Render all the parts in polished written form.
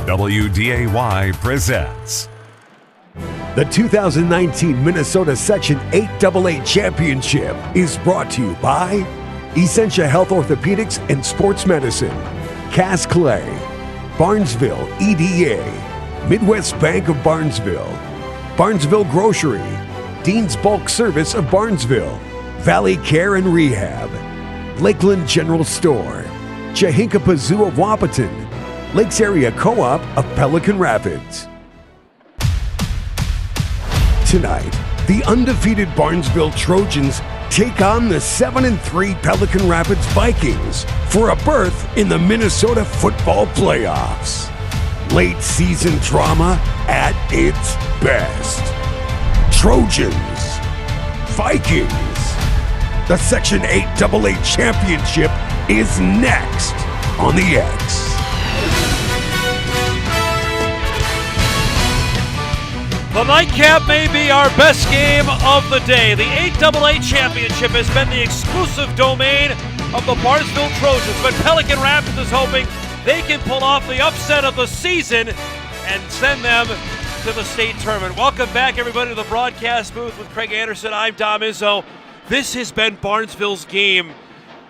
WDAY presents The 2019 Minnesota Section 8AA Championship is brought to you by Essentia Health Orthopedics and Sports Medicine, Cass Clay, Barnesville EDA, Midwest Bank of Barnesville, Barnesville Grocery, Dean's Bulk Service of Barnesville, Valley Care and Rehab, Lakeland General Store, Chahinka Zoo of Wapaton, Lakes Area Co-op of Pelican Rapids. Tonight, the undefeated Barnesville Trojans take on the 7-3 Pelican Rapids Vikings for a berth in the Minnesota football playoffs. Late season drama at its best. Trojans, Vikings. The Section 8AA Championship is next on the X. The nightcap may be our best game of the day. The 8AA Championship has been the exclusive domain of the Barnesville Trojans, but Pelican Rapids is hoping they can pull off the upset of the season and send them to the state tournament. Welcome back, everybody, to the broadcast booth with Craig Anderson. I'm Dom Izzo. This has been Barnesville's game.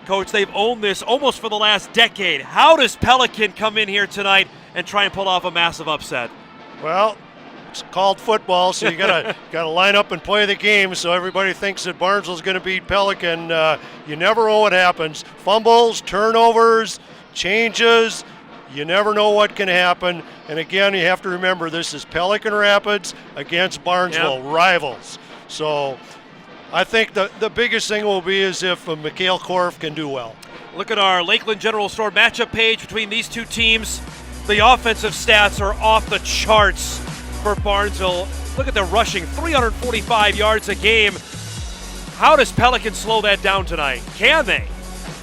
Coach, they've owned this almost for the last decade. How does Pelican come in here tonight and try and pull off a massive upset? Well, it's called football, so you gotta line up and play the game. So everybody thinks that Barnesville's going to beat Pelican. You never know what happens. Fumbles, turnovers, changes. You never know what can happen. And again, you have to remember this is Pelican Rapids against Barnesville, rivals. So I think the biggest thing will be is if Mikhail Korf can do well. Look at our Lakeland General Store matchup page between these two teams. The offensive stats are off the charts for Barnesville. Look at the rushing, 345 yards a game. How does Pelican slow that down tonight? Can they?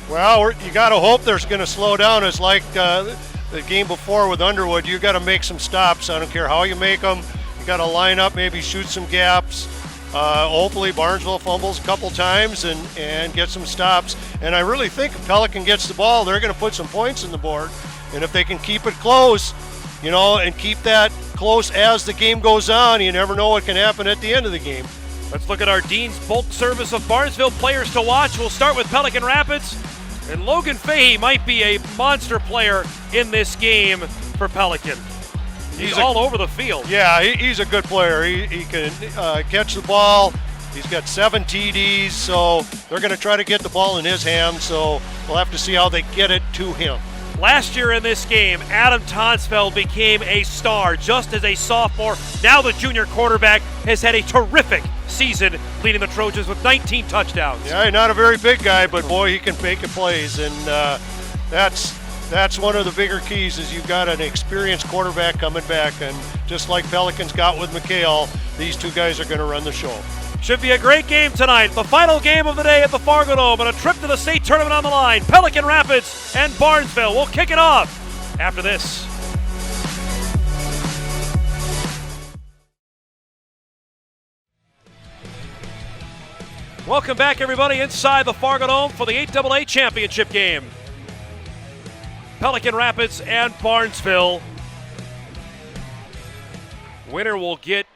Well, you got to hope they're going to slow down. It's like the game before with Underwood. You got to make some stops. I don't care how you make them. You got to line up, maybe shoot some gaps. Hopefully Barnesville fumbles a couple times and get some stops. And I really think if Pelican gets the ball, they're going to put some points in the board. And if they can keep it close, and keep that close as the game goes on, you never know what can happen at the end of the game. Let's look at our Dean's Bulk Service of Barnesville players to watch. We'll start with Pelican Rapids. And Logan Fahey might be a monster player in this game for Pelican. He's all over the field. Yeah, he's a good player. He can catch the ball. He's got 7 TDs, so they're going to try to get the ball in his hands, so we'll have to see how they get it to him. Last year in this game, Adam Tonsfeld became a star just as a sophomore. Now the junior quarterback has had a terrific season leading the Trojans with 19 touchdowns. Yeah, not a very big guy, but boy, he can make plays, and that's one of the bigger keys is you've got an experienced quarterback coming back, and just like Pelicans got with Mikhail, these two guys are going to run the show. Should be a great game tonight. The final game of the day at the Fargo Dome and a trip to the state tournament on the line. Pelican Rapids and Barnesville. We'll kick it off after this. Welcome back, everybody, inside the Fargo Dome for the 8AA Championship game. Pelican Rapids and Barnesville. Winner will get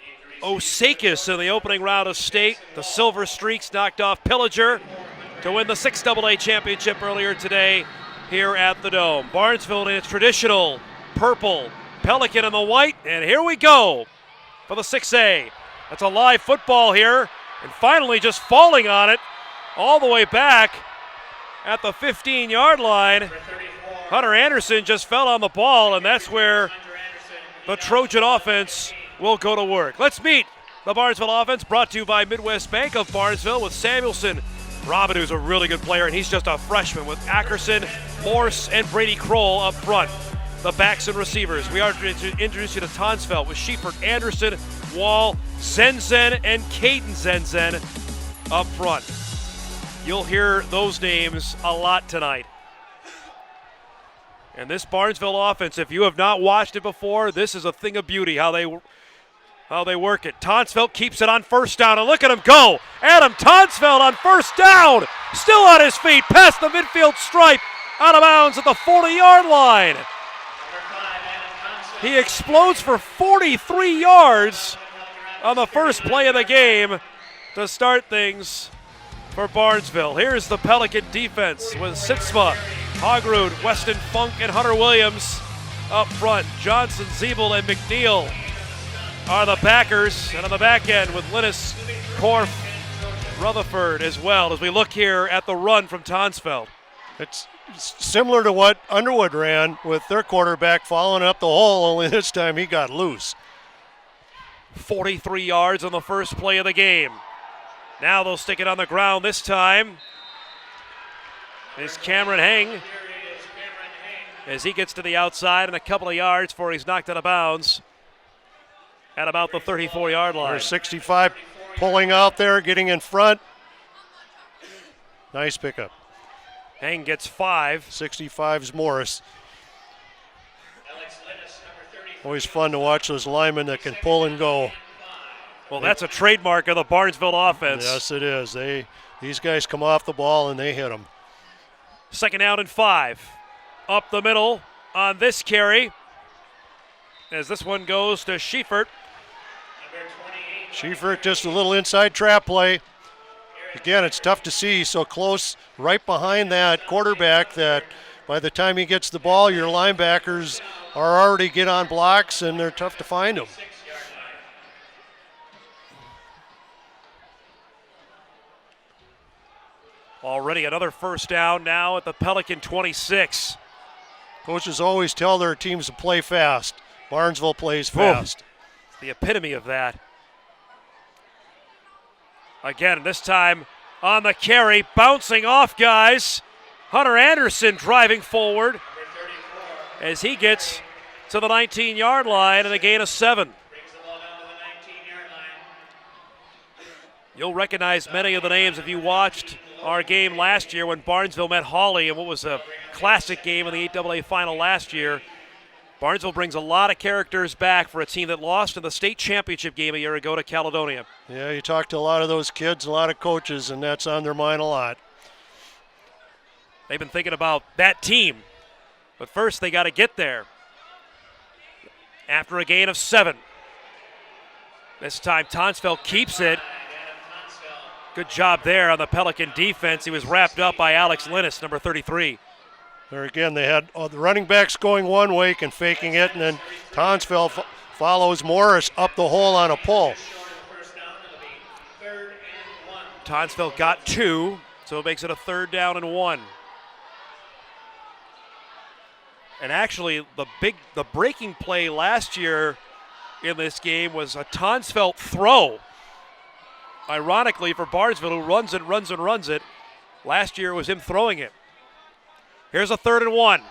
Osakis in the opening round of state. The Silver Streaks knocked off Pillager to win the 6AA championship earlier today here at the Dome. Barnesville in its traditional purple, Pelican in the white, and here we go for the 6A. That's a live football here, and finally just falling on it all the way back at the 15-yard line. Hunter Anderson just fell on the ball, and that's where the Trojan offense will go to work. Let's meet the Barnesville offense, brought to you by Midwest Bank of Barnesville with Samuelson. Robin, who's a really good player, and he's just a freshman, with Ackerson, Morse, and Brady Kroll up front. The backs and receivers. We are to introduce you to Tonsfeld with Schiefert, Anderson, Wall, Zenzen, and Caden Zenzen up front. You'll hear those names a lot tonight. And this Barnesville offense, if you have not watched it before, this is a thing of beauty, how they work it. Tonsfeld keeps it on first down, and look at him go. Adam Tonsfeld on first down, still on his feet, past the midfield stripe, out of bounds at the 40-yard line. He explodes for 43 yards on the first play of the game to start things for Barnesville. Here's the Pelican defense with Sitzma, Hogrud, Weston Funk, and Hunter Williams up front. Johnson, Zeeble, and McNeil are the backers. And on the back end with Linus, Korf, Rutherford as well, as we look here at the run from Tonsfeld. It's similar to what Underwood ran with their quarterback following up the hole, only this time he got loose. 43 yards on the first play of the game. Now they'll stick it on the ground this time. Is Cameron Heng as he gets to the outside and a couple of yards before he's knocked out of bounds at about the 34-yard line. There's 65 pulling out there, getting in front. Nice pickup. Heng gets 5. 65's Morris. Always fun to watch those linemen that can pull and go. Well, that's a trademark of the Barnesville offense. Yes, it is. These guys come off the ball and they hit them. 2nd down and 5. Up the middle on this carry, as this one goes to Schiefert. Schiefert, just a little inside trap play. Again, it's tough to see so close right behind that quarterback that by the time he gets the ball, your linebackers are already get on blocks and they're tough to find them. Already another first down now at the Pelican 26. Coaches always tell their teams to play fast. Barnesville plays fast. It's the epitome of that. Again, this time on the carry, bouncing off guys. Hunter Anderson driving forward as he gets to the 19-yard line and a gain of 7. You'll recognize many of the names if you watched our game last year when Barnesville met Hawley in what was a classic game in the 8AA final last year. Barnesville brings a lot of characters back for a team that lost in the state championship game a year ago to Caledonia. Yeah, you talk to a lot of those kids, a lot of coaches, and that's on their mind a lot. They've been thinking about that team, but first they got to get there. After a gain of 7. This time Tonsfeld keeps it. Good job there on the Pelican defense. He was wrapped up by Alex Linus, number 33. There again, they had the running backs going one way and faking it, and then Tonsfeld follows Morris up the hole on a pull. Tonsfeld got 2, so it makes it a 3rd down and 1. And actually, the breaking play last year in this game was a Tonsfeld throw. Ironically for Barnesville, who runs it. Last year it was him throwing it. Here's a 3rd and 1.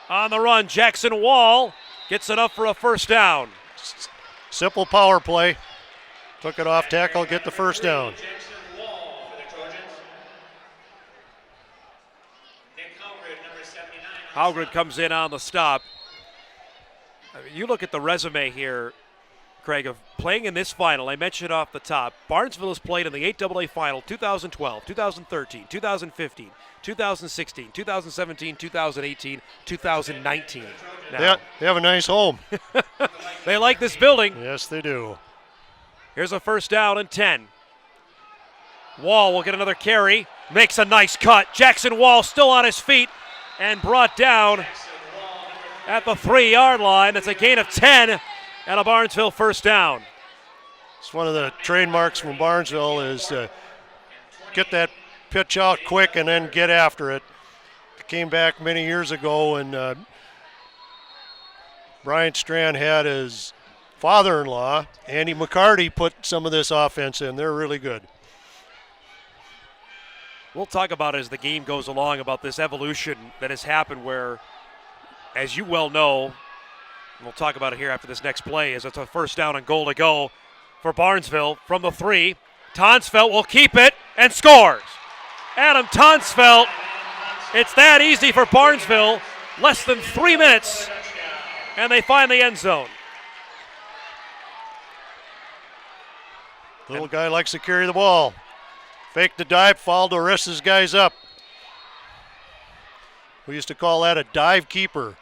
On the run, Jackson Wall gets enough for a first down. Simple power play. Took it off tackle, get the first down. Hogrud comes in on the stop. I mean, you look at the resume here, Craig, of playing in this final. I mentioned off the top, Barnesville has played in the 8AA final 2012, 2013, 2015, 2016, 2017, 2018, 2019. Now, they have a nice home. They like this building. Yes, they do. Here's a first down and 10. Wall will get another carry. Makes a nice cut. Jackson Wall still on his feet and brought down at the 3-yard line. That's a gain of 10 and a Barnesville first down. It's one of the trademarks from Barnesville is to get that pitch out quick and then get after it. It came back many years ago and Brian Strand had his father-in-law, Andy McCarty, put some of this offense in. They're really good. We'll talk about it as the game goes along about this evolution that has happened where, as you well know, and we'll talk about it here after this next play, as it's a first down and goal to go for Barnesville from the 3. Tonsfeld will keep it and scores. Adam Tonsfeld, it's that easy for Barnesville. Less than 3 minutes, and they find the end zone. Little guy likes to carry the ball. Fake the dive, Faldo rests his guys up. We used to call that a dive keeper.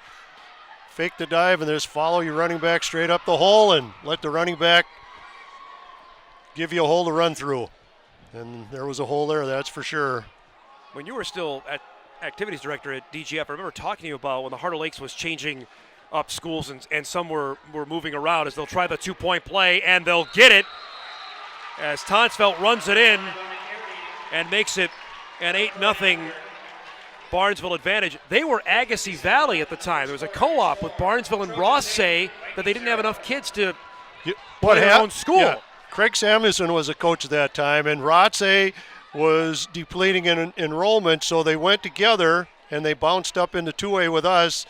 fake the dive and just follow your running back straight up the hole and let the running back give you a hole to run through. And there was a hole there, that's for sure. When you were still at activities director at DGF, I remember talking to you about when the Heart of Lakes was changing up schools and some were moving around as they'll try the 2-point play and they'll get it as Tonsfeld runs it in and makes it an 8-0 Barnesville advantage. They were Agassiz Valley at the time. There was a co-op with Barnesville and Rothsay that they didn't have enough kids to play their own school. Yeah. Craig Samuelson was a coach at that time, and Rothsay was depleting in enrollment, so they went together and they bounced up into 2A with us.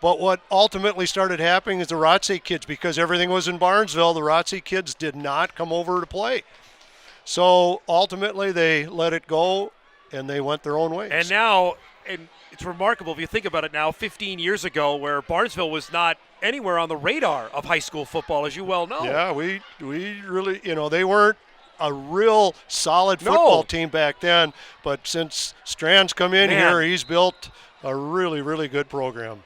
But what ultimately started happening is the Rothsay kids, because everything was in Barnesville, the Rothsay kids did not come over to play. So ultimately they let it go and they went their own ways. And now, and it's remarkable if you think about it now, 15 years ago, where Barnesville was not anywhere on the radar of high school football, as you well know. Yeah, we really, they weren't a real solid football team back then, but since Strand's come in here, he's built a really, really good program.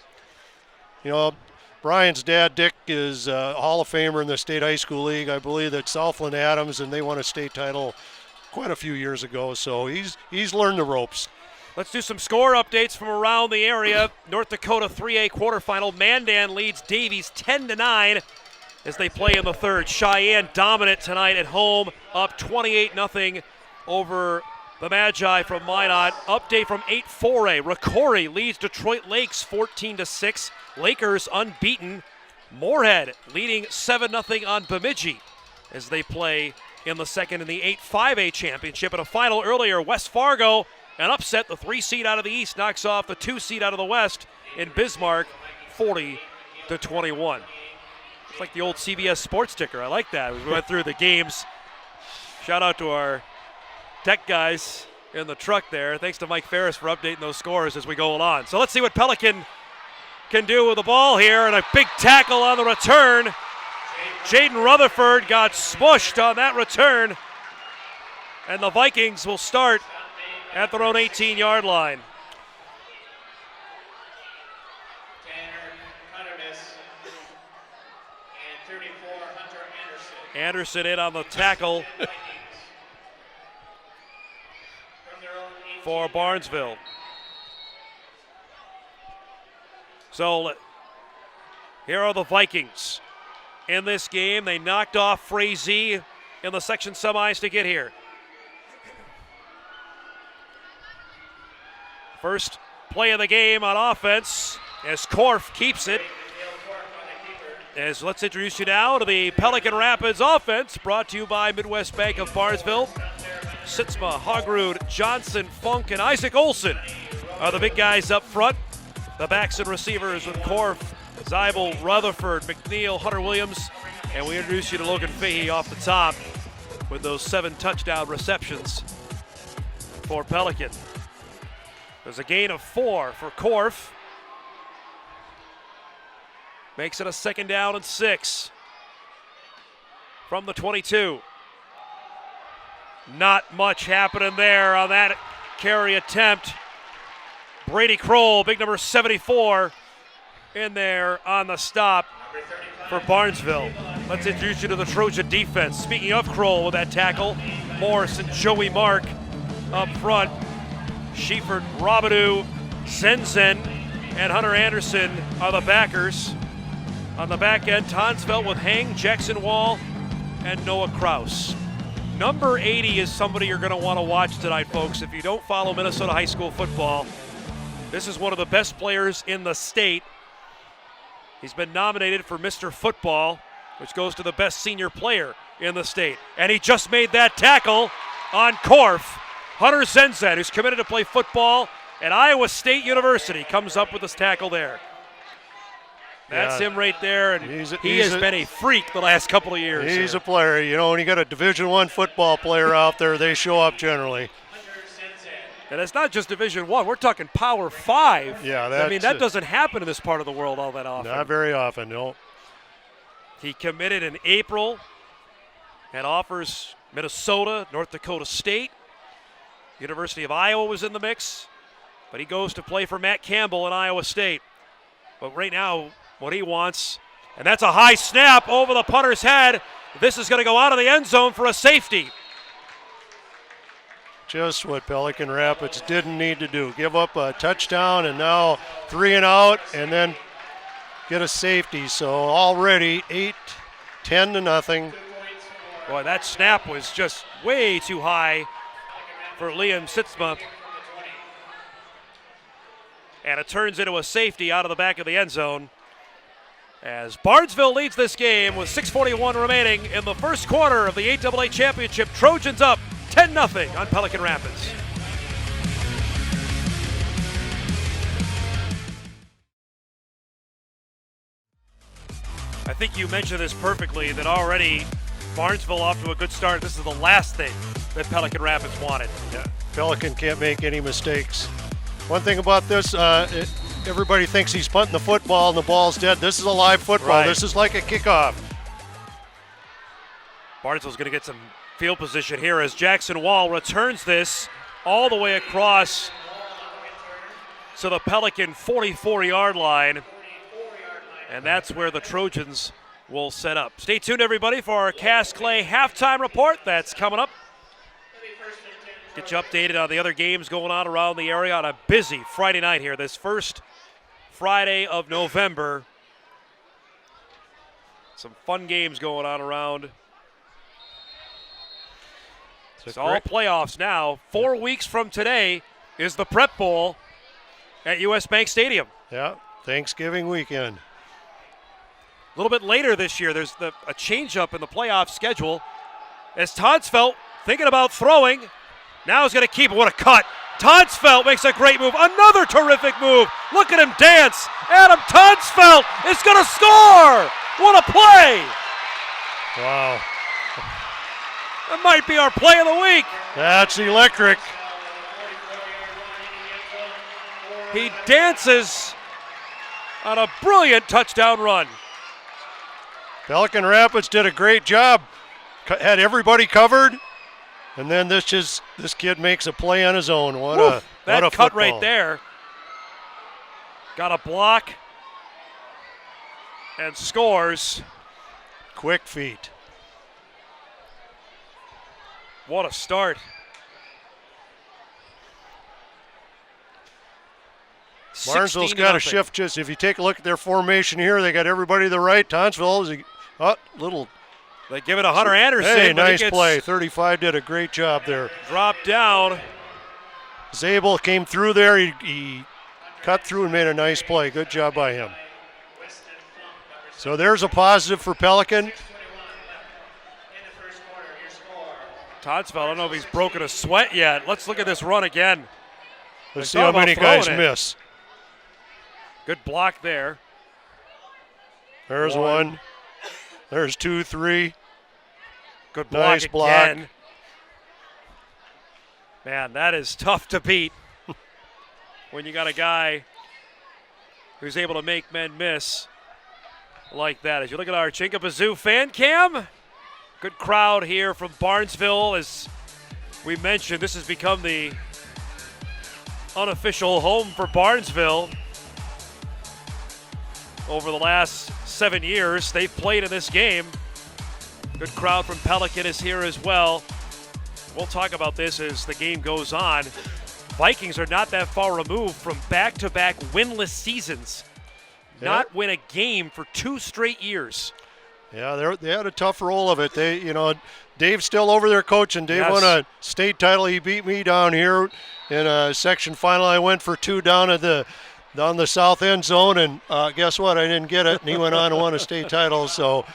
Brian's dad, Dick, is a Hall of Famer in the State High School League. I believe that Southland Adams, and they won a state title quite a few years ago, so he's learned the ropes. Let's do some score updates from around the area. North Dakota 3A quarterfinal. Mandan leads Davies 10-9 as they play in the third. Cheyenne dominant tonight at home, up 28-0 over the Magi from Minot. Update from 8-4A. Rocori leads Detroit Lakes 14-6. Lakers unbeaten. Moorhead leading 7-0 on Bemidji as they play in the second in the 8-5A championship. In a final earlier, West Fargo, an upset. The 3 seed out of the East knocks off the 2 seed out of the West in Bismarck, 40-21. It's like the old CBS sports ticker. I like that. We went through the games. Shout out to our tech guys in the truck there. Thanks to Mike Ferris for updating those scores as we go along. So let's see what Pelican can do with the ball here, and a big tackle on the return. Jaden Rutherford got smushed on that return, and the Vikings will start at their own 18-yard line. Anderson in on the tackle for Barnesville. So here are the Vikings in this game. They knocked off Frazee in the section semis to get here. First play of the game on offense as Korf keeps it. Let's introduce you now to the Pelican Rapids offense, brought to you by Midwest Bank of Barnesville. Sitzma, Hogrud, Johnson, Funk, and Isaac Olson are the big guys up front. The backs and receivers with Korf, Zeibel, Rutherford, McNeil, Hunter Williams, and we introduce you to Logan Fahey off the top with those 7 touchdown receptions for Pelican. There's a gain of 4 for Korf. Makes it a 2nd down and 6 from the 22. Not much happening there on that carry attempt. Brady Kroll, big number 74, in there on the stop for Barnesville. Let's introduce you to the Trojan defense. Speaking of Kroll with that tackle, Morris and Joey Mark up front. Schiefert, Robidoux, Zenzen, and Hunter Anderson are the backers. On the back end, Tonsfeld with Hang, Jackson Wall, and Noah Kraus. Number 80 is somebody you're going to want to watch tonight, folks. If you don't follow Minnesota high school football, this is one of the best players in the state. He's been nominated for Mr. Football, which goes to the best senior player in the state. And he just made that tackle on Korf. Hunter Zenzen, who's committed to play football at Iowa State University, comes up with this tackle there. That's him right there, and he has been a freak the last couple of years. He's a player. When you got a Division I football player out there, they show up generally. And it's not just Division I. We're talking Power 5. Yeah, that doesn't happen in this part of the world all that often. Not very often, no. He committed in April and offers Minnesota, North Dakota State. University of Iowa was in the mix, but he goes to play for Matt Campbell in Iowa State. But right now, what he wants. And that's a high snap over the punter's head. This is going to go out of the end zone for a safety. Just what Pelican Rapids didn't need to do. Give up a touchdown and now 3 and out and then get a safety. So already 10-0. Boy, that snap was just way too high for Liam Sitzma. And it turns into a safety out of the back of the end zone as Barnesville leads this game with 6:41 remaining in the first quarter of the 8AA Championship. Trojans up 10-0 on Pelican Rapids. I think you mentioned this perfectly, that already Barnesville off to a good start. This is the last thing that Pelican Rapids wanted. Yeah, Pelican can't make any mistakes. One thing about this, everybody thinks he's punting the football and the ball's dead. This is a live football. Right. This is like a kickoff. Barnesville's going to get some field position here as Jackson Wall returns this all the way across to the Pelican 44-yard line. And that's where the Trojans will set up. Stay tuned, everybody, for our Cass Clay halftime report. That's coming up. Get you updated on the other games going on around the area on a busy Friday night here, this first Friday of November. Some fun games going on around. It's all playoffs now. 4 weeks from today is the Prep Bowl at US Bank Stadium. Yeah, Thanksgiving weekend. A little bit later this year, there's a change-up in the playoff schedule as Tonsfeld thinking about throwing. Now he's going to keep it. What a cut. Tonsfeld makes a great move. Another terrific move. Look at him dance. Adam Tonsfeld is going to score. What a play. Wow. That might be our play of the week. That's electric. He dances on a brilliant touchdown run. Pelican Rapids did a great job. Had everybody covered. And then this kid makes a play on his own. What a cut football. Right there. Got a block and scores. Quick feet. What a start. Barnesville's got to shift. Just if you take a look at their formation here, they got everybody to the right. Tonsville is little. They give it to Hunter Anderson. Hey, nice play. 35 did a great job there. Dropped down. Zabel came through there. He cut through and made a nice play. Good job by him. So there's a positive for Pelican. Tonsfeld, I don't know if he's broken a sweat yet. Let's look at this run again. Let's see how many guys miss. Good block there. There's one. There's 2, 3. Good block nice block. Again. Man, that is tough to beat when you got a guy who's able to make men miss like that. As you look at our Chinkapazoo fan cam, good crowd here from Barnesville. As we mentioned, this has become the unofficial home for Barnesville. Over the last 7 years, they've played in this game. Good crowd from Pelican is here as well. We'll talk about this as the game goes on. Vikings are not that far removed from back-to-back winless seasons. Yeah. Not win a game for 2 straight years. Yeah, they had a tough roll of it. Dave's still over there coaching. Dave won a state title. He beat me down here in a section final. I went for 2 down the south end zone, and guess what? I didn't get it, and he went on and won a state title. So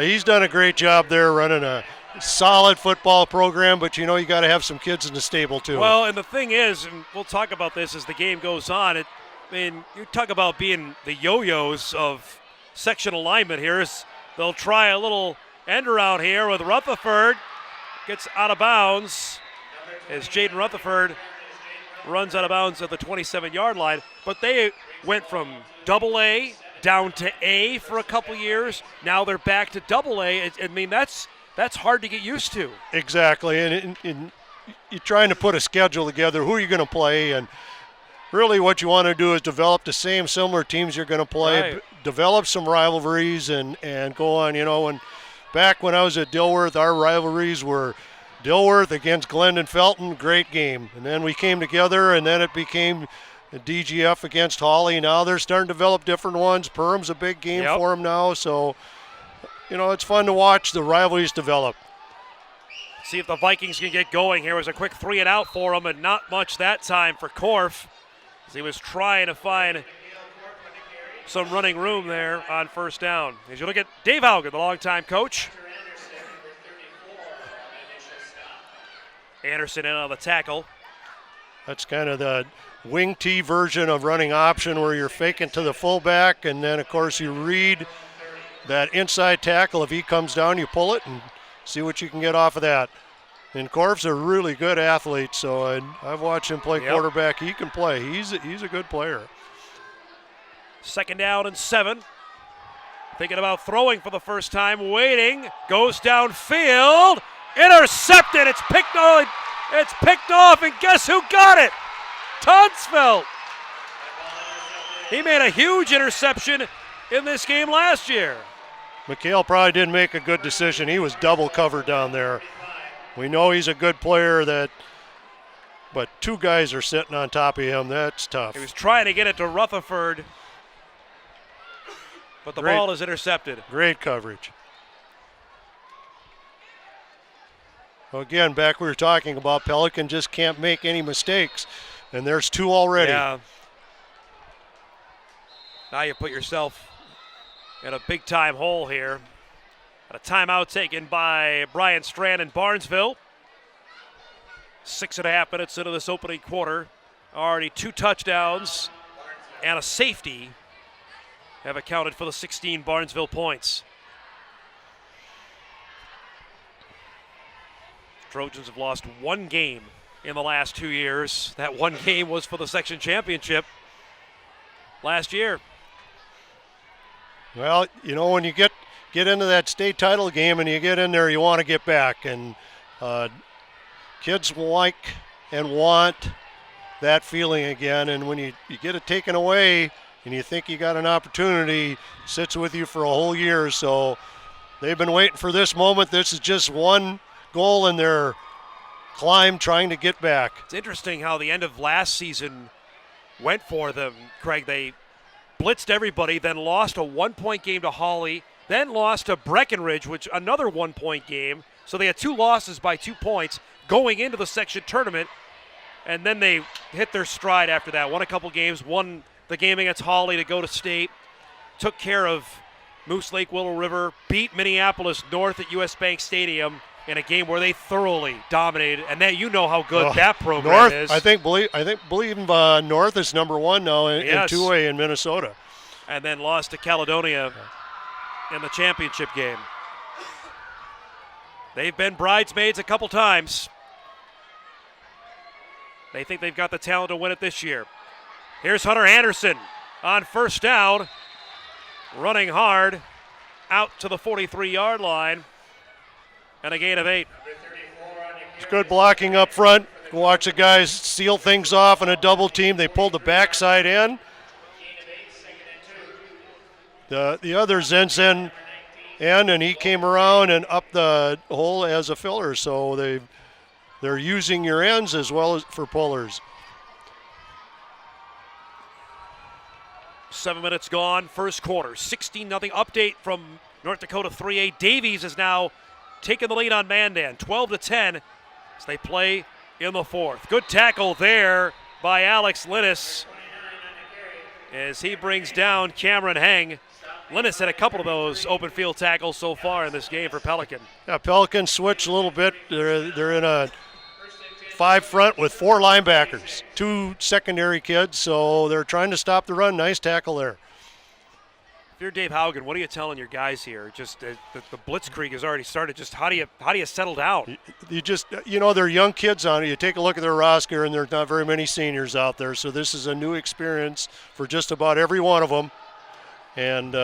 he's done a great job there running a solid football program, but you got to have some kids in the stable too. Well, and the thing is, and we'll talk about this as the game goes on, you talk about being the yo-yos of section alignment here. They'll try a little end around here with Rutherford. Gets out of bounds as Jaden Rutherford runs out of bounds at the 27-yard line. But they went from AA down to A for a couple years. Now they're back to AA. That's hard to get used to. Exactly, and you're trying to put a schedule together. Who are you going to play? And really what you want to do is develop the same similar teams you're going to play. Right. develop some rivalries and go on. Back when I was at Dilworth, our rivalries were Dilworth against Glendon Felton, great game. And then we came together, and then it became DGF against Hawley. Now they're starting to develop different ones. Perham's a big game for them now. So, it's fun to watch the rivalries develop. See if the Vikings can get going. Here was a quick 3-and-out for him, and not much that time for Korf, as he was trying to find some running room there on first down. As you look at Dave Haugen, the longtime coach. Anderson in on the tackle. That's kind of the wing T version of running option, where you're faking to the fullback, and then, of course, you read that inside tackle. If he comes down, you pull it and see what you can get off of that. And Korf's a really good athlete, so I've watched him play quarterback. He can play. He's a good player. 2nd down and 7. Thinking about throwing for the first time, waiting, goes downfield, intercepted. It's picked off, and guess who got it? Tonsfeld. He made a huge interception in this game last year. McHale probably didn't make a good decision. He was double covered down there. We know he's a good player, but two guys are sitting on top of him. That's tough. He was trying to get it to Rutherford, but the ball is intercepted. Great coverage. Well, again, back we were talking about, Pelican just can't make any mistakes, and there's 2 already. Yeah. Now you put yourself in a big-time hole here. A timeout taken by Brian Strand in Barnesville. 6.5 minutes into this opening quarter. Already 2 touchdowns and a safety have accounted for the 16 Barnesville points. Trojans have lost 1 game in the last 2 years. That 1 game was for the section championship last year. Well, when you get into that state title game and you get in there, you want to get back. And kids like and want that feeling again. And when you get it taken away and you think you got an opportunity, it sits with you for a whole year. So they've been waiting for this moment. This is just one goal in their climb, trying to get back. It's interesting how the end of last season went for them, Craig. They blitzed everybody, then lost a 1-point game to Hawley, then lost to Breckenridge, which another 1-point game. So they had 2 losses by 2 points going into the section tournament, and then they hit their stride after that. Won a couple games, won the game against Hawley to go to state, took care of Moose Lake Willow River, beat Minneapolis North at US Bank Stadium in a game where they thoroughly dominated, and that how good that program North, is. I believe North is number 1 now in 2A in Minnesota. And then lost to Caledonia in the championship game. They've been bridesmaids a couple times. They think they've got the talent to win it this year. Here's Hunter Anderson on first down, running hard out to the 43-yard line, and a gain of 8. It's good blocking up front. Watch the guys seal things off in a double team. They pulled the backside in. The other Zenzen in, and he came around and up the hole as a filler. So they're using your ends as well as for pullers. 7 minutes gone, first quarter. 16-0 update from North Dakota 3A. Davies is now taking the lead on Mandan, 12-10 as they play in the 4th. Good tackle there by Alex Linus as he brings down Cameron Heng. Linus had a couple of those open field tackles so far in this game for Pelican. Yeah, Pelican switched a little bit. They're in a 5 front with 4 linebackers, 2 secondary kids, so they're trying to stop the run. Nice tackle there. If you're Dave Haugen, what are you telling your guys here? Just the blitzkrieg has already started. Just how do you settle down? You just they're young kids on it. You take a look at their roster, and there's not very many seniors out there, so this is a new experience for just about every one of them. And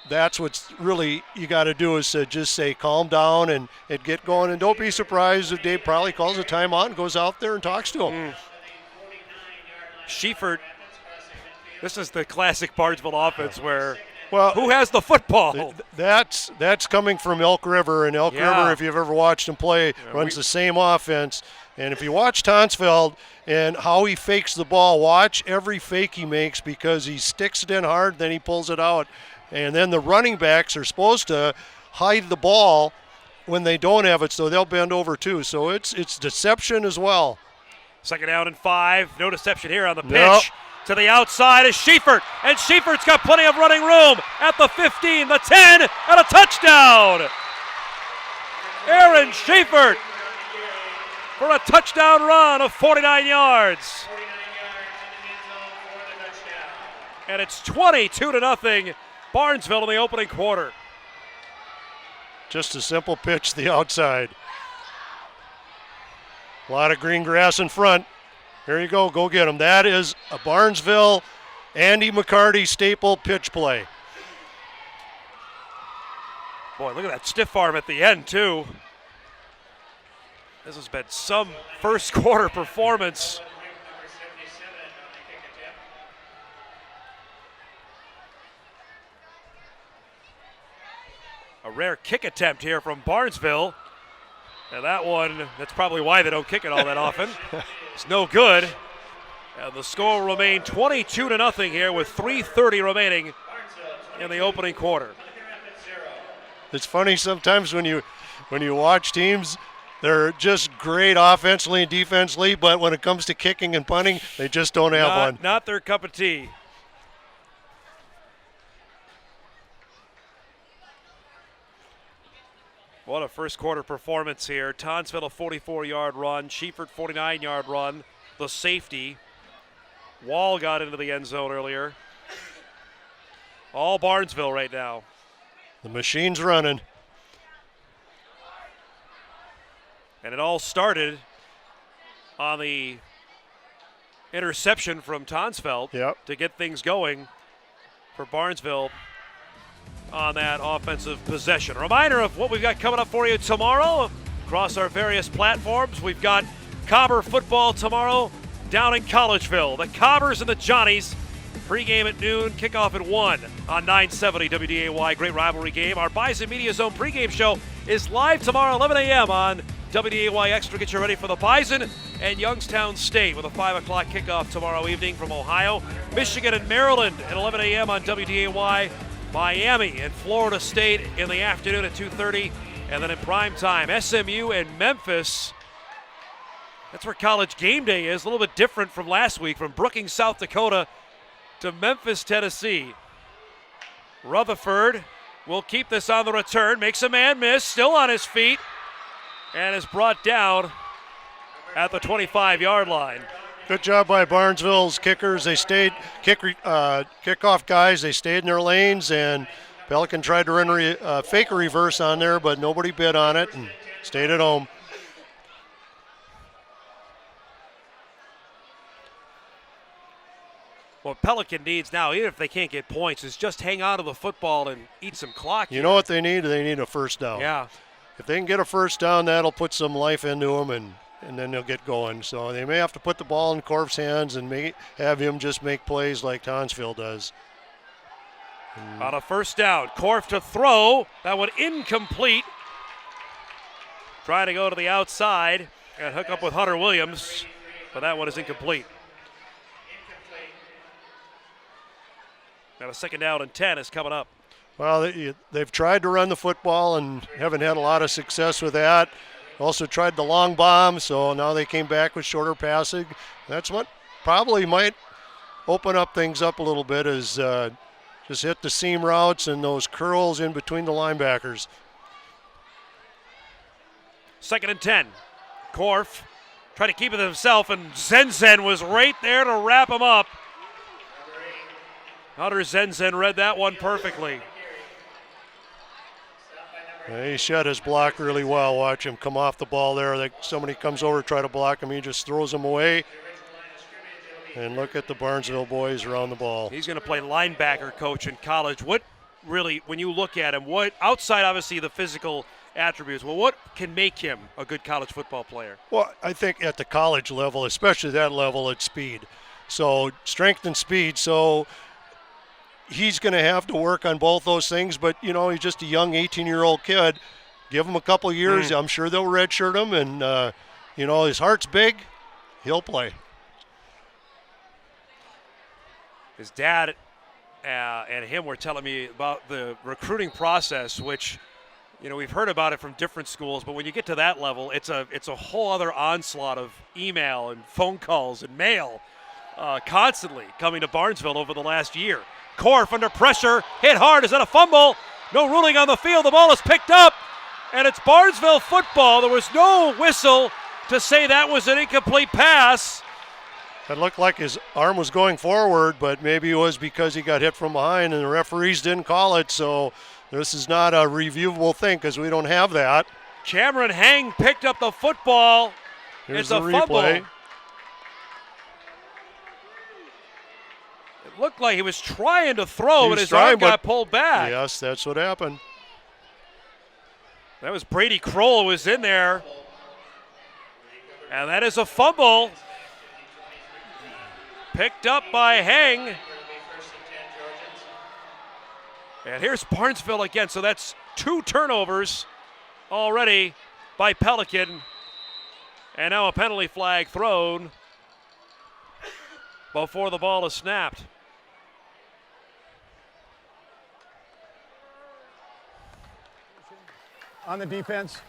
that's what's really you got to do is just say calm down and get going. And don't be surprised if Dave probably calls a timeout and goes out there and talks to him. Schiefert This is the classic Barnesville offense where Well, who has the football? That's coming from Elk River, and Elk River, if you've ever watched him play, runs the same offense. And if you watch Tonsfeld and how he fakes the ball, watch every fake he makes because he sticks it in hard, then he pulls it out. And then the running backs are supposed to hide the ball when they don't have it, so they'll bend over too. So it's deception as well. Second down and 5. No deception here on the pitch. Nope. To the outside is Schiefert, and Schiefert's got plenty of running room at the 15, the 10, and a touchdown. Aaron Schiefert for a touchdown run of 49 yards. And it's 22-0, Barnesville in the opening quarter. Just a simple pitch to the outside. A lot of green grass in front. Here you go. Go get him. That is a Barnesville, Andy McCarty staple pitch play. Boy, look at that stiff arm at the end, too. This has been some first quarter performance. A rare kick attempt here from Barnesville. And that one, that's probably why they don't kick it all that often. It's no good. And the score will remain 22-0 here with 3:30 remaining in the opening quarter. It's funny sometimes when you watch teams, they're just great offensively and defensively, but when it comes to kicking and punting, they just don't have one. Not their cup of tea. What a first quarter performance here. Tonsville a 44-yard run, Schiefert 49-yard run. The safety. Wall got into the end zone earlier. All Barnesville right now. The machine's running. And it all started on the interception from Tonsfeld to get things going for Barnesville on that offensive possession. A reminder of what we've got coming up for you tomorrow across our various platforms. We've got Cobber football tomorrow down in Collegeville. The Cobbers and the Johnnies. Pregame at noon, kickoff at 1 on 970 WDAY. Great rivalry game. Our Bison Media Zone pregame show is live tomorrow, 11 a.m. on WDAY Extra. Get you ready for the Bison and Youngstown State with a 5 o'clock kickoff tomorrow evening from Ohio. Michigan and Maryland at 11 a.m. on WDAY. Miami and Florida State in the afternoon at 2:30. And then in prime time, SMU and Memphis. That's where College Game Day is. A little bit different from last week, from Brookings, South Dakota to Memphis, Tennessee. Rutherford will keep this on the return. Makes a man miss. Still on his feet. And is brought down at the 25-yard line. Good job by Barnesville's kickers. They stayed, kickoff guys, they stayed in their lanes, and Pelican tried to run fake a reverse on there, but nobody bid on it and stayed at home. What Pelican needs now, even if they can't get points, is just hang on to the football and eat some clock. You know what they need? They need a first down. Yeah. If they can get a first down, that'll put some life into them, and then they'll get going. So they may have to put the ball in Korf's hands and have him just make plays like Tonsville does. On a first down, Korf to throw. That one incomplete. Trying to go to the outside and hook up with Hunter Williams, but that one is incomplete. Now a second down and 10 is coming up. Well, they've tried to run the football and haven't had a lot of success with that. Also tried the long bomb, so now they came back with shorter passing. That's what probably might open up things up a little bit, is just hit the seam routes and those curls in between the linebackers. Second and 10. Korf tried to keep it himself, and Zenzen was right there to wrap him up. Hunter Zenzen read that one perfectly. He shut his block really well. Watch him come off the ball there. Like somebody comes over to try to block him, he just throws him away. And look at the Barnesville boys around the ball. He's going to play linebacker coach in college. What really, when you look at him, what outside obviously the physical attributes, well, what can make him a good college football player? Well, I think at the college level, especially that level, it's speed. So strength and speed. So he's going to have to work on both those things. But, he's just a young 18-year-old kid. Give him a couple years. I'm sure they'll redshirt him. And, his heart's big. He'll play. His dad and him were telling me about the recruiting process, which, we've heard about it from different schools, but when you get to that level, it's a whole other onslaught of email and phone calls and mail constantly coming to Barnesville over the last year. Korf under pressure, hit hard. Is that a fumble? No ruling on the field. The ball is picked up, and it's Barnesville football. There was no whistle to say that was an incomplete pass. It looked like his arm was going forward, but maybe it was because he got hit from behind and the referees didn't call it. So this is not a reviewable thing because we don't have that. Cameron Heng picked up the football. Here's it's a fumble. Replay. It looked like he was trying to throw, but his arm got pulled back. Yes, that's what happened. That was Brady Kroll who was in there. And that is a fumble. Picked up by Heng. And here's Barnesville again. So that's 2 turnovers already by Pelican. And now a penalty flag thrown before the ball is snapped. On the defense.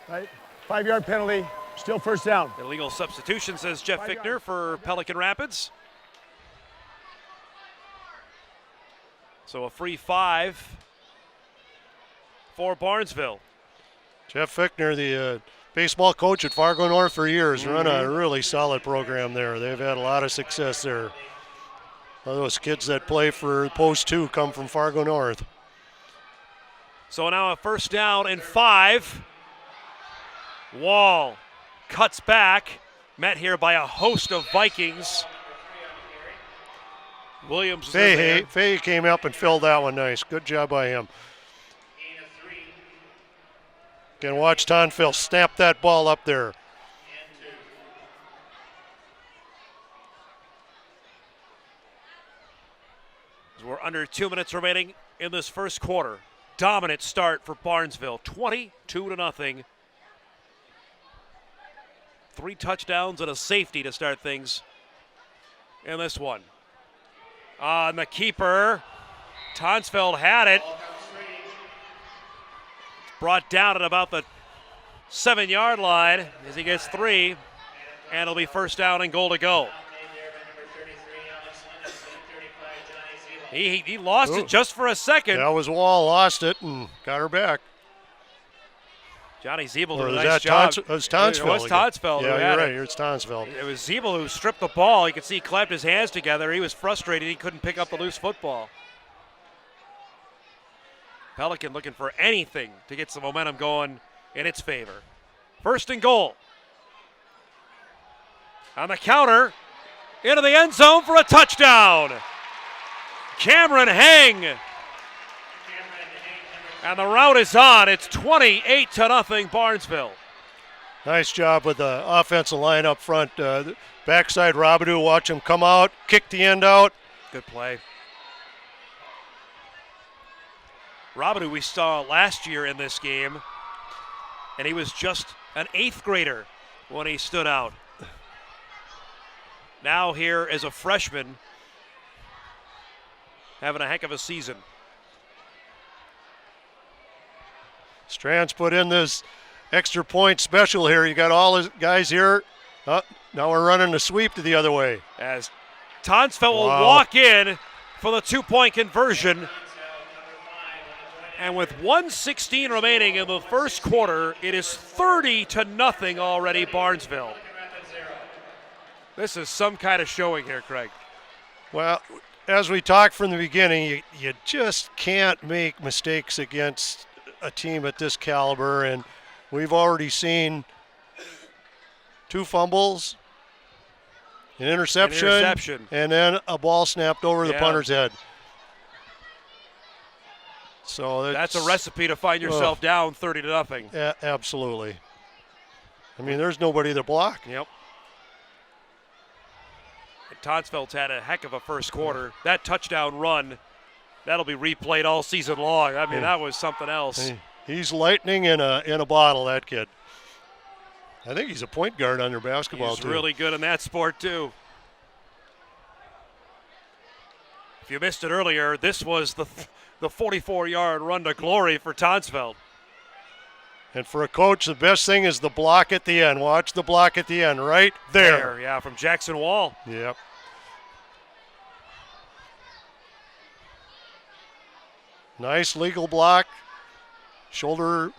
Right? 5-yard penalty. Still first down. Illegal substitution, says Jeff Fichtner for Pelican Rapids. So a free 5 for Barnesville. Jeff Fichtner, the baseball coach at Fargo North for years, run a really solid program there. They've had a lot of success there. Those kids that play for Post 2 come from Fargo North. So now a first down and 5. Wall cuts back, met here by a host of Vikings. Williams Fahey came up and filled that one nice. Good job by him. Again, watch Tonfill snap that ball up there. We're under 2 minutes remaining in this first quarter. Dominant start for Barnesville, 22-0. 3 touchdowns and a safety to start things in this one. On the keeper, Tonsfeld had it. Brought down at about the 7-yard line as he gets 3, and it'll be first down and goal to go. He lost it just for a second. That was Wall, lost it and got her back. Johnny Ziebel did a nice job. It was Tonsfeld. It was Tonsfeld. Yeah, you're right. It's Tonsfeld. It was Ziebel who stripped the ball. You could see he clapped his hands together. He was frustrated. He couldn't pick up the loose football. Pelican looking for anything to get some momentum going in its favor. First and goal. On the counter, into the end zone for a touchdown. Cameron Heng. And the route is on. It's 28-0 Barnesville. Nice job with the offensive line up front. Backside Robidoux, watch him come out, kick the end out. Good play. Robidoux we saw last year in this game, and he was just an 8th grader when he stood out. Now here as a freshman, having a heck of a season. Strands put in this extra point special here. You got all his guys here. Now we're running the sweep to the other way. As Tonsfeld will walk in for the 2-point conversion. And with 1:16 remaining in the first quarter, it is 30-0 already Barnesville. This is some kind of showing here, Craig. Well, as we talked from the beginning, you just can't make mistakes against a team at this caliber, and we've already seen 2 fumbles, an interception, and then a ball snapped over the punter's head. So that's a recipe to find yourself down 30-0. Absolutely. I mean, there's nobody to block. Yep. Tonsfeld's had a heck of a first quarter. That touchdown run, that'll be replayed all season long. I mean, that was something else. He's lightning in a bottle, that kid. I think he's a point guard on their basketball team. He's really good in that sport, too. If you missed it earlier, this was the 44-yard run to glory for Tonsfeld. And for a coach, the best thing is the block at the end. Watch the block at the end, right there. Yeah, from Jackson Wall. Yep. Nice legal block. Shoulder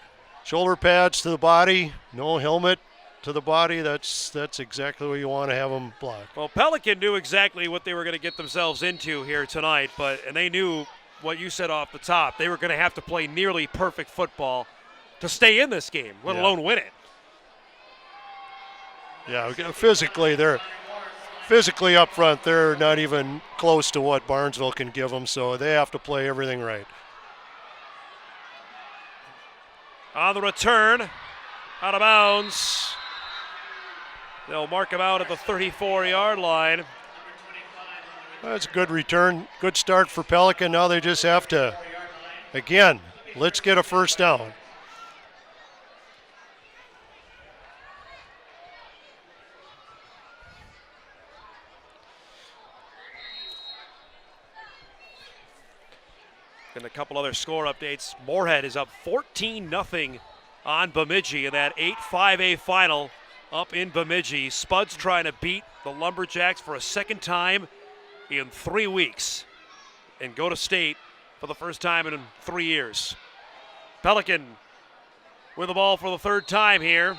pads to the body. No helmet to the body. That's exactly what you want to have them block. Well, Pelican knew exactly what they were going to get themselves into here tonight, and they knew what you said off the top. They were going to have to play nearly perfect football to stay in this game, let alone win it. Yeah, physically up front, they're not even close to what Barnesville can give them, so they have to play everything right. On the return, out of bounds. They'll mark him out at the 34-yard line. That's a good return, good start for Pelican. Now they just have to, again, let's get a first down. And a couple other score updates. Moorhead is up 14-0 on Bemidji in that 8-5A final up in Bemidji. Spuds trying to beat the Lumberjacks for a second time in 3 weeks and go to state for the first time in 3 years. Pelican with the ball for the third time here.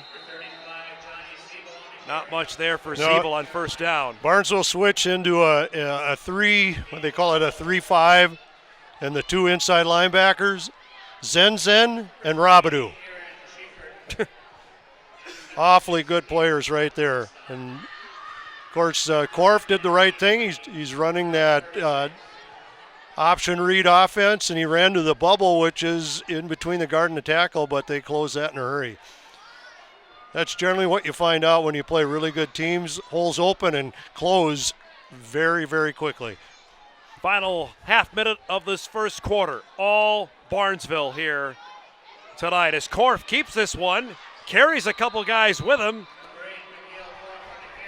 Not much there for Siebel on first down. Barnesville switch into a three, what they call it, a 3-5. And the two inside linebackers, Zen and Rabadou. Awfully good players right there. And, of course, Korf did the right thing. He's running that option read offense, and he ran to the bubble, which is in between the guard and the tackle, but they closed that in a hurry. That's generally what you find out when you play really good teams. Holes open and close very, very quickly. Final half minute of this first quarter. All Barnesville here tonight as Korf keeps this one, carries a couple guys with him.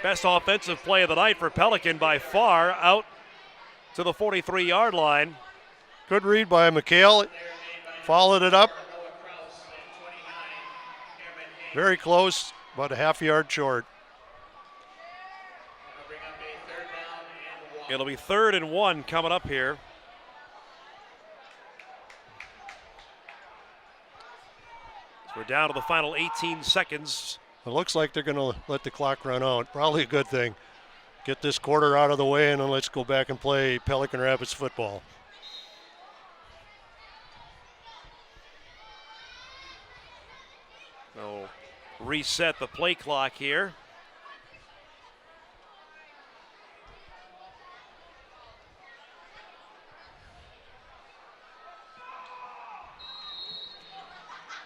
Best offensive play of the night for Pelican by far, out to the 43-yard line. Good read by McHale. Followed it up. Very close, about a half yard short. It'll be 3rd and 1 coming up here. So we're down to the final 18 seconds. It looks like they're going to let the clock run out. Probably a good thing. Get this quarter out of the way, and then let's go back and play Pelican Rapids football. So reset the play clock here.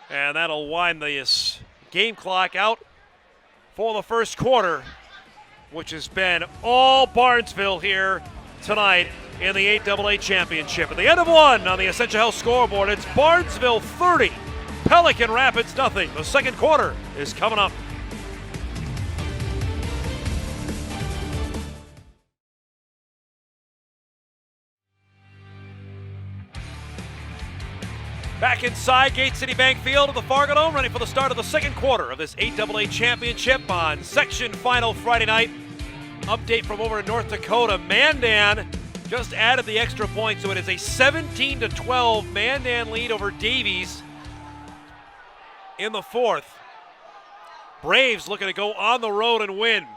And that'll wind this game clock out for the first quarter, which has been all Barnesville here tonight in the 8AA championship. At the end of one on the Essentia Health scoreboard, it's Barnesville 30, Pelican Rapids nothing. The second quarter is coming up. Back inside Gate City Bank Field of the Fargo Dome, ready for the start of the second quarter of this 8AA championship on Section Final Friday night. Update from over in North Dakota. Mandan just added the extra point, so it is a 17-12 Mandan lead over Davies in the fourth. Braves looking to go on the road and win.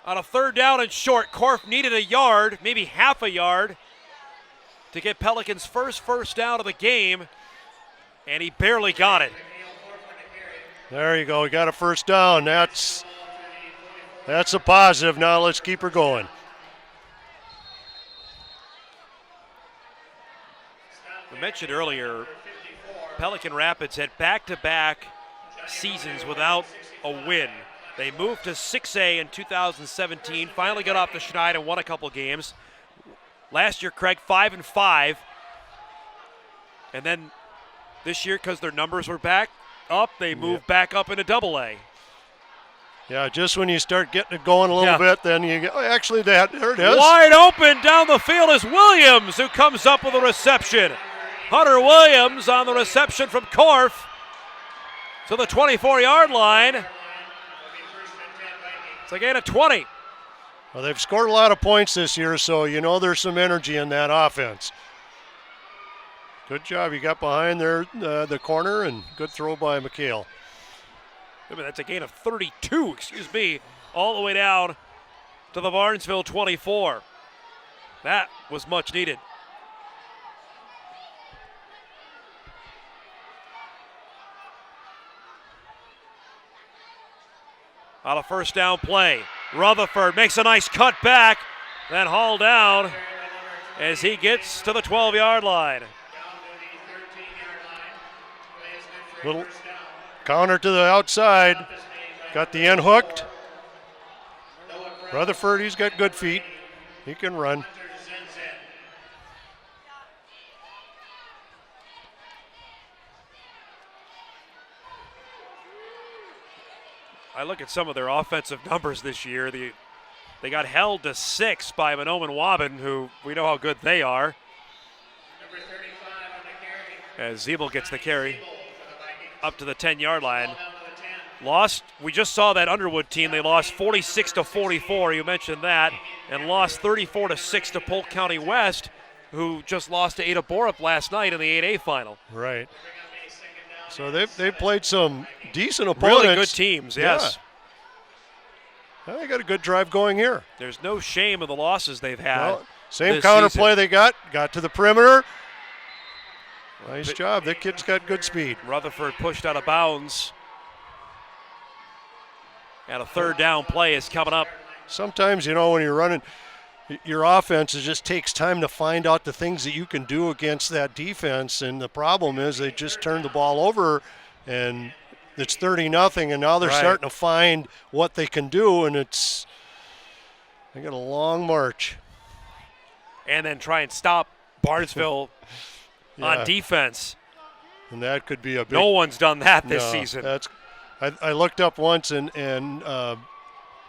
On a third down and short, Korf needed a yard, maybe half a yard, to get Pelican's first down of the game, and he barely got it. There you go. We got a first down. That's a positive. Now let's keep her going. We mentioned earlier, Pelican Rapids had back-to-back seasons without a win. They moved to 6A in 2017, finally got off the schneid and won a couple games. Last year, Craig, 5-5. And then this year, because their numbers were back up, they moved back up into AA. Yeah, just when you start getting it going a little bit, then you get, actually, there it is. Wide open down the field is Williams, who comes up with a reception. Hunter Williams on the reception from Korf to the 24-yard line. It's a gain of 20. Well, they've scored a lot of points this year, so you know there's some energy in that offense. Good job. You got behind there, the corner, and good throw by McHale. I mean, that's a gain of 32, all the way down to the Barnesville 24. That was much needed. On a first down play, Rutherford makes a nice cut back, then hauled down as he gets to the 12-yard line. Little counter to the outside. Got the end hooked. Rutherford, he's got good feet. He can run. I look at some of their offensive numbers this year. They got held to 6 by Monoman Waban, who we know how good they are. As Zeeble gets the carry up to the 10-yard line. Lost, we just saw that Underwood team. They lost 46-44, you mentioned that, and lost 34-6 to Polk County West, who just lost to Ada Borup last night in the 8A final. Right. So they've played some decent opponents. Really good teams, yes. Yeah. They got a good drive going here. There's no shame in the losses they've had. Well, same counter play they got to the perimeter. Nice job. That kid's got good speed. Rutherford pushed out of bounds. And a third down play is coming up. Sometimes, when you're running, your offense, it just takes time to find out the things that you can do against that defense. And the problem is they just turned the ball over, and it's 30-0, and now they're starting to find what they can do, and they got a long march. And then try and stop Barnesville on defense. And that could be a big... No one's done that this season. I looked up once, and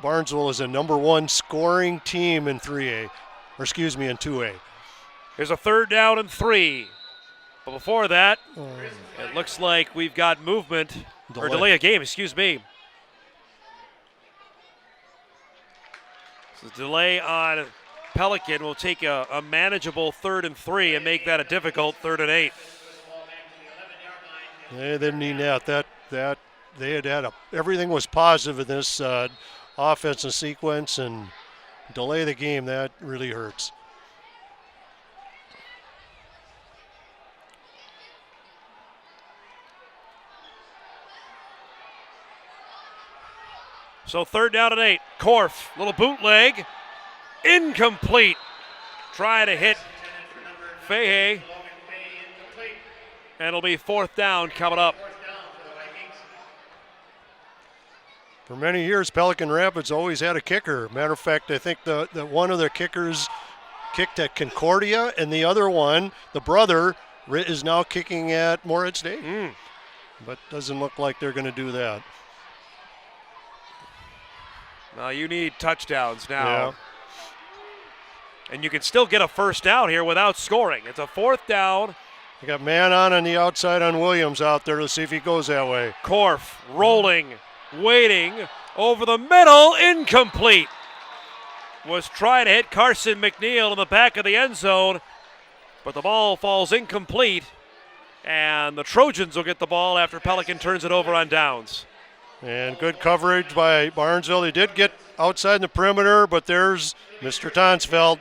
Barnesville is a #1 scoring team in 3A, in 2A. There's a third down and 3. But before that, it looks like we've got movement, or delay a game, So delay on Pelican will take a manageable 3rd and 3 and make that a difficult 3rd and 8. They didn't need that. They had everything was positive in this offensive sequence, and delay the game, that really hurts. So 3rd down and 8. Korf, little bootleg, incomplete. Trying to hit Fahey. And it'll be 4th down coming up. For many years, Pelican Rapids always had a kicker. Matter of fact, I think the one of the kickers kicked at Concordia, and the other one, the brother, is now kicking at Moritz Day. But doesn't look like they're going to do that. Now you need touchdowns now. Yeah. And you can still get a 1st down here without scoring. It's a 4th down. You got man on the outside on Williams out there. Let's see if he goes that way. Korf rolling. Waiting over the middle, incomplete. Was trying to hit Carson McNeil in the back of the end zone, but the ball falls incomplete, and the Trojans will get the ball after Pelican turns it over on downs. And good coverage by Barnesville. They did get outside the perimeter, but there's Mr. Tonsfeld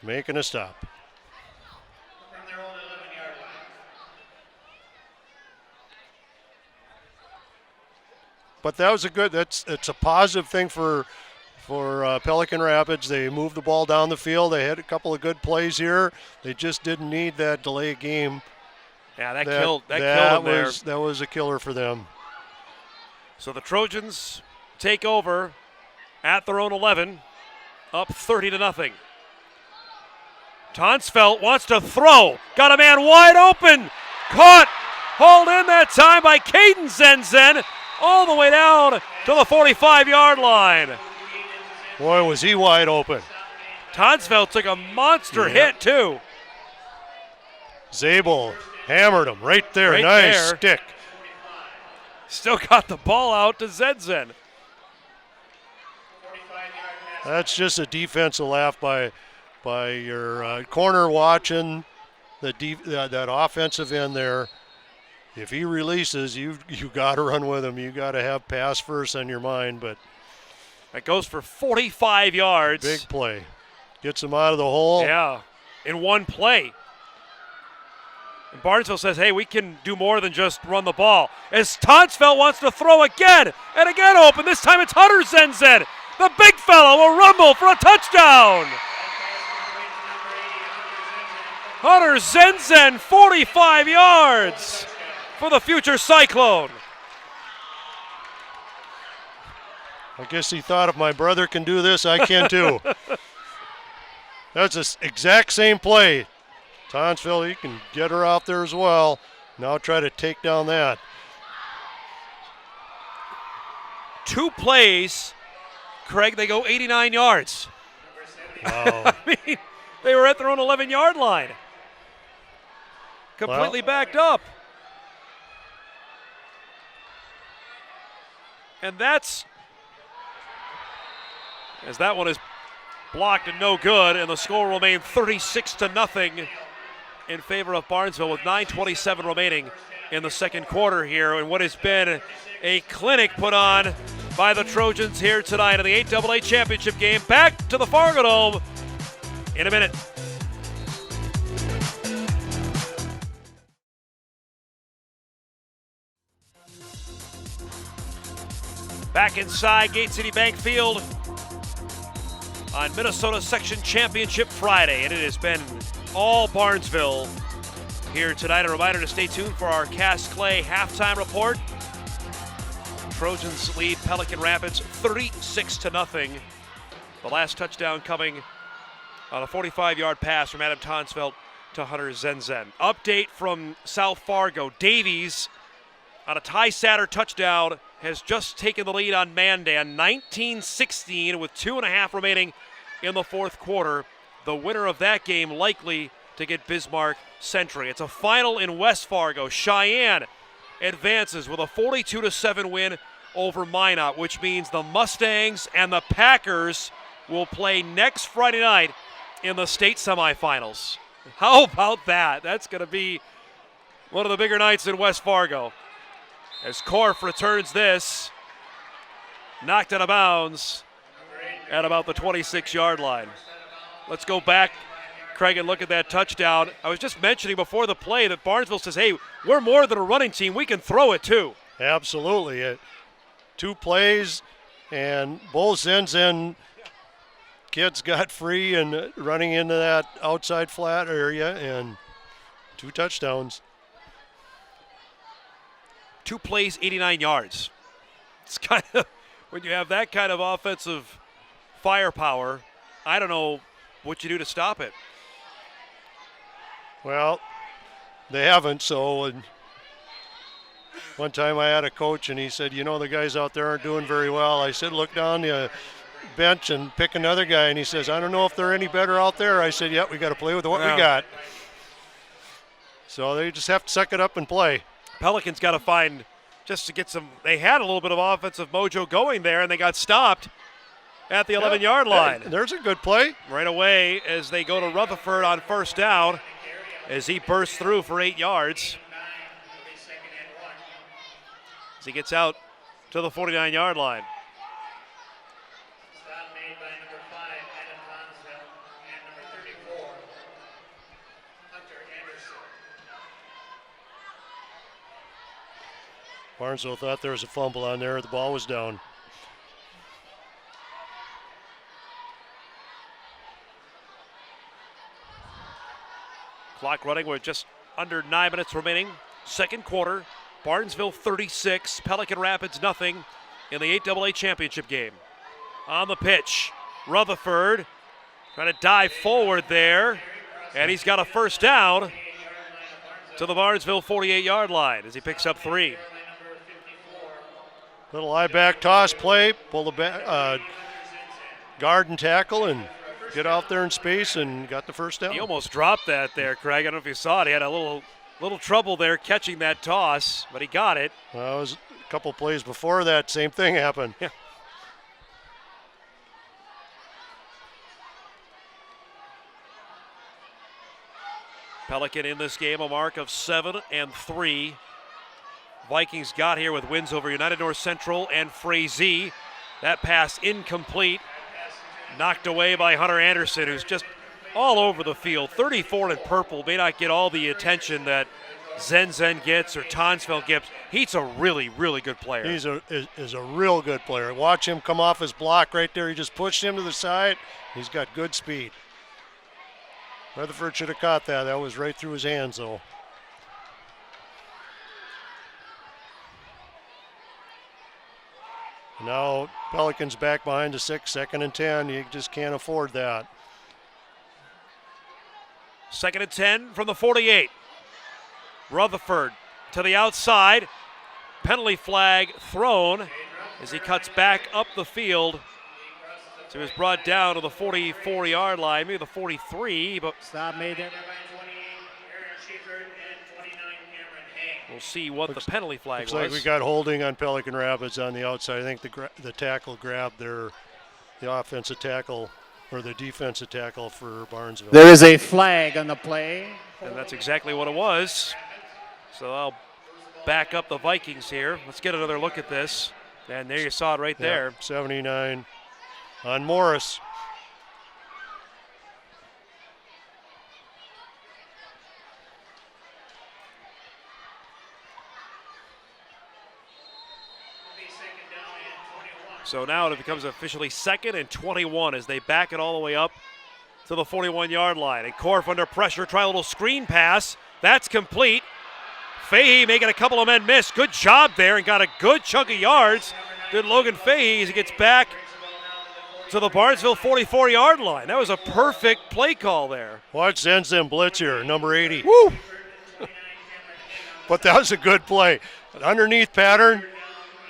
making a stop. But that was it's a positive thing for Pelican Rapids. They moved the ball down the field. They had a couple of good plays here. They just didn't need that delay game. Yeah, that killed them there. That was a killer for them. So the Trojans take over at their own 11, up 30-0. Tonsfeld wants to throw. Got a man wide open. Caught. Hauled in that time by Caden Zenzen. All the way down to the 45-yard line. Boy, was he wide open. Tonsfeld took a monster hit, too. Zabel hammered him right there. Right nice there. stick. Still got the ball out to Zenzen. That's just a defensive laugh by your corner watching that offensive end there. If he releases, you got to run with him. You got to have pass first on your mind. But that goes for 45 yards. Big play. Gets him out of the hole. Yeah, in one play. And Barnesville says, hey, we can do more than just run the ball. As Tonsfeld wants to throw again, and again open. This time it's Hunter Zenzen. The big fellow will rumble for a touchdown. Hunter Zenzen, 45 yards for the future Cyclone. I guess he thought if my brother can do this, I can too. That's the exact same play. Tonsfeld, he can get her out there as well. Now try to take down that. 2 plays, Craig, they go 89 yards. Wow. I mean, they were at their own 11-yard line. Completely backed up. And that's, as that one is blocked and no good, and the score will remain 36-0 in favor of Barnesville with 9:27 remaining in the second quarter here, and what has been a clinic put on by the Trojans here tonight in the 8AA championship game. Back to the Fargo Dome in a minute. Back inside Gate City Bank Field on Minnesota Section Championship Friday, and it has been all Barnesville here tonight. A reminder to stay tuned for our Cass Clay halftime report. Trojans lead Pelican Rapids 36-0. The last touchdown coming on a 45-yard pass from Adam Tonsfeld to Hunter Zenzen. Update from South Fargo. Davies on a Ty Satter touchdown has just taken the lead on Mandan, 19-16 with 2.5 remaining in the fourth quarter. The winner of that game likely to get Bismarck Century. It's a final in West Fargo. Cheyenne advances with a 42-7 win over Minot, which means the Mustangs and the Packers will play next Friday night in the state semifinals. How about that? That's going to be one of the bigger nights in West Fargo. As Korf returns this, knocked out of bounds at about the 26-yard line. Let's go back, Craig, and look at that touchdown. I was just mentioning before the play that Barnesville says, hey, we're more than a running team. We can throw it too. Absolutely. 2 plays, and both Zenzen kids got free and running into that outside flat area, and 2 touchdowns. 2 plays, 89 yards. It's kind of, when you have that kind of offensive firepower, I don't know what you do to stop it. Well, they haven't, so and one time I had a coach and he said, you know, the guys out there aren't doing very well. I said, look down the bench and pick another guy, and he says, I don't know if they're any better out there. I said, we got to play with what we got. So they just have to suck it up and play. Pelicans got to find, just to get some, they had a little bit of offensive mojo going there, and they got stopped at the 11-yard line. There's a good play. Right away as they go to Rutherford on first down as he bursts through for 8 yards. As he gets out to the 49-yard line. Stop made by number 5, Adam Tonsfeld, and number 34, Hunter Anderson. Barnesville thought there was a fumble on there. The ball was down. Clock running with just under 9 minutes remaining. Second quarter. Barnesville 36, Pelican Rapids nothing in the 8AA championship game. On the pitch, Rutherford trying to dive forward there, and he's got a first down to the Barnesville 48-yard line as he picks up 3. Little high back toss play, pull the back, guard and tackle, and get out there in space and got the first down. He almost dropped that there, Craig. I don't know if you saw it. He had a little trouble there catching that toss, but he got it. Well, it was a couple plays before that, same thing happened. Yeah. Pelican in this game, a mark of 7-3. Vikings got here with wins over United North Central and Frazee. That pass incomplete, knocked away by Hunter Anderson, who's just all over the field. 34 in purple, may not get all the attention that Zen gets or Tonsfeld gets. He's a really, really good player. He's a real good player. Watch him come off his block right there. He just pushed him to the side. He's got good speed. Rutherford should have caught that. That was right through his hands, though. Now Pelicans back behind the 6, 2nd and 10. You just can't afford that. 2nd and 10 from the 48. Rutherford to the outside. Penalty flag thrown as he cuts back up the field. So he was brought down to the 44-yard line, maybe the 43, but Stop made there. we'll see what the penalty flag Looks was. like we got holding on Pelican Rapids on the outside. I think the tackle grabbed the offensive tackle or the defensive tackle for Barnesville. There is a flag on the play. And that's exactly what it was. So I'll back up the Vikings here. Let's get another look at this. And there you saw it right there. 79 on Morris. So now it becomes officially 2nd and 21 as they back it all the way up to the 41-yard line. And Korf under pressure, try a little screen pass. That's complete. Fahey making a couple of men miss. Good job there and got a good chunk of yards. Good Logan Fahey as he gets back to the Barnesville 44-yard line. That was a perfect play call there. Watch Zen blitz here, number 80. Woo! But that was a good play. Underneath pattern.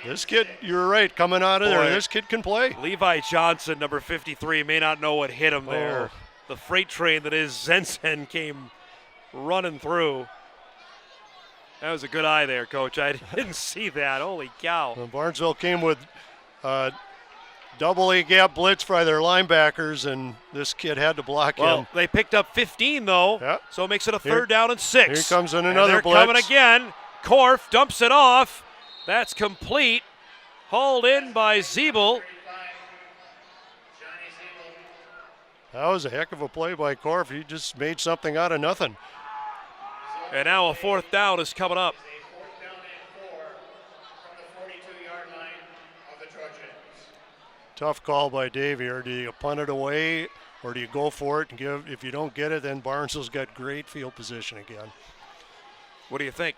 This kid, you're right, coming out of there. This kid can play. Levi Johnson, number 53, may not know what hit him there. Oh. The freight train that is Zen came running through. That was a good eye there, Coach. I didn't see that. Holy cow. Well, Barnesville came with double A gap blitz by their linebackers, and this kid had to block him. They picked up 15, though, Yep. so it makes it a 3rd down and 6. Here comes in And another they're blitz. coming again. Korf dumps it off. That's complete. Hauled in by Zeeble. That was a heck of a play by Korf. He just made something out of nothing. And now a 4th down is coming up. Tough call by Dave here. Do you punt it away or do you go for it and give? If you don't get it, then Barnesville's got great field position again. What do you think?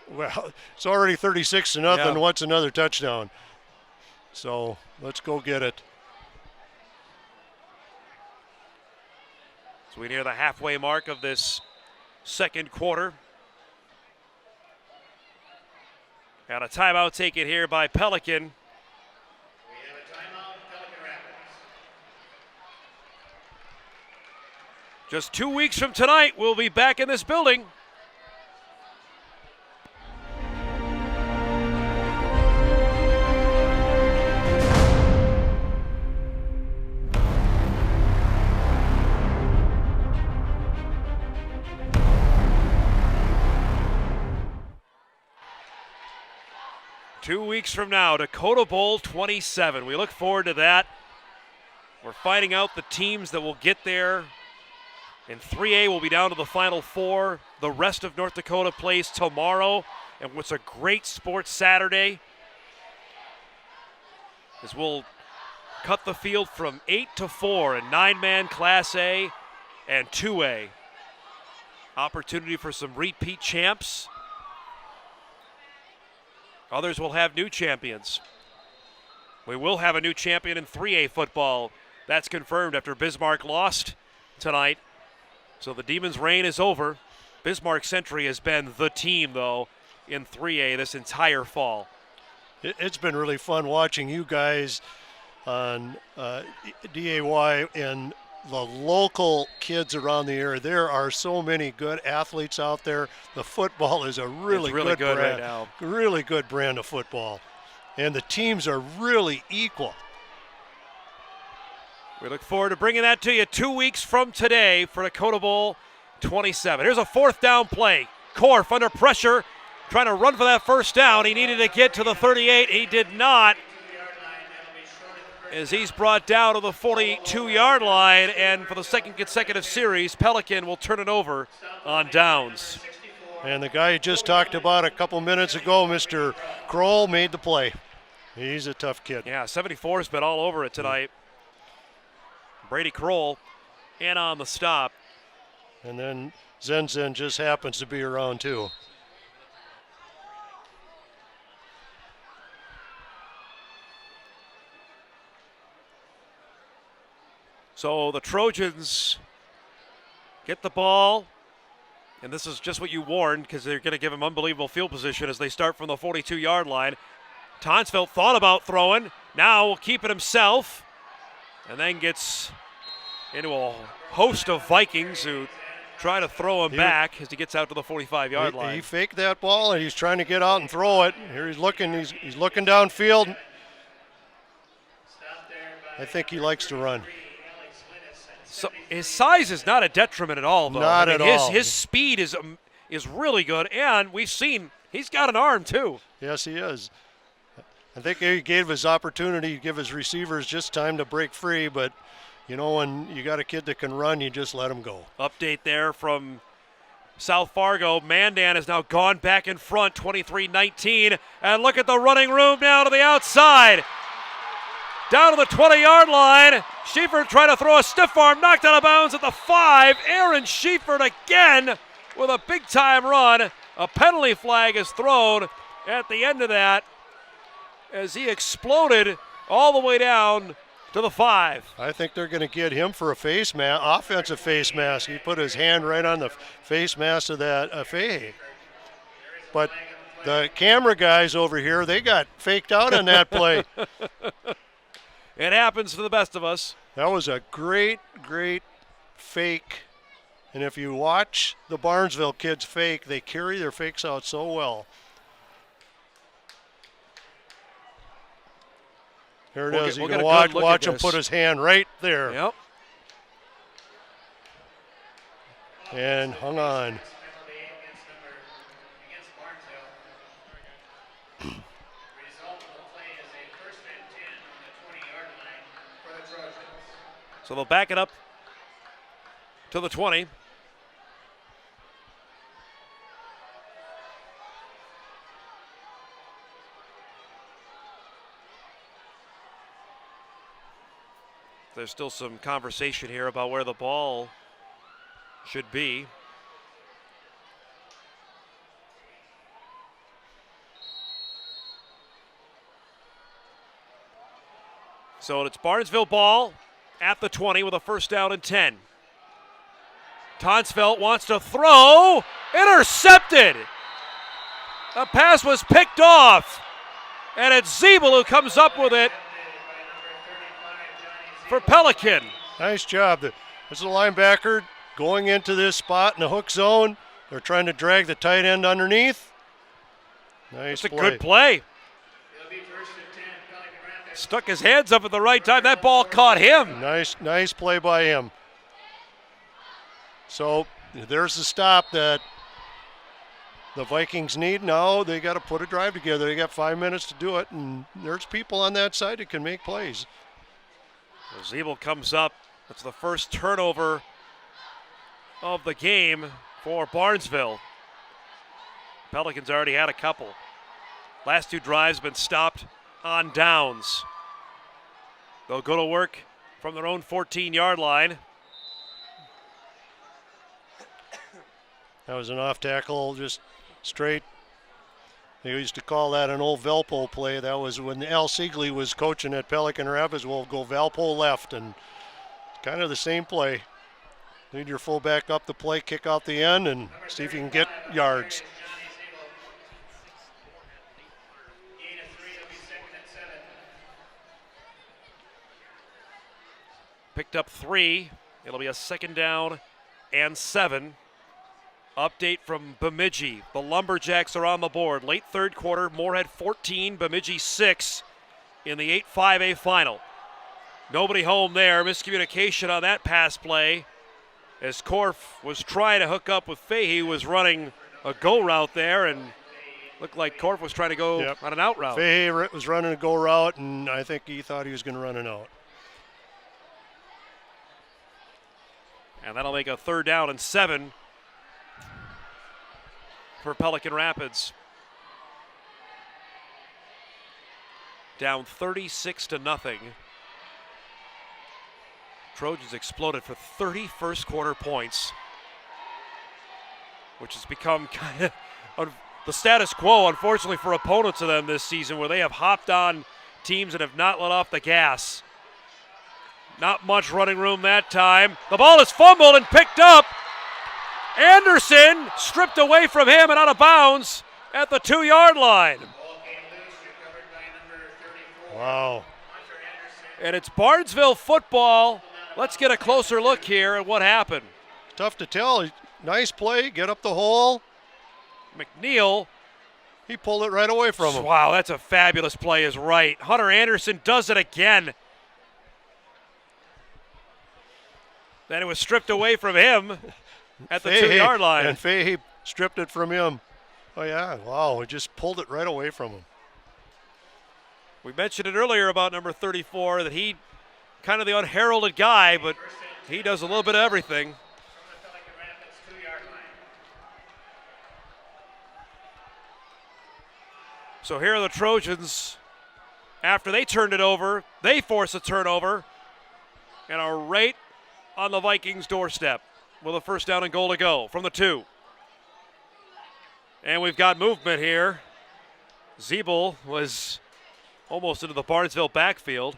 Well, it's already 36-0. Yeah. What's another touchdown? So let's go get it. So we near the halfway mark of this 2nd quarter. Got a timeout taken here by Pelican. We have a timeout, Pelican Rapids. Just 2 weeks from tonight, we'll be back in this building. Two weeks from now, Dakota Bowl 27. We look forward to that. We're finding out the teams that will get there. In 3A, we'll be down to the Final Four. The rest of North Dakota plays tomorrow. And what's a great sports Saturday is we'll cut the field from 8 to 4 in 9-man Class A and 2A. Opportunity for some repeat champs. Others will have new champions. We will have a new champion in 3A football. That's confirmed after Bismarck lost tonight. So the Demons' reign is over. Bismarck Century has been the team, though, in 3A this entire fall. It's been really fun watching you guys on DAY and the local kids around the area. There are so many good athletes out there. The football is a really good brand, right now. really good brand of football. And the teams are really equal. We look forward to bringing that to you 2 weeks from today for Dakota Bowl 27. Here's a fourth down play. Korf under pressure, trying to run for that first down. He needed to get to the 38. He did not, as he's brought down to the 42-yard line. And for the second consecutive series, Pelican will turn it over on downs. And the guy you just talked about a couple minutes ago, Mr. Kroll, made the play. He's a tough kid. Yeah, 74's been all over it tonight. Brady Kroll in on the stop. And then Zen just happens to be around too. So the Trojans get the ball, and this is just what you warned because they're going to give him unbelievable field position as they start from the 42-yard line. Tonsfeld thought about throwing, now will keep it himself, and then gets into a host of Vikings who try to throw him back as he gets out to the 45-yard line. He faked that ball, and he's trying to get out and throw it. Here he's looking downfield. I think he likes to run. So his size is not a detriment at all, though. Not at all. His speed is really good, and we've seen he's got an arm too. Yes, he is. I think he gave his opportunity to give his receivers just time to break free, but you know, when you got a kid that can run, you just let him go. Update there from South Fargo. Mandan has now gone back in front, 23-19, and look at the running room now to the outside. Down to the 20-yard line. Schiefert trying to throw a stiff arm, knocked out of bounds at the 5. Aaron Schiefert again with a big-time run. A penalty flag is thrown at the end of that as he exploded all the way down to the 5. I think they're going to get him for a face mask, offensive face mask. He put his hand right on the face mask of that Fahey. But the camera guys over here, they got faked out on that play. It happens to the best of us. That was a great, great fake. And if you watch the Barnesville kids fake, they carry their fakes out so well. Here it is. You can watch him put his hand right there. Yep. And hung on. So they'll back it up to the 20. There's still some conversation here about where the ball should be. So it's Barnesville ball at the 20 with a first down and 10. Tonsfeld wants to throw. Intercepted. The pass was picked off. And it's Zeebel who comes up with it for Pelican. Nice job. This is a linebacker going into this spot in the hook zone. They're trying to drag the tight end underneath. Nice It's a play. good play. Stuck his hands up at the right time. That ball caught him. Nice play by him. So there's the stop that the Vikings need. Now they got to put a drive together. They got 5 minutes to do it, and there's people on that side that can make plays. So Zeebel comes up. That's the first turnover of the game for Barnesville. Pelicans already had a couple. Last two drives have been stopped on downs. They'll go to work from their own 14-yard line. That was an off tackle, just straight They used to call that an old Valpo play. That was when Al Siegley was coaching at Pelican Rapids. We'll go Valpo left, and kind of the same play. Lead your fullback up the play, kick out the end, and see if you can get yards. Gain of 3, it'll be 2nd and 7. Picked up 3. It'll be a 2nd down and 7. Update from Bemidji. The Lumberjacks are on the board. Late third quarter, Moorhead 14, Bemidji 6 in the 8-5A final. Nobody home there. Miscommunication on that pass play as Korf was trying to hook up with Fahey, was running a go route there, and looked like Korf was trying to go on an out route. Fahey was running a go route, and I think he thought he was going to run an out. And that'll make a 3rd down and 7 for Pelican Rapids. Down 36-0. Trojans exploded for 30 first quarter points, which has become kind of the status quo, unfortunately, for opponents of them this season, where they have hopped on teams and have not let off the gas. Not much running room that time. The ball is fumbled and picked up. Anderson stripped away from him and out of bounds at the 2-yard line. Ball came loose, recovered by number 34. Wow. Hunter Anderson. And it's Barnesville football. Let's get a closer look here at what happened. Tough to tell. Nice play, get up the hole. McNeil. He pulled it right away from him. Wow, that's a fabulous play, is right. Hunter Anderson does it again. Then it was stripped away from him at the 2-yard line. And Fahey stripped it from him. Oh, yeah. Wow, he just pulled it right away from him. We mentioned it earlier about number 34, that he kind of the unheralded guy, but he does a little bit of everything. From the Pelican Rapids 2-yard line. So here are the Trojans. After they turned it over, they force a turnover and are right on the Vikings' doorstep with a 1st down and goal to go from the 2. And we've got movement here. Zeeble was almost into the Barnesville backfield.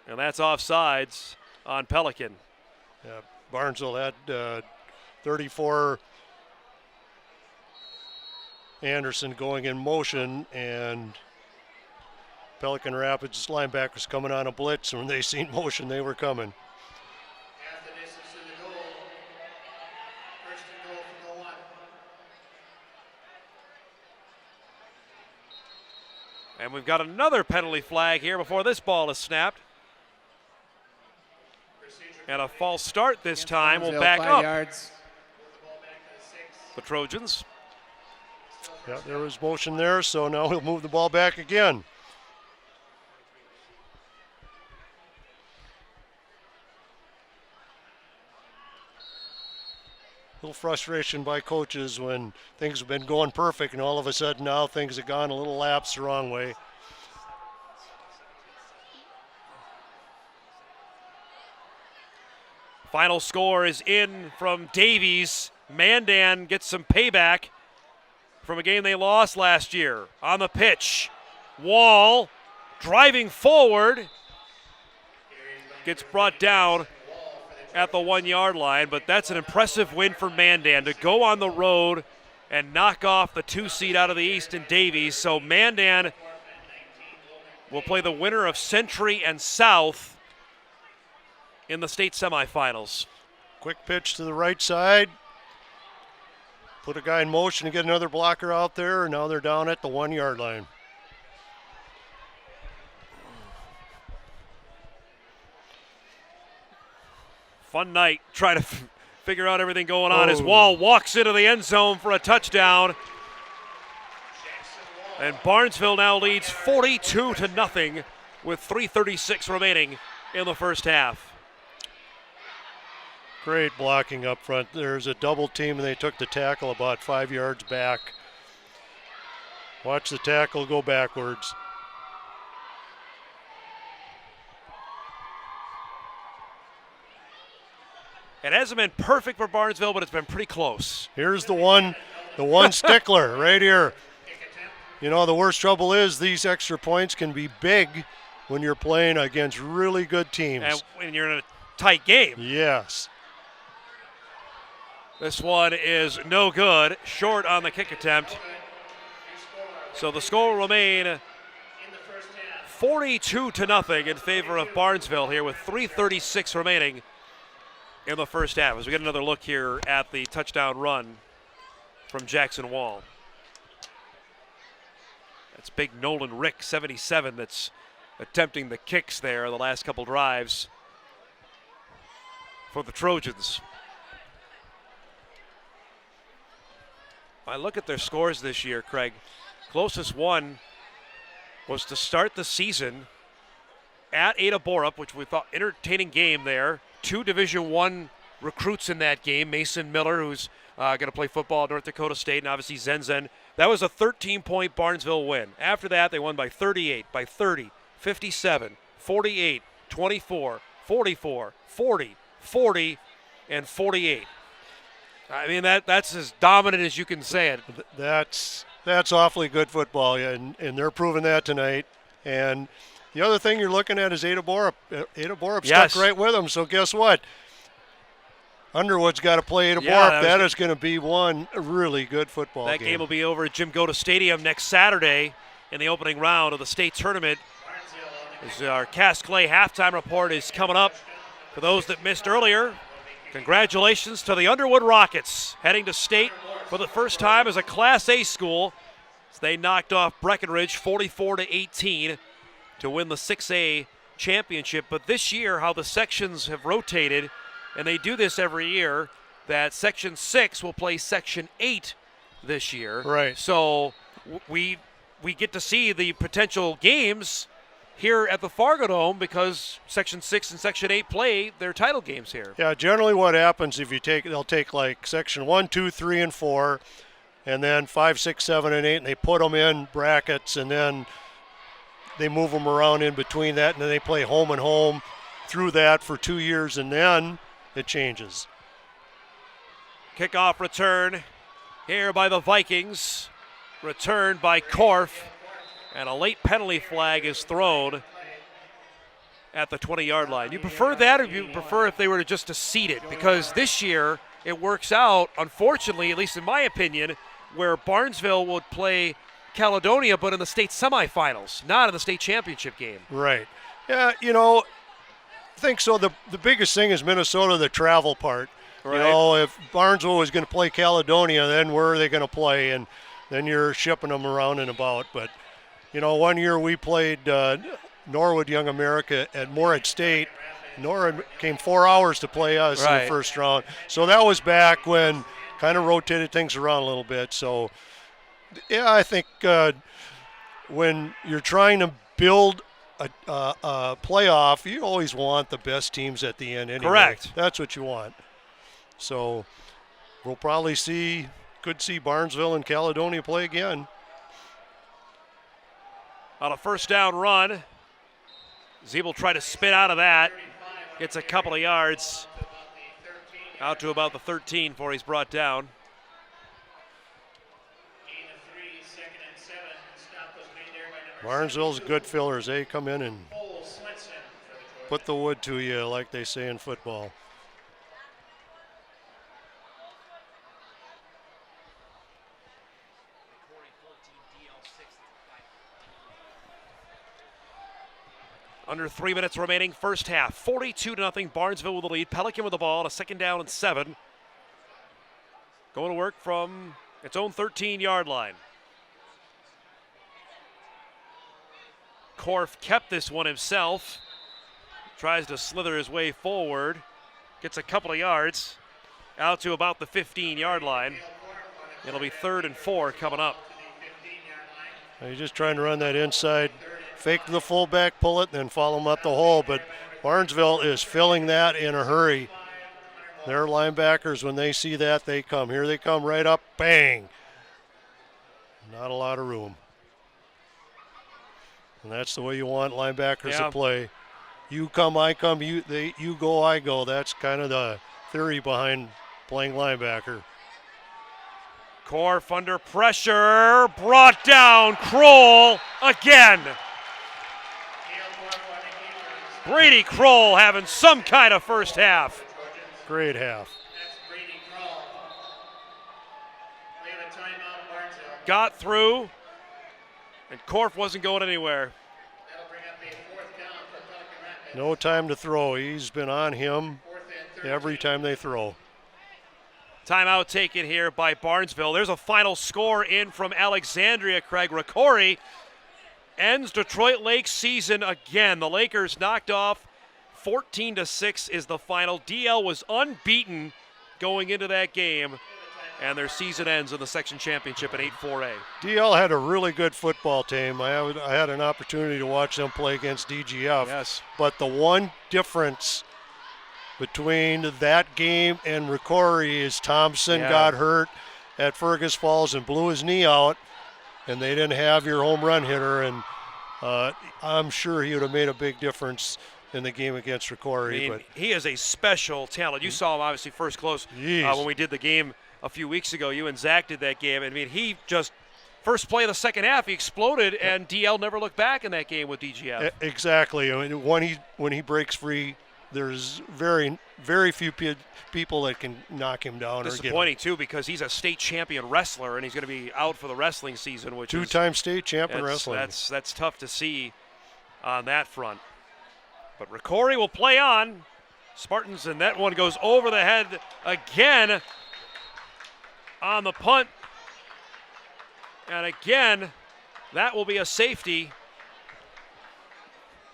And that's offsides on Pelican. Yeah, Barnesville had 34 Anderson going in motion, and Pelican Rapids linebackers coming on a blitz. When they seen motion, they were coming. Half the distance to the goal. 1st and goal from the 1. And we've got another penalty flag here before this ball is snapped. And a false start this time will back 5 up yards. the Trojans. Yeah, there was motion there, so now we'll move the ball back again. A little frustration by coaches when things have been going perfect and all of a sudden now things have gone a little lapse the wrong way. Final score is in from Davies. Mandan gets some payback from a game they lost last year. On the pitch, Wall driving forward, gets brought down at the 1-yard line, but that's an impressive win for Mandan to go on the road and knock off the 2 seed out of the East in Davies. So Mandan will play the winner of Century and South in the state semifinals. Quick pitch to the right side. Put a guy in motion to get another blocker out there, and now they're down at the 1-yard line. Fun night trying to figure out everything going on as Wall walks into the end zone for a touchdown. And Barnesville now leads 42-0 with 3:36 remaining in the first half. Great blocking up front. There's a double team, and they took the tackle about 5 yards back. Watch the tackle go backwards. It hasn't been perfect for Barnesville, but it's been pretty close. Here's the one stickler right here. You know, the worst trouble is these extra points can be big when you're playing against really good teams. And when you're in a tight game. Yes. This one is no good, short on the kick attempt. So the score will remain 42-0 in favor of Barnesville here with 3:36 remaining in the first half. As we get another look here at the touchdown run from Jackson Wall. That's big Nolan Rick, 77, that's attempting the kicks there the last couple drives for the Trojans. I look at their scores this year, Craig. Closest one was to start the season at Ada Borup, which we thought entertaining game there. 2 Division I recruits in that game. Mason Miller, who's going to play football at North Dakota State, and obviously Zen. That was a 13-point Barnesville win. After that, they won by 38, by 30, 57, 48, 24, 44, 40, 40, and 48. I mean, that's as dominant as you can say it. That's awfully good football, yeah, and they're proving that tonight. And the other thing you're looking at is Ada Borup. Ada Borup Yes. stuck right with them, so guess what? Underwood's got to play Ada Yeah, Borup. That is going to be one really good football game. That game will be over at Jim Goda Stadium next Saturday in the opening round of the state tournament. As our Cass Clay halftime report is coming up. For those that missed earlier, congratulations to the Underwood Rockets, heading to state for the first time as a Class A school. So they knocked off Breckenridge 44-18 to win the 6A championship. But this year, how the sections have rotated, and they do this every year, that Section 6 will play Section 8 this year. Right. So we get to see the potential games here at the Fargo Dome because Section 6 and Section 8 play their title games here. Yeah, generally what happens if they'll take like Section 1, 2, 3, and 4, and then 5, 6, 7, and 8, and they put them in brackets, and then they move them around in between that, and then they play home and home through that for 2 years, and then it changes. Kickoff return here by the Vikings. Returned by Korf. And a late penalty flag is thrown at the 20-yard line. You prefer that, or you prefer if they were just to seed it? Because this year it works out, unfortunately, at least in my opinion, where Barnesville would play Caledonia, but in the state semifinals, not in the state championship game. Right. Yeah, I think so. The biggest thing is Minnesota, the travel part. Right. If Barnesville was going to play Caledonia, then where are they going to play? And then you're shipping them around and about. But, one year we played Norwood Young America at Moorhead State. Norwood came 4 hours to play us in the first round. So that was back when kind of rotated things around a little bit. So, yeah, I think when you're trying to build a playoff, you always want the best teams at the end anyway. Correct. That's what you want. So we'll probably could see Barnesville and Caledonia play again. On a first down run, Zeeble tried to spin out of that. Gets a couple of yards out to about the 13 before he's brought down. Barnesville's good fillers. They come in and put the wood to you, like they say in football. Under 3 minutes remaining, first half. 42-0, Barnesville with the lead. Pelican with the ball on a second down and 7. Going to work from its own 13-yard line. Korf kept this one himself. Tries to slither his way forward. Gets a couple of yards out to about the 15-yard line. It'll be 3rd and 4 coming up. He's just trying to run that inside, fake to the fullback, pull it, and then follow him up the hole. But Barnesville is filling that in a hurry. Their linebackers, when they see that, they come. Here they come right up, bang. Not a lot of room. And that's the way you want linebackers to play. You come, I come, you go, I go. That's kind of the theory behind playing linebacker. Korf under pressure, brought down, Kroll again. Brady Kroll having some kind of first half. Great half. Got through, and Korf wasn't going anywhere. No time to throw. He's been on him every time they throw. Timeout taken here by Barnesville. There's a final score in from Alexandria. Craig Ricori ends Detroit Lake's season again. The Lakers knocked off 14-6 is the final. DL was unbeaten going into that game, and their season ends in the section championship at 8-4A. DL had a really good football team. I had an opportunity to watch them play against DGF. Yes. But the one difference between that game and Ricori is Thompson got hurt at Fergus Falls and blew his knee out, and they didn't have your home run hitter, and I'm sure he would have made a big difference in the game against Ricori. I mean, but he is a special talent. You saw him obviously first close when we did the game a few weeks ago. You and Zach did that game. I mean, he just first play of the second half, he exploded, and DL never looked back in that game with DGF. Exactly. I mean, when he breaks free, there's very, very few people that can knock him down. Disappointing, too, because he's a state champion wrestler, and he's going to be out for the wrestling season, which two-time state champion wrestling. That's tough to see on that front. But Ricori will play on. Spartans, and that one goes over the head again on the punt. And again, that will be a safety.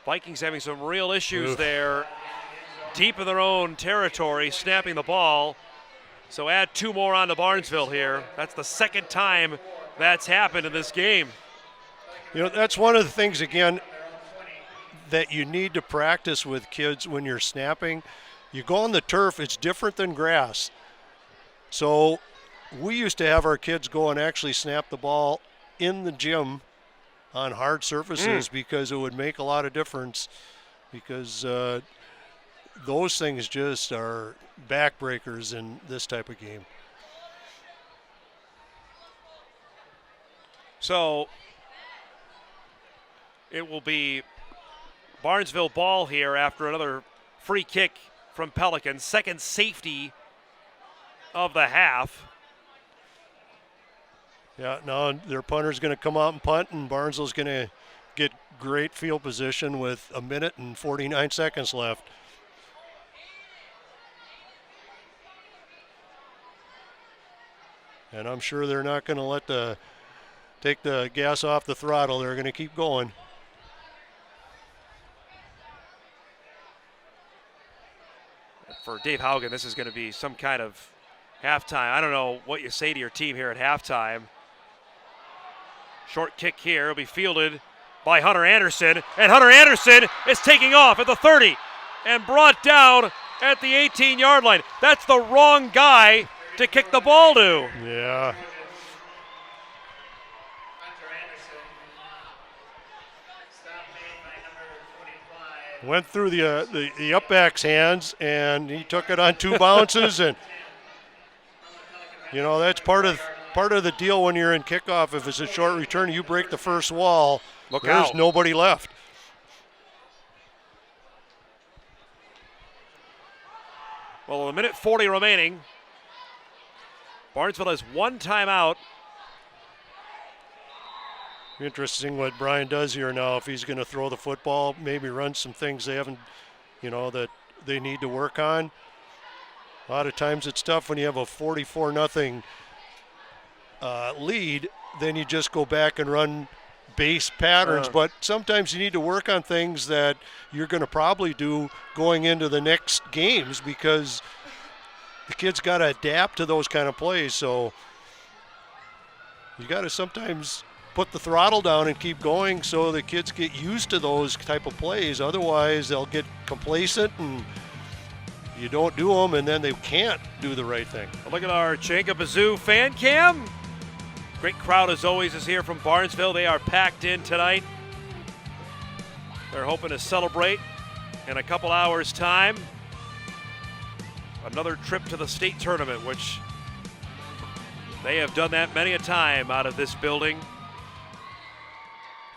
Vikings having some real issues there, deep in their own territory, snapping the ball. So add two more on to Barnesville here. That's the second time that's happened in this game. You know, that's one of the things, again, that you need to practice with kids when you're snapping. You go on the turf, it's different than grass. So we used to have our kids go and actually snap the ball in the gym on hard surfaces because it would make a lot of difference, because those things just are backbreakers in this type of game. So it will be Barnesville ball here after another free kick from Pelican. Second safety of the half. Yeah, now their punter's going to come out and punt, and Barnesville's going to get great field position with 1 minute and 49 seconds left. And I'm sure they're not going to take the gas off the throttle. They're going to keep going. For Dave Haugen, this is going to be some kind of halftime. I don't know what you say to your team here at halftime. Short kick here will be fielded by Hunter Anderson, and Hunter Anderson is taking off at the 30 and brought down at the 18-yard line. That's the wrong guy to kick the ball to. Yeah. Went through the up back's hands, and he took it on 2 bounces, and you know that's part of the deal when you're in kickoff. If it's a short return, you break the first wall. There's nobody left. Well, 1:40 remaining. Barnesville has 1 timeout. Interesting what Brian does here now. If he's going to throw the football, maybe run some things they haven't, that they need to work on. A lot of times it's tough when you have a 44-0 lead. Then you just go back and run base patterns. But sometimes you need to work on things that you're going to probably do going into the next games, because the kids got to adapt to those kind of plays. So you got to sometimes put the throttle down and keep going so the kids get used to those type of plays. Otherwise, they'll get complacent and you don't do them, and then they can't do the right thing. Look at our Chanka Bazoo fan cam. Great crowd as always is here from Barnesville. They are packed in tonight. They're hoping to celebrate in a couple hours' time. Another trip to the state tournament, which They have done that many a time out of this building.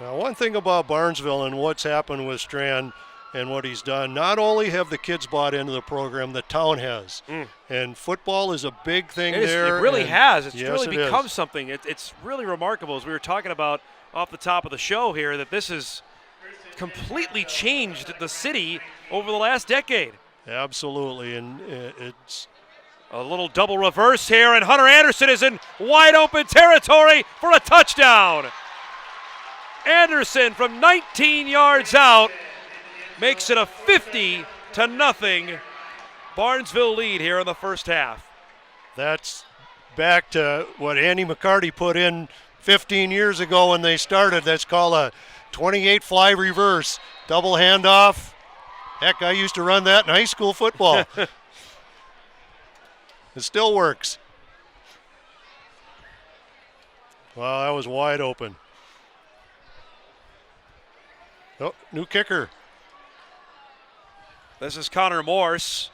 Now, one thing about Barnesville and what's happened with Strand and what he's done, not only have the kids bought into the program, the town has. And football is a big thing there. It really has. It's yes, really become something. It's really remarkable, as we were talking about off the top of the show here, that this has completely changed the city over the last decade. Absolutely, and it's a little double reverse here, and Hunter Anderson is in wide open territory for a touchdown. Anderson from 19 yards out makes it a 50-0 Barnesville lead here in the first half. That's back to what Andy McCarty put in 15 years ago when they started. That's called a 28 fly reverse, double handoff. Heck, I used to run that in high school football. It still works. Wow, that was wide open. Oh, new kicker. This is Connor Morse,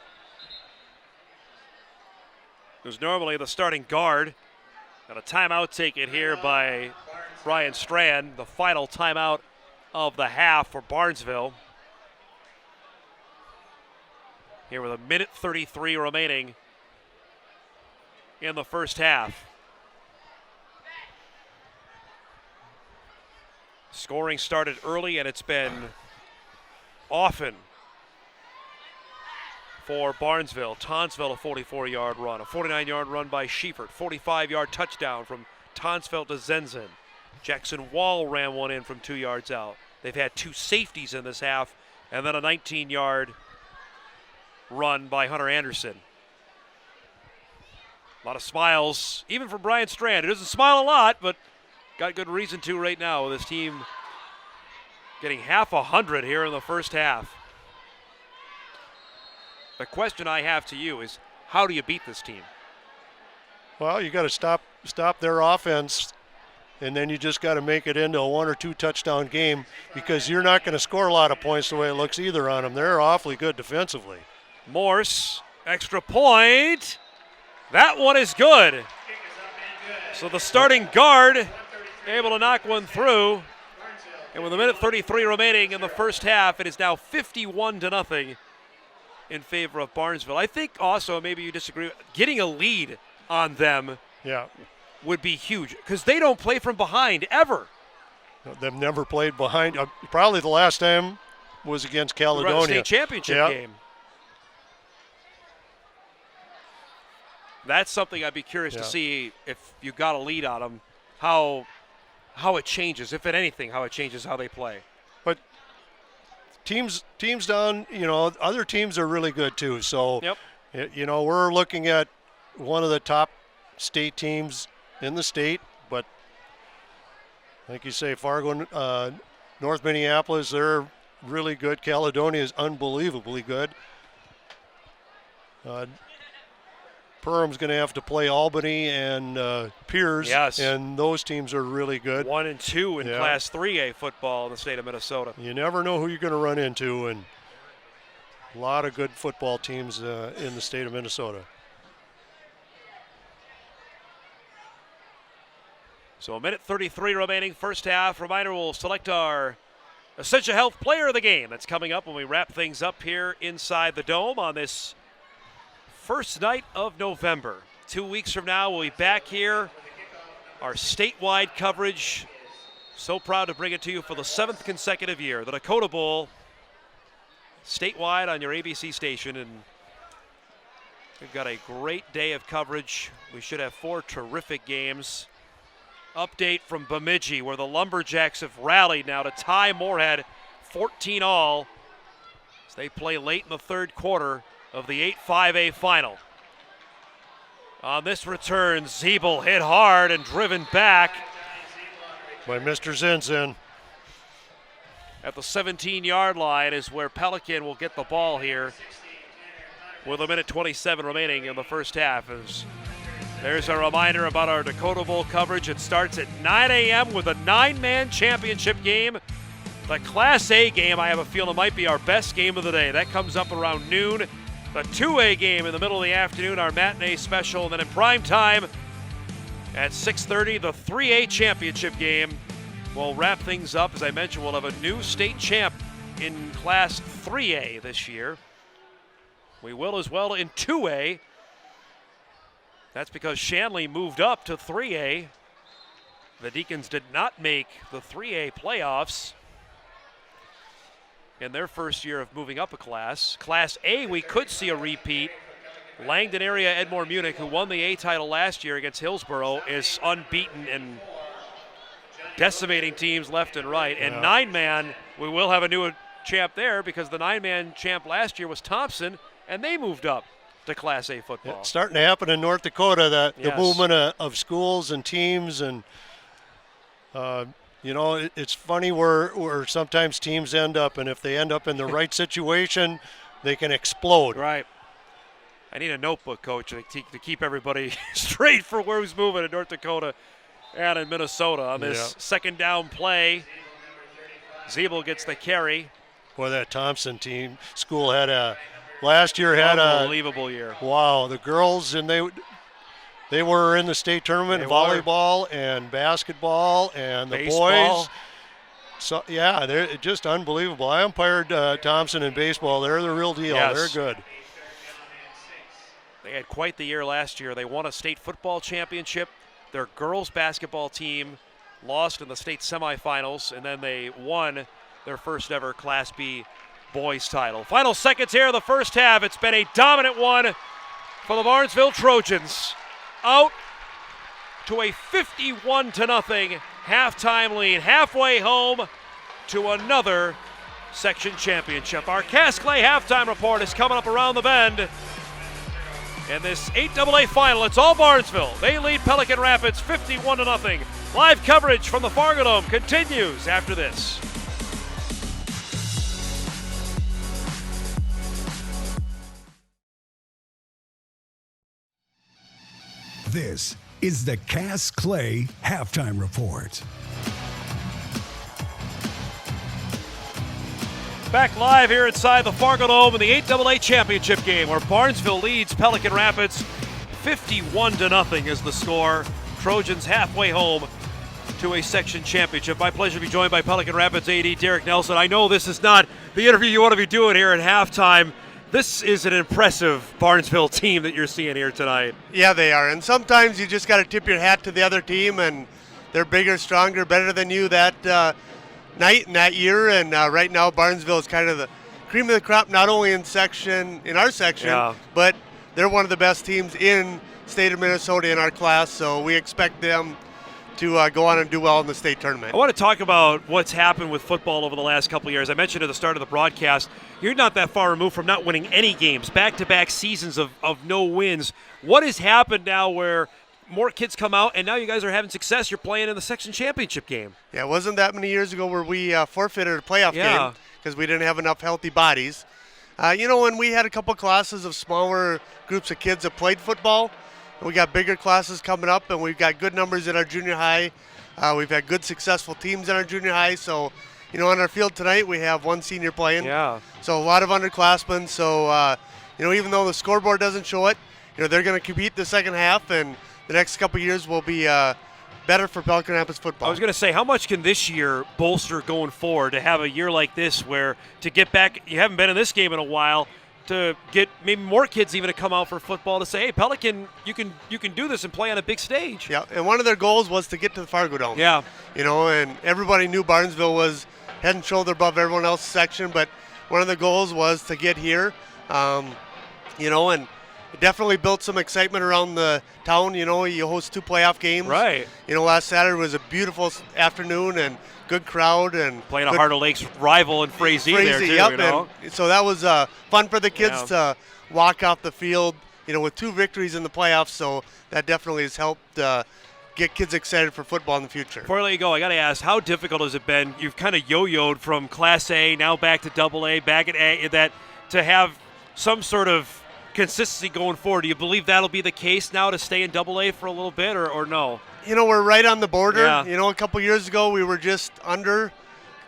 who's normally the starting guard. Got a timeout taken here by Brian Strand, the final timeout of the half for Barnesville. Here with 1:33 remaining in the first half. Scoring started early, and it's been often for Barnesville. Tonsville, a 44-yard run, a 49-yard run by Schiefert, 45-yard touchdown from Tonsville to Zenzen. Jackson Wall ran one in from 2 yards out. They've had two safeties in this half, and then a 19-yard run by Hunter Anderson. A lot of smiles, even from Brian Strand. He doesn't smile a lot, but got good reason to right now with his team getting half 100 here in the first half. The question I have to you is, how do you beat this team? Well, you got to stop their offense, and then you just got to make it into a 1 or 2 touchdown game, because you're not going to score a lot of points the way it looks either on them. They're awfully good defensively. Morse, extra point. That one is good. So the starting guard able to knock one through. And with 1:33 remaining in the first half, it is now 51-0 in favor of Barnesville. I think also, maybe you disagree, getting a lead on them would be huge, because they don't play from behind ever. They've never played behind. Probably the last time was against Caledonia. State championship game. That's something I'd be curious to see, if you got a lead on them, how it changes, if at anything, how it changes how they play. But teams down, other teams are really good too. So, we're looking at one of the top state teams in the state, but like you say, Fargo, North Minneapolis, they're really good. Caledonia is unbelievably good. Perham's going to have to play Albany and Piers, and those teams are really good. 1 and 2 in Class 3A football in the state of Minnesota. You never know who you're going to run into, and a lot of good football teams in the state of Minnesota. So 1:33 remaining, first half. Reminder, we'll select our Essential Health Player of the Game. That's coming up when we wrap things up here inside the Dome on this first night of November. 2 weeks from now, we'll be back here. Our statewide coverage. So proud to bring it to you for the 7th consecutive year. The Dakota Bowl, statewide on your ABC station. And we've got a great day of coverage. We should have 4 terrific games. Update from Bemidji, where the Lumberjacks have rallied now to tie Moorhead 14-all as they play late in the third quarter of the 8-5A final. On this return, Zeeble hit hard and driven back by Mr. Zinzin. At the 17-yard line is where Pelican will get the ball here with 1:27 remaining in the first half. There's a reminder about our Dakota Bowl coverage. It starts at 9 a.m. with a 9-man championship game. The Class A game, I have a feeling, might be our best game of the day. That comes up around noon. The 2A game in the middle of the afternoon, our matinee special. And then in prime time, At 6:30, the 3A championship game will wrap things up. As I mentioned, we'll have a new state champ in Class 3A this year. We will as well in 2A. That's because Shanley moved up to 3A. The Deacons did not make the 3A playoffs in their first year of moving up a class. Class A, we could see a repeat. Langdon area Edmore Munich, who won the A title last year against Hillsborough, is unbeaten and decimating teams left and right. And 9-man, we will have a new champ there because the 9-man champ last year was Thompson, and they moved up to Class A football. It's starting to happen in North Dakota, the movement of schools and teams. And, it's funny where sometimes teams end up, and if they end up in the right situation, they can explode. Right. I need a notebook, Coach, to keep everybody straight for who's moving in North Dakota and in Minnesota. On this second down play, Zeeble gets the carry. Boy, that Thompson school last year had a unbelievable year. Wow, the girls, and they were in the state tournament in volleyball and basketball, and the baseball. Boys. So they're just unbelievable. I umpired Thompson in baseball. They're the real deal. Yes. They're good. They had quite the year last year. They won a state football championship. Their girls basketball team lost in the state semifinals, and then they won their first ever Class B boys title. Final seconds here of the first half. It's been a dominant one for the Barnesville Trojans. Out to a 51-0 halftime lead. Halfway home to another section championship. Our Cass Clay halftime report is coming up around the bend. In this 8AA final, it's all Barnesville. They lead Pelican Rapids 51-0. Live coverage from the Fargo Dome continues after this. This is the Cass Clay halftime report. Back live here inside the Fargo Dome in the 8AA championship game where Barnesville leads Pelican Rapids 51-0 is the score. Trojans halfway home to a section championship. My pleasure to be joined by Pelican Rapids AD Derek Nelson. I know this is not the interview you want to be doing here at halftime. This is an impressive Barnesville team that you're seeing here tonight. Yeah, they are. And sometimes you just got to tip your hat to the other team, and they're bigger, stronger, better than you that night and that year. And right now, Barnesville is kind of the cream of the crop, not only in our section, but they're one of the best teams in state of Minnesota in our class. So we expect them to go on and do well in the state tournament. I want to talk about what's happened with football over the last couple of years. I mentioned at the start of the broadcast, you're not that far removed from not winning any games, back-to-back seasons of no wins. What has happened now where more kids come out and now you guys are having success? You're playing in the section championship game. Yeah, it wasn't that many years ago where we forfeited a playoff game because we didn't have enough healthy bodies. When we had a couple classes of smaller groups of kids that played football, we got bigger classes coming up, and we've got good numbers in our junior high. We've had good, successful teams in our junior high. So, on our field tonight, we have one senior playing. Yeah. So a lot of underclassmen. So, even though the scoreboard doesn't show it, they're going to compete the second half, and the next couple of years will be better for Pelican Rapids football. I was going to say, how much can this year bolster going forward to have a year like this where to get back, you haven't been in this game in a while, to get maybe more kids even to come out for football to say, hey, Pelican, you can do this and play on a big stage. Yeah, and one of their goals was to get to the Fargo Dome. Yeah. And everybody knew Barnesville was head and shoulder above everyone else's section, but one of the goals was to get here, and it definitely built some excitement around the town. You host 2 playoff games. Right. Last Saturday was a beautiful afternoon and good crowd, and playing a Heart of Lakes rival in Frazee there too. Yep, and so that was fun for the kids to walk off the field, with 2 victories in the playoffs. So that definitely has helped get kids excited for football in the future. Before I let you go, I got to ask, how difficult has it been? You've kind of yo-yoed from Class A, now back to AA, back at A, that to have some sort of consistency going forward. Do you believe that'll be the case now to stay in AA for a little bit, or no? We're right on the border. Yeah. A couple years ago we were just under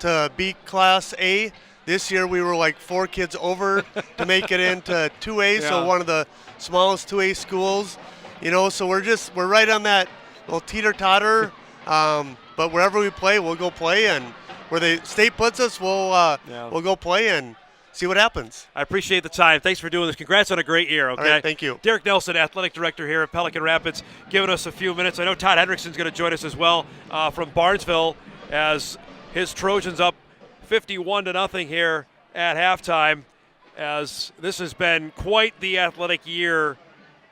to beat Class A. This year we were like 4 kids over to make it into 2A, so one of the smallest 2A schools. So we're right on that little teeter-totter. But wherever we play, we'll go play, and where the state puts us, we'll go play and see what happens. I appreciate the time. Thanks for doing this. Congrats on a great year, okay? All right, thank you. Derek Nelson, athletic director here at Pelican Rapids, giving us a few minutes. I know Todd Hendrickson's going to join us as well from Barnesville as his Trojans up 51-0 here at halftime, as this has been quite the athletic year.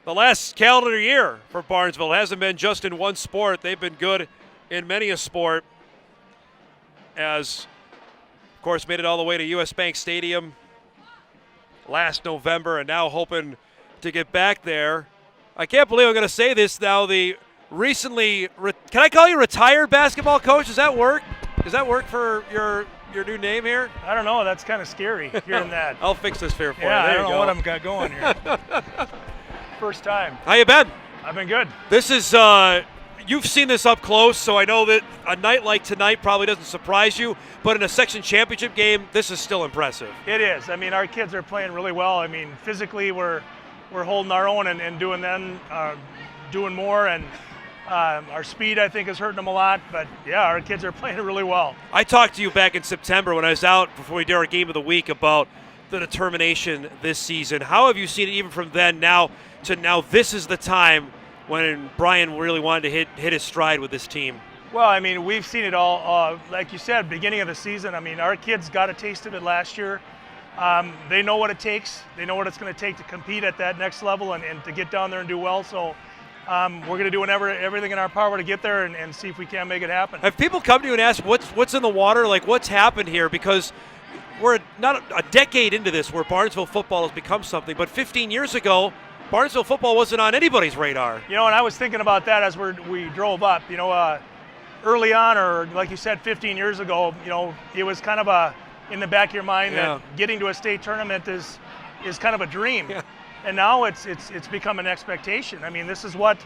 The last calendar year for Barnesville hasn't been just in one sport. They've been good in many a sport, as, of course, made it all the way to U.S. Bank Stadium last November, and now hoping to get back there. I can't believe I'm going to say this now. The recently, can I call you retired basketball coach? Does that work? Does that work for your new name here? I don't know. That's kind of scary hearing that. I'll fix this here for you. Yeah, There I don't you know go. what I'm got going here. First time. How you been? I've been good. This is you've seen this up close, so I know that a night like tonight probably doesn't surprise you, but in a section championship game, this is still impressive. It is. I mean, our kids are playing really well. I mean, physically we're holding our own and doing more, and our speed, I think, is hurting them a lot. But yeah, our kids are playing really well. I talked to you back in September when I was out before we did our game of the week about the determination this season. How have you seen it even from then now to now? This is the time when Brian really wanted to hit his stride with this team. Well, I mean, we've seen it all. Like you said, beginning of the season, I mean, our kids got a taste of it last year. They know what it takes. They know what it's going to take to compete at that next level and to get down there and do well. So we're going to do everything in our power to get there and see if we can make it happen. Have people come to you and ask what's in the water? Like, what's happened here? Because we're not a decade into this where Barnesville football has become something, but 15 years ago, Barnesville football wasn't on anybody's radar. You know, and I was thinking about that as we drove up. You know, early on, or like you said, 15 years ago, you know, it was kind of in the back of your mind that getting to a state tournament is kind of a dream. Yeah. And now it's become an expectation. I mean, this is what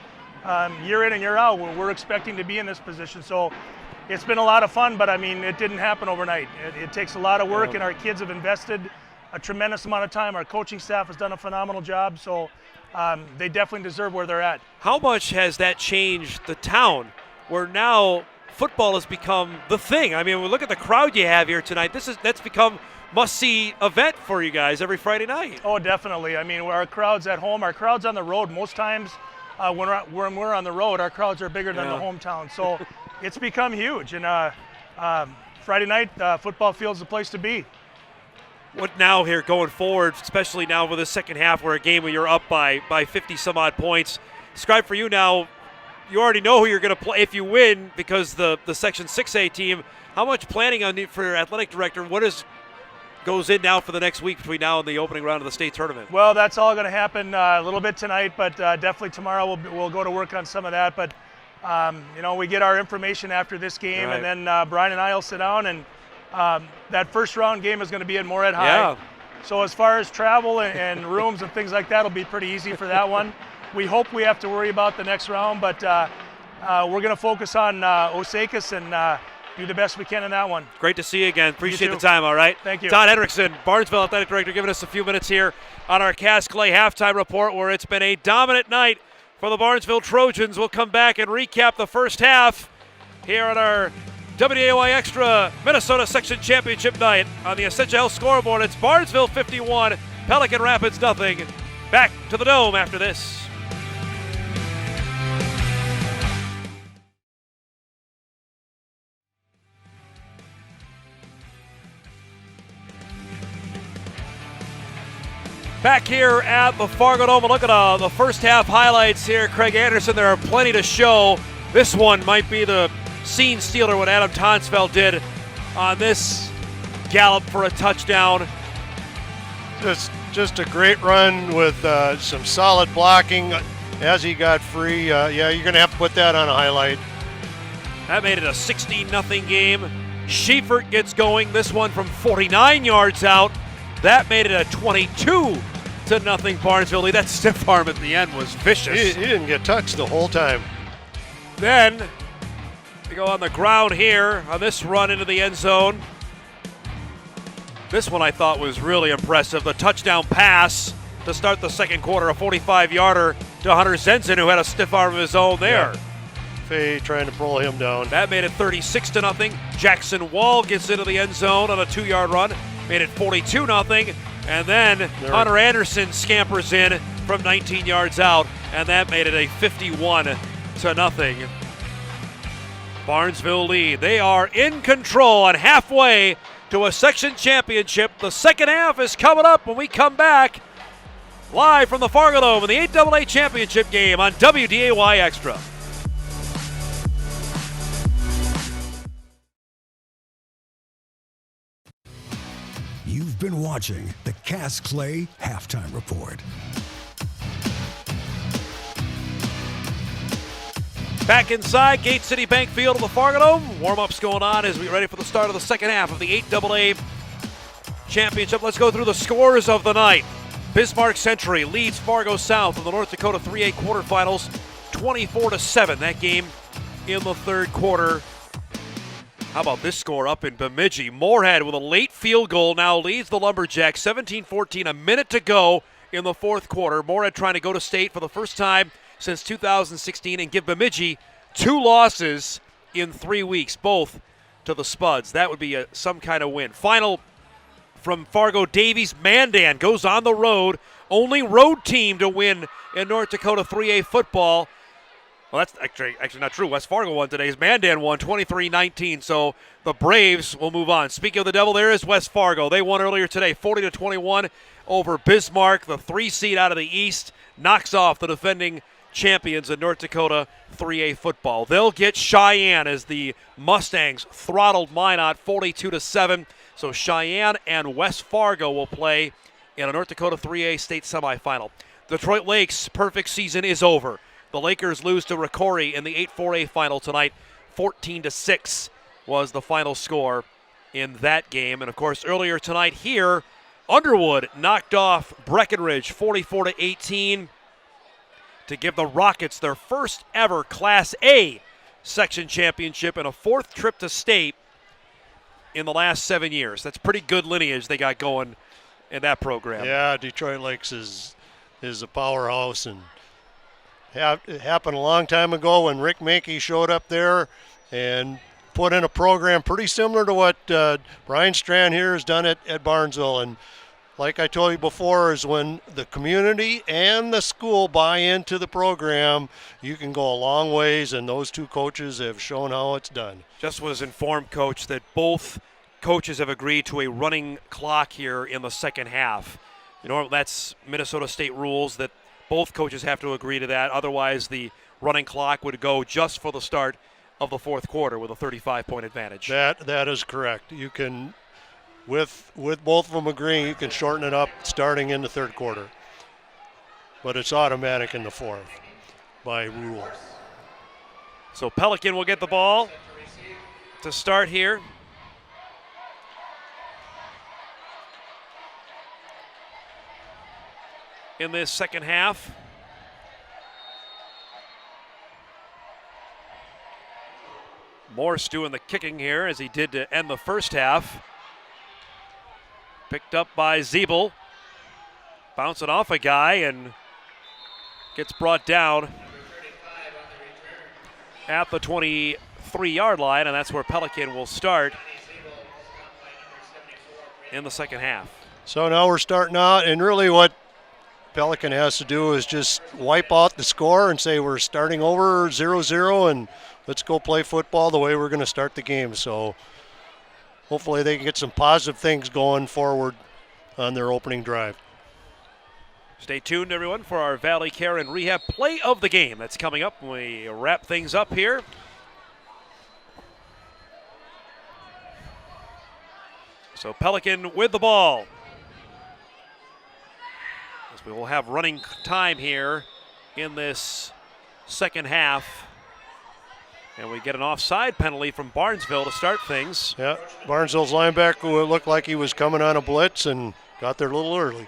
year in and year out we're expecting to be in this position. So it's been a lot of fun, but I mean, it didn't happen overnight. It takes a lot of work, and our kids have invested a tremendous amount of time. Our coaching staff has done a phenomenal job. So they definitely deserve where they're at. How much has that changed the town, where now football has become the thing? I mean, we look at the crowd you have here tonight. That's become must-see event for you guys every Friday night. Oh, definitely. I mean, our crowd's at home. Our crowd's on the road. Most times when we're on the road, our crowds are bigger than the hometown. So it's become huge. And Friday night, football field's the place to be. What now here going forward, especially now with the second half where a game where you're up by 50 some odd points? Describe for you now, you already know who you're going to play if you win, because the Section 6A team. How much planning for your athletic director? What goes in now for the next week between now and the opening round of the state tournament? Well, that's all going to happen a little bit tonight, but definitely tomorrow we'll go to work on some of that. But you know, we get our information after this game, right, and then Brian and I will sit down, and that first round game is going to be at Morehead High. Yeah. So as far as travel and rooms and things like that, it'll be pretty easy for that one. We hope we have to worry about the next round, but we're going to focus on Osakis and do the best we can in that one. Great to see you again. Appreciate the time, all right? Thank you. Todd Hendrickson, Barnesville Athletic Director, giving us a few minutes here on our Cass Clay halftime report, where it's been a dominant night for the Barnesville Trojans. We'll come back and recap the first half here on our WDAY Extra Minnesota Section Championship night. On the Essentia Health scoreboard, it's Barnesville 51, Pelican Rapids nothing. Back to the Dome after this. Back here at the Fargo Dome, look at the first half highlights here. Craig Anderson, there are plenty to show. This one might be the scene stealer, what Adam Tonsfeld did on this gallop for a touchdown. Just a great run with some solid blocking as he got free. Yeah, you're going to have to put that on a highlight. That made it a 16-0 game. Schiefert gets going, this one from 49 yards out. That made it a 22-0 Barnesville lead. That stiff arm at the end was vicious. He didn't get touched the whole time. Then they go on the ground here on this run into the end zone. This one I thought was really impressive. The touchdown pass to start the second quarter, a 45-yarder to Hunter Zenzen, who had a stiff arm of his own there. Yeah. Fay trying to pull him down. That made it 36-0. Jackson Wall gets into the end zone on a 2-yard run, made it 42-0. And then Hunter Anderson scampers in from 19 yards out, and that made it a 51-0 Barnesville lead. They are in control and halfway to a section championship. The second half is coming up when we come back live from the Fargo Dome in the 8AA championship game on WDAY Extra. You've been watching the Cass Clay Halftime Report. Back inside Gate City Bank Field of the Fargo Dome. Warm-ups going on as we get ready for the start of the second half of the 8AA championship. Let's go through the scores of the night. Bismarck Century leads Fargo South in the North Dakota 3A quarterfinals 24-7. That game in the third quarter. How about this score up in Bemidji? Moorhead with a late field goal now leads the Lumberjacks 17-14. A minute to go in the fourth quarter. Moorhead trying to go to state for the first time since 2016 and give Bemidji 2 losses in 3 weeks, both to the Spuds. That would be some kind of win. Final from Fargo Davies. Mandan goes on the road. Only road team to win in North Dakota 3A football. Well, that's actually not true. West Fargo won today's. Mandan won 23-19, so the Braves will move on. Speaking of the Devil, there is West Fargo. They won earlier today, 40-21 over Bismarck. The 3 seed out of the East knocks off the defending champions in North Dakota 3A football. They'll get Cheyenne as the Mustangs throttled Minot 42-7. So Cheyenne and West Fargo will play in a North Dakota 3A state semifinal. Detroit Lakes' perfect season is over. The Lakers lose to Ricori in the 8-4A final tonight. 14-6 was the final score in that game. And, of course, earlier tonight here, Underwood knocked off Breckenridge 44-18 to give the Rockets their first ever Class A section championship and a 4th trip to state in the last 7 years. That's pretty good lineage they got going in that program. Yeah, Detroit Lakes is a powerhouse, and it happened a long time ago when Rick Mackey showed up there and put in a program pretty similar to what Brian Strand here has done at Barnesville. And like I told you before, is when the community and the school buy into the program, you can go a long ways, and those 2 coaches have shown how it's done. Just was informed, Coach, that both coaches have agreed to a running clock here in the second half. You know, that's Minnesota State rules that both coaches have to agree to that. Otherwise, the running clock would go just for the start of the fourth quarter with a 35-point advantage. That is correct. You can, with both of them agreeing, you can shorten it up starting in the third quarter. But it's automatic in the fourth by rule. So Pelican will get the ball to start here. In this second half. Morse doing the kicking here as he did to end the first half. Picked up by Zeeble. Bouncing off a guy and gets brought down at the 23-yard line, and that's where Pelican will start in the second half. So now we're starting out, and really what Pelican has to do is just wipe out the score and say we're starting over 0-0 and let's go play football the way we're going to start the game. So hopefully they can get some positive things going forward on their opening drive. Stay tuned, everyone, for our Valley Care and Rehab play of the game. That's coming up when we wrap things up here. So Pelican with the ball. As we will have running time here in this second half. And we get an offside penalty from Barnesville to start things. Yeah, Barnesville's linebacker looked like he was coming on a blitz and got there a little early.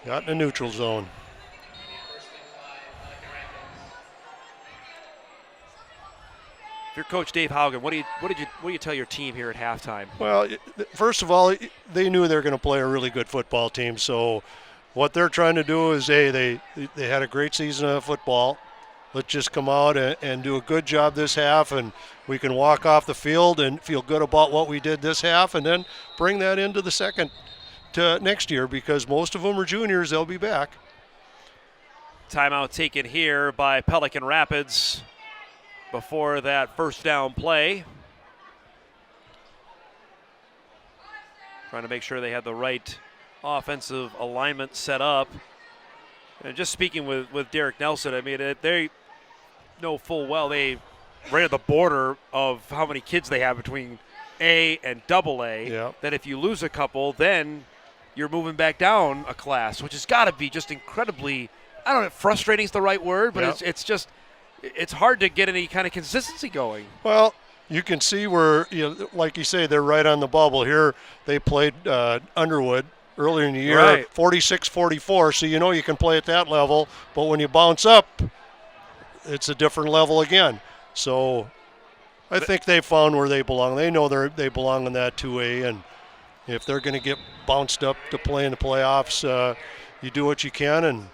Got in the neutral zone. If you're Coach Dave Haugen, what do you tell your team here at halftime? Well, first of all, they knew they were going to play a really good football team. So what they're trying to do is, they had a great season of football. let's just come out and do a good job this half, and we can walk off the field and feel good about what we did this half, and then bring that into the second to next year, because most of them are juniors. They'll be back. Timeout taken here by Pelican Rapids before that first down play. Trying to make sure they had the right offensive alignment set up. And just speaking with Derek Nelson, I mean, they know full well they right at the border of how many kids they have between A and AA. Yeah. That if you lose a couple, then you're moving back down a class, which has got to be just incredibly, I don't know if frustrating is the right word, but it's hard to get any kind of consistency going. Well, you can see where, like you say, they're right on the bubble here. They played Underwood earlier in the year, right. 46-44, so you can play at that level. But when you bounce up, it's a different level again. So I think they found where they belong. They know they belong in that 2A, and if they're going to get bounced up to play in the playoffs, you do what you can, and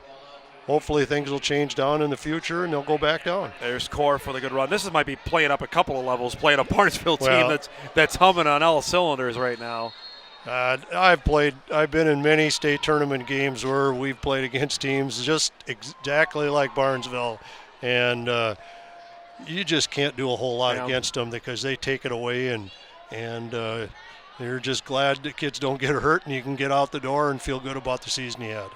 hopefully things will change down in the future, and they'll go back down. There's Core for the good run. This might be playing up a couple of levels, playing a Barnesville team that's humming on all cylinders right now. I've been in many state tournament games where we've played against teams just exactly like Barnesville, and you just can't do a whole lot against them because they take it away, and you're just glad the kids don't get hurt and you can get out the door and feel good about the season you had.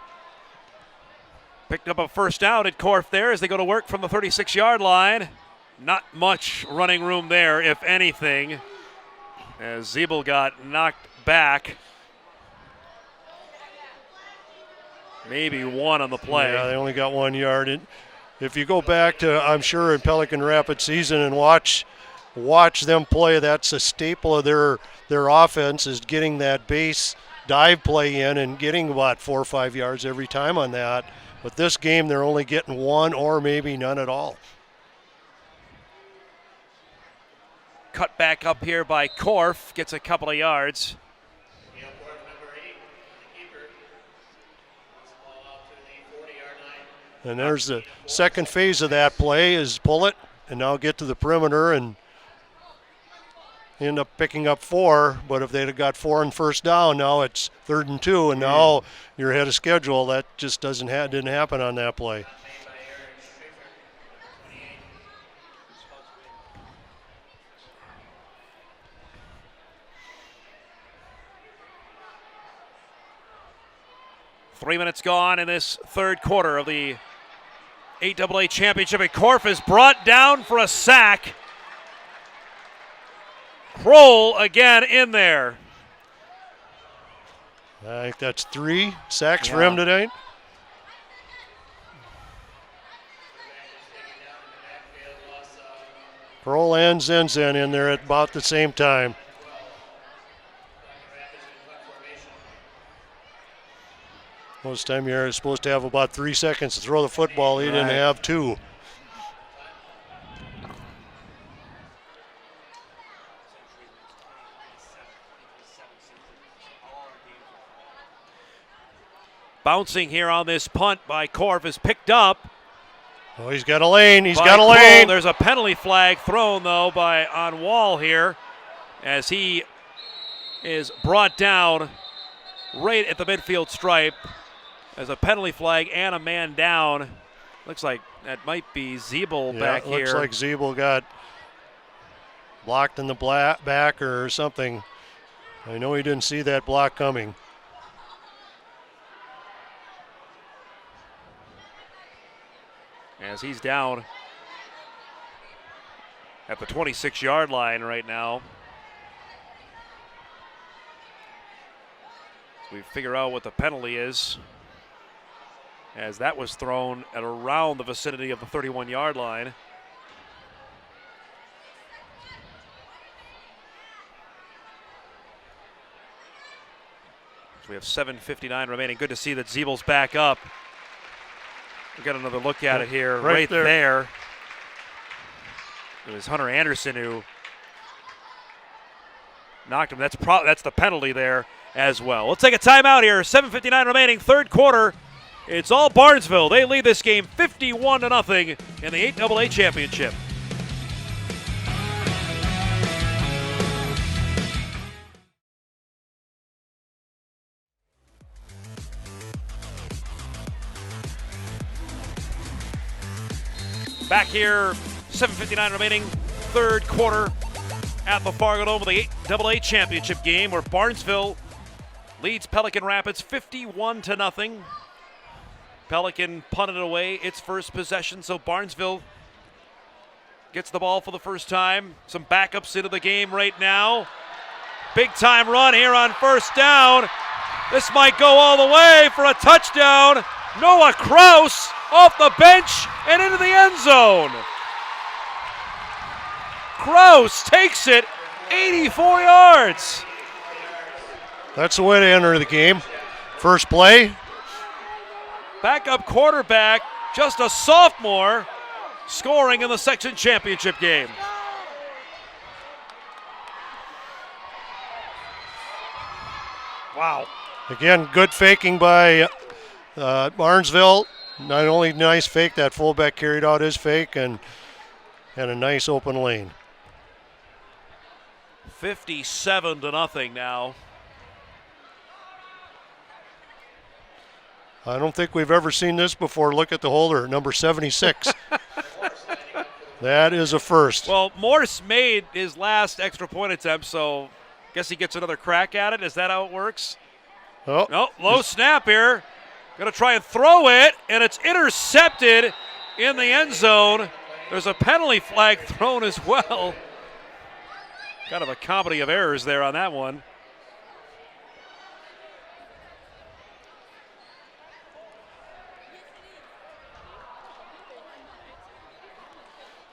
Picked up a first down at Corf there as they go to work from the 36-yard line. Not much running room there, if anything, as Zeeble got knocked back. Maybe one on the play. Yeah, they only got 1 yard. And if you go back to, I'm sure, in Pelican Rapids season and watch them play, that's a staple of their offense, is getting that base dive play in and getting about 4 or 5 yards every time on that. But this game, they're only getting one or maybe none at all. Cut back up here by Corf, gets a couple of yards. And there's the second phase of that play, is pull it and now get to the perimeter and end up picking up 4. But if they'd have got 4 on first down, now it's 3rd and 2, and now you're ahead of schedule. That just didn't happen on that play. Three minutes gone in this third quarter of the 8AA championship, and Corf is brought down for a sack. Kroll again in there. I think that's 3 sacks for him today. Kroll and Zenzen in there at about the same time. Most time you're supposed to have about 3 seconds to throw the football. He didn't have 2. Bouncing here on this punt by Corf is picked up. Oh, he's got a lane. He's got a lane. There's a penalty flag thrown, though, on Wall here as he is brought down right at the midfield stripe. There's a penalty flag and a man down. Looks like that might be Zeeble back here. Looks like Zeeble got blocked in the back or something. I know he didn't see that block coming. As he's down at the 26-yard line right now. So we figure out what the penalty is, as that was thrown at around the vicinity of the 31-yard line. So we have 7:59 remaining. Good to see that Zeeble's back up. We'll get another look at it here. Right there. It was Hunter Anderson who knocked him. That's the penalty there as well. We'll take a timeout here. 7:59 remaining, third quarter. It's all Barnesville. They lead this game 51-0 in the 8AA championship. Back here, 7:59 remaining, third quarter at the Fargo Dome of the 8AA championship game, where Barnesville leads Pelican Rapids 51-0. Pelican punted away its first possession, so Barnesville gets the ball for the first time. Some backups into the game right now. Big time run here on first down. This might go all the way for a touchdown. Noah Kraus off the bench and into the end zone. Kraus takes it 84 yards. That's the way to enter the game. First play. Backup quarterback, just a sophomore, scoring in the section championship game. Wow. Again, good faking by Barnesville. Not only nice fake, that fullback carried out his fake and had a nice open lane. 57-0 now. I don't think we've ever seen this before. Look at the holder, number 76. That is a first. Well, Morse made his last extra point attempt, so I guess he gets another crack at it. Is that how it works? Oh, No, low snap here. Going to try and throw it, and it's intercepted in the end zone. There's a penalty flag thrown as well. Kind of a comedy of errors there on that one.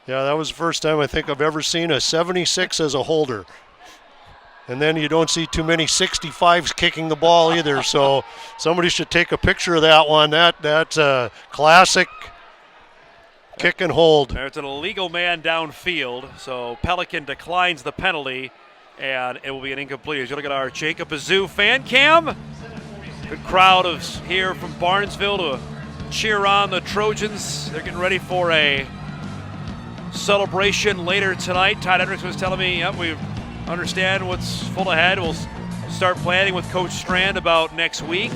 Yeah, that was the first time I think I've ever seen a 76 as a holder. And then you don't see too many 65s kicking the ball either, so somebody should take a picture of that one. That's a classic kick and hold. There's an illegal man downfield, so Pelican declines the penalty, and it will be an incomplete. As you look at our Jacob Azu fan cam, good crowd of here from Barnesville to cheer on the Trojans. They're getting ready for a celebration later tonight. Todd Hendricks was telling me, yep, we understand what's full ahead. We'll start planning with Coach Strand about next week.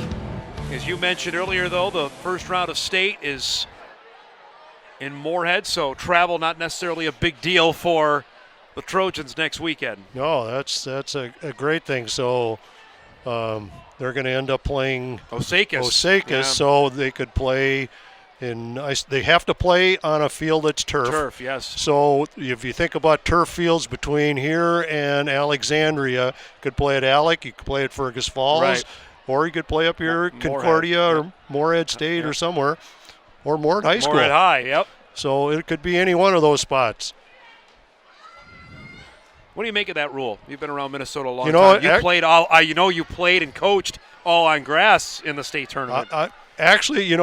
As you mentioned earlier, though, the first round of state is in Moorhead, so travel not necessarily a big deal for the Trojans next weekend. No, that's a great thing. So they're going to end up playing Osakis, yeah. So they could play they have to play on a field that's turf. Turf, yes. So if you think about turf fields between here and Alexandria, you could play at Alec, you could play at Fergus Falls, right. Or you could play up here at Concordia or Moorhead State or somewhere, or Moorhead High School. Moorhead High, yep. So it could be any one of those spots. What do you make of that rule? You've been around Minnesota a long time. You played and coached all on grass in the state tournament. Actually,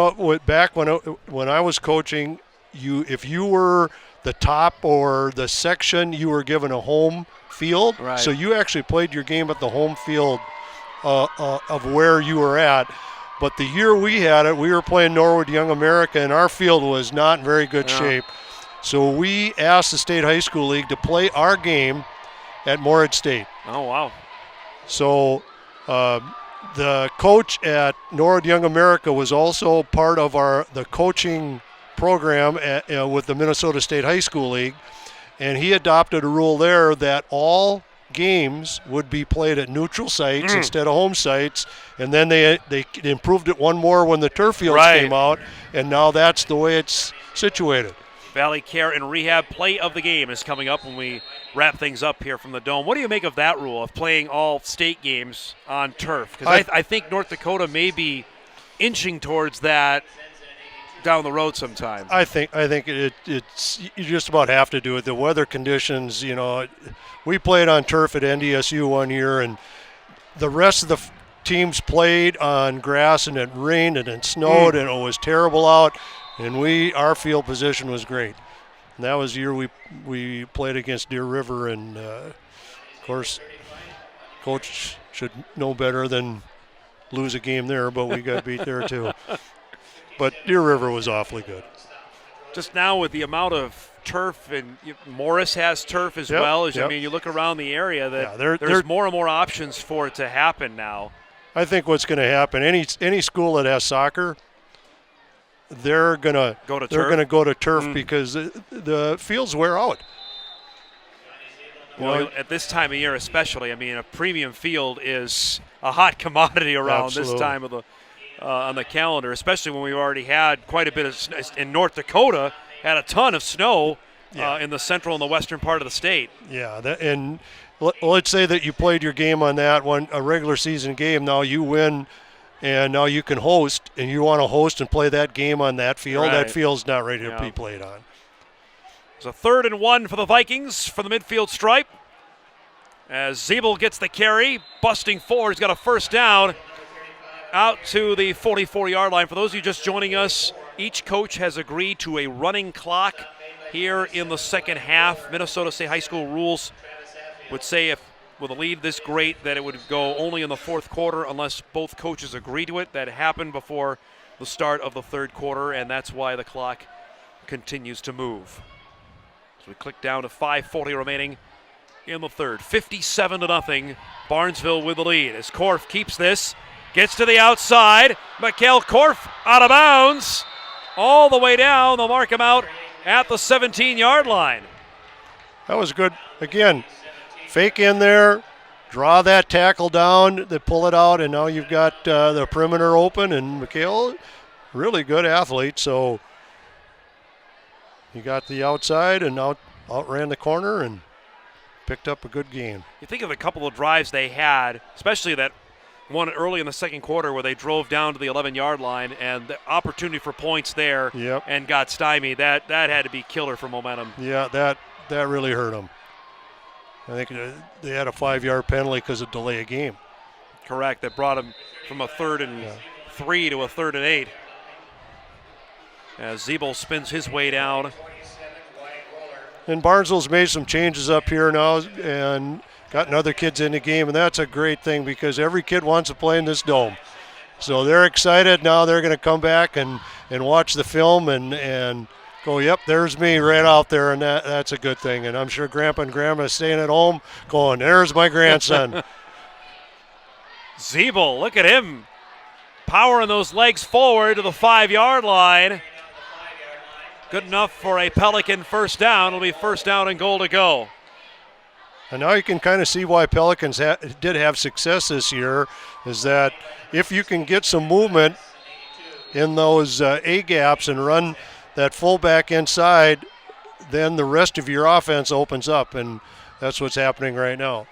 back when I was coaching, if you were the top or the section, you were given a home field. Right. So you actually played your game at the home field of where you were at. But the year we had it, we were playing Norwood Young America, and our field was not in very good shape. So we asked the State High School League to play our game at Moorhead State. Oh, wow. So the coach at Norwood Young America was also part of the coaching program with the Minnesota State High School League, and he adopted a rule there that all games would be played at neutral sites instead of home sites, and then they improved it one more when the turf fields came out, and now that's the way it's situated. Valley Care and Rehab play of the game is coming up when we wrap things up here from the Dome. What do you make of that rule of playing all state games on turf? Because I think North Dakota may be inching towards that down the road sometime. I think it's you just about have to do it. The weather conditions, we played on turf at NDSU one year, and the rest of the teams played on grass, and it rained and it snowed and it was terrible out. And our field position was great. And that was the year we played against Deer River, and of course, Coach should know better than lose a game there, but we got beat there too. But Deer River was awfully good. just now with the amount of turf, and Morris has turf as well. I mean, you look around the area that there's more and more options for it to happen now. I think what's going to happen, any school that has soccer, they're going to go to turf because the fields wear out. Well, at this time of year especially, I mean, a premium field is a hot commodity around this time of the on the calendar, especially when we've already had quite a bit of in North Dakota, had a ton of snow in the central and the western part of the state. Yeah, and let's say that you played your game on that one, a regular season game. Now you win, and now you can host, and you want to host and play that game on that field. Right. That field's not ready to be played on. It's a 3rd and 1 for the Vikings from the midfield stripe. As Zeeble gets the carry, busting forward, he's got a first down out to the 44-yard line. For those of you just joining us, each coach has agreed to a running clock here in the second half. Minnesota State High School rules would say if with a lead this great that it would go only in the 4th quarter unless both coaches agree to it. That happened before the start of the 3rd quarter, and that's why the clock continues to move. So we click down to 5:40 remaining in the 3rd. 57-0. Barnesville with the lead as Korf keeps this, gets to the outside. Mikael Korf out of bounds all the way down. They'll mark him out at the 17-yard line. That was good. Again, fake in there, draw that tackle down, they pull it out, and now you've got the perimeter open, and Mikael, really good athlete, so he got the outside and outran the corner and picked up a good game. You think of a couple of drives they had, especially that one early in the second quarter where they drove down to the 11-yard line and the opportunity for points there and got stymied. That had to be killer for momentum. Yeah, that really hurt them. I think they had a 5-yard penalty because of delay of game. Correct. That brought them from a 3rd and 3 to a 3rd and 8. As Zeeble spins his way down. And Barnesville's made some changes up here now and gotten other kids in the game, and that's a great thing because every kid wants to play in this dome. So they're excited now. They're going to come back and watch the film and go, yep, there's me right out there, and that's a good thing. And I'm sure Grandpa and Grandma are staying at home going, there's my grandson. Zeeble, look at him powering those legs forward to the 5-yard line. Good enough for a Pelican first down. It'll be first down and goal to go. And now you can kind of see why Pelicans did have success this year, is that if you can get some movement in those A-gaps and run that fullback inside, then the rest of your offense opens up, and that's what's happening right now.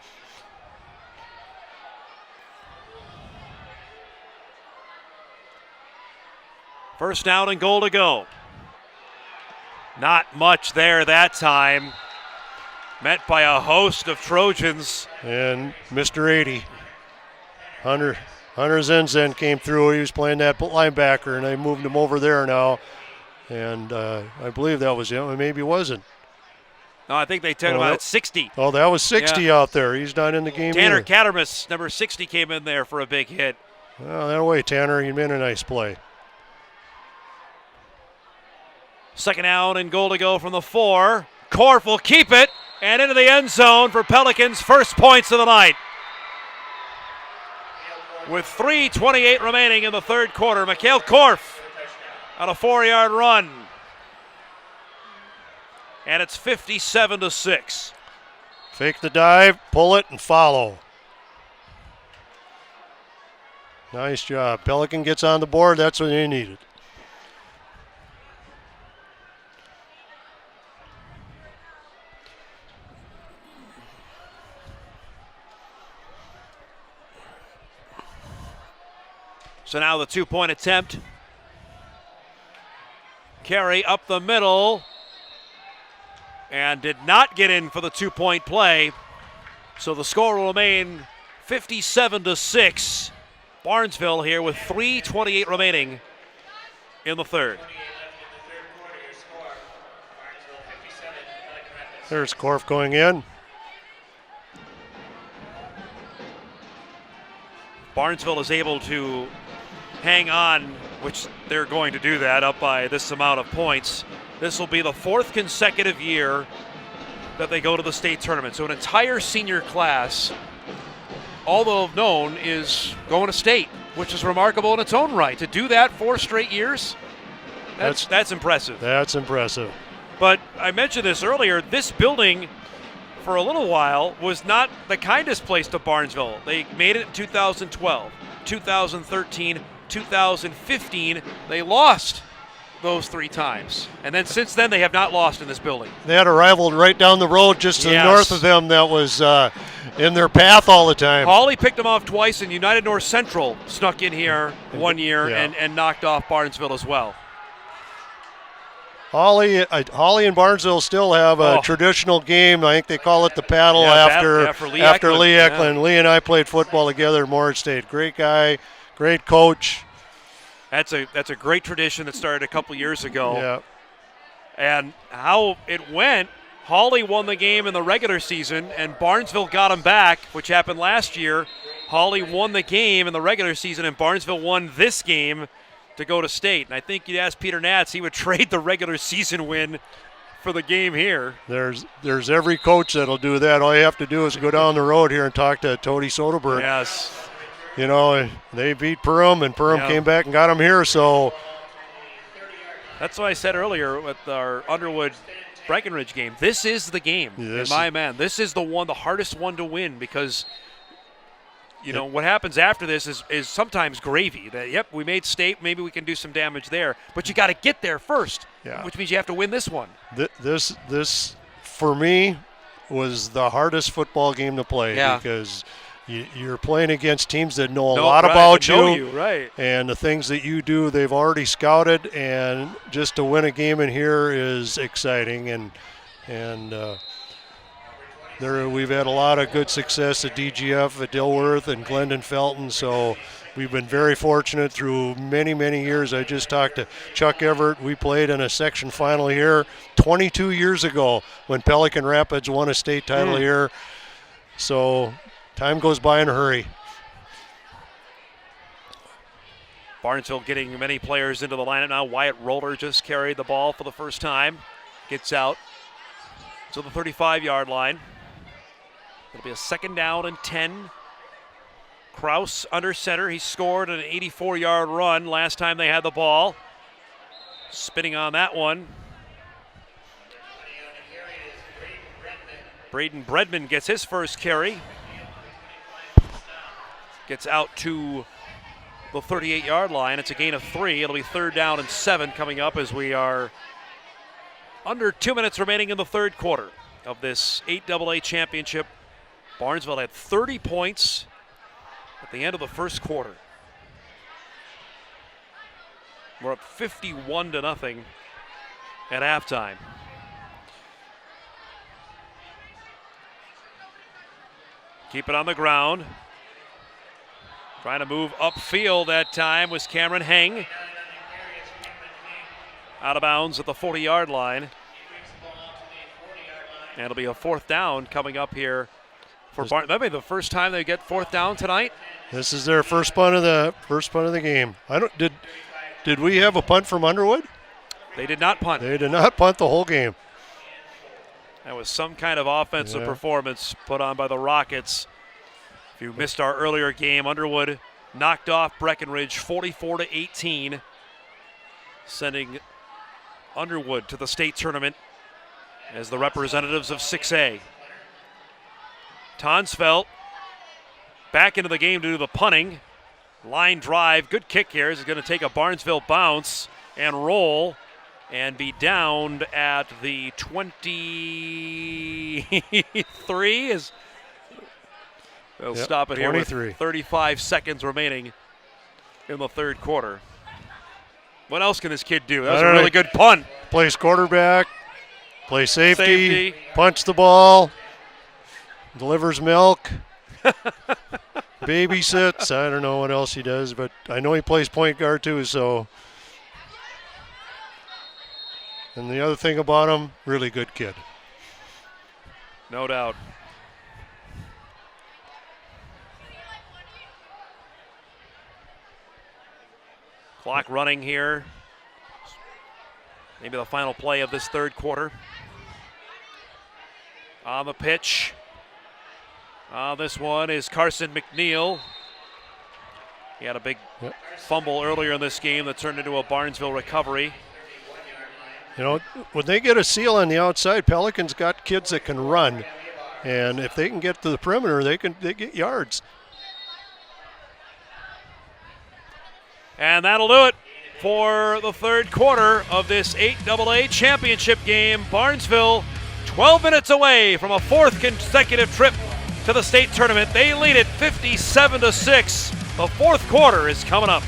First down and goal to go. Not much there that time. Met by a host of Trojans. And Mr. 80, Hunter Zenzen came through. He was playing that linebacker, and they moved him over there now. And I believe that was him. Maybe it wasn't. No, I think they took him out at 60. Oh, that was 60 out there. He's not in the game Tanner either. Cattermas, number 60, came in there for a big hit. Well, that way, Tanner, you made a nice play. Second down and goal to go from the 4. Korf will keep it and into the end zone for Pelicans' first points of the night. With 3:28 remaining in the 3rd quarter, Mikael Korf on a 4-yard run. And it's 57-6. Fake the dive, pull it, and follow. Nice job. Pelican gets on the board. That's what they needed. So now the 2-point attempt. Carry up the middle. And did not get in for the 2-point play. So the score will remain 57-6. Barnesville here with 3:28 remaining in the 3rd. There's Korf going in. Barnesville is able to hang on which they're going to do that up by this amount of points. This will be the 4th consecutive year that they go to the state tournament. So an entire senior class, all they've known is going to state, which is remarkable in its own right. To do that 4 straight years, that's impressive. That's impressive. But I mentioned this earlier, this building for a little while was not the kindest place to Barnesville. They made it in 2012, 2013, 2015. They lost those 3 times. And then since then, they have not lost in this building. They had a rival right down the road just to the north of them that was in their path all the time. Hawley picked them off twice, and United North Central snuck in here one year and knocked off Barnesville as well. Hawley and Barnesville still have a traditional game. I think they call it the paddle after Lee Eklund. Lee and I played football together at Moore State. Great guy, great coach. That's a great tradition that started a couple years ago. Yeah. And how it went, Hawley won the game in the regular season, and Barnesville got them back, which happened last year. Hawley won the game in the regular season, and Barnesville won this game to go to state. And I think you'd ask Peter Natz, he would trade the regular season win for the game here. There's every coach that'll do that. All you have to do is go down the road here and talk to Tony Soderberg. Yes. You know, they beat Perham, and Perham came back and got them here. So that's what I said earlier with our Underwood Breckenridge game. This is the game, in my man. This is the hardest one to win, because you know what happens after this is sometimes gravy. That we made state, maybe we can do some damage there, but you got to get there first, which means you have to win this one. This for me was the hardest football game to play because you're playing against teams that know a lot about you, and the things that you do, they've already scouted, and just to win a game in here is exciting. And we've had a lot of good success at DGF, at Dilworth, and Glendon Felton, so we've been very fortunate through many, many years. I just talked to Chuck Everett. We played in a section final here 22 years ago when Pelican Rapids won a state title here. So time goes by in a hurry. Barnesville getting many players into the lineup now. Wyatt Roller just carried the ball for the first time. Gets out to the 35-yard line. It'll be a 2nd down and 10. Kraus under center. He scored an 84-yard run last time they had the ball. Spinning on that one. Braden Bredman gets his first carry. Gets out to the 38-yard line. It's a gain of 3. It'll be 3rd down and 7 coming up as we are under 2 minutes remaining in the 3rd quarter of this 8AA championship. Barnesville had 30 points at the end of the 1st quarter. We're up 51-0 at halftime. Keep it on the ground. Trying to move upfield that time was Cameron Heng. Out of bounds at the 40-yard line. And it'll be a 4th down coming up here for Barnesville. That'll be the first time they get 4th down tonight. This is their first punt of the game. Did we have a punt from Underwood? They did not punt. They did not punt the whole game. That was some kind of offensive performance put on by the Rockets. If you missed our earlier game, Underwood knocked off Breckenridge 44-18, sending Underwood to the state tournament as the representatives of 6A. Tonsfeld back into the game to do the punting. Line drive, good kick here. Is going to take a Barnesville bounce and roll and be downed at the 23. They'll stop it here 23. with 35 seconds remaining in the 3rd quarter. What else can this kid do? That was a really good punt. Plays quarterback, plays safety, punch the ball, delivers milk, babysits. I don't know what else he does, but I know he plays point guard too, so. And the other thing about him, really good kid. No doubt. Clock running here. Maybe the final play of this third quarter. On the pitch. This one is Carson McNeil. He had a big fumble earlier in this game that turned into a Barnesville recovery. You know, when they get a seal on the outside, Pelicans got kids that can run. And if they can get to the perimeter, they get yards. And that'll do it for the third quarter of this 8AA championship game. Barnesville 12 minutes away from a fourth consecutive trip to the state tournament. They lead it 57-6. The fourth quarter is coming up.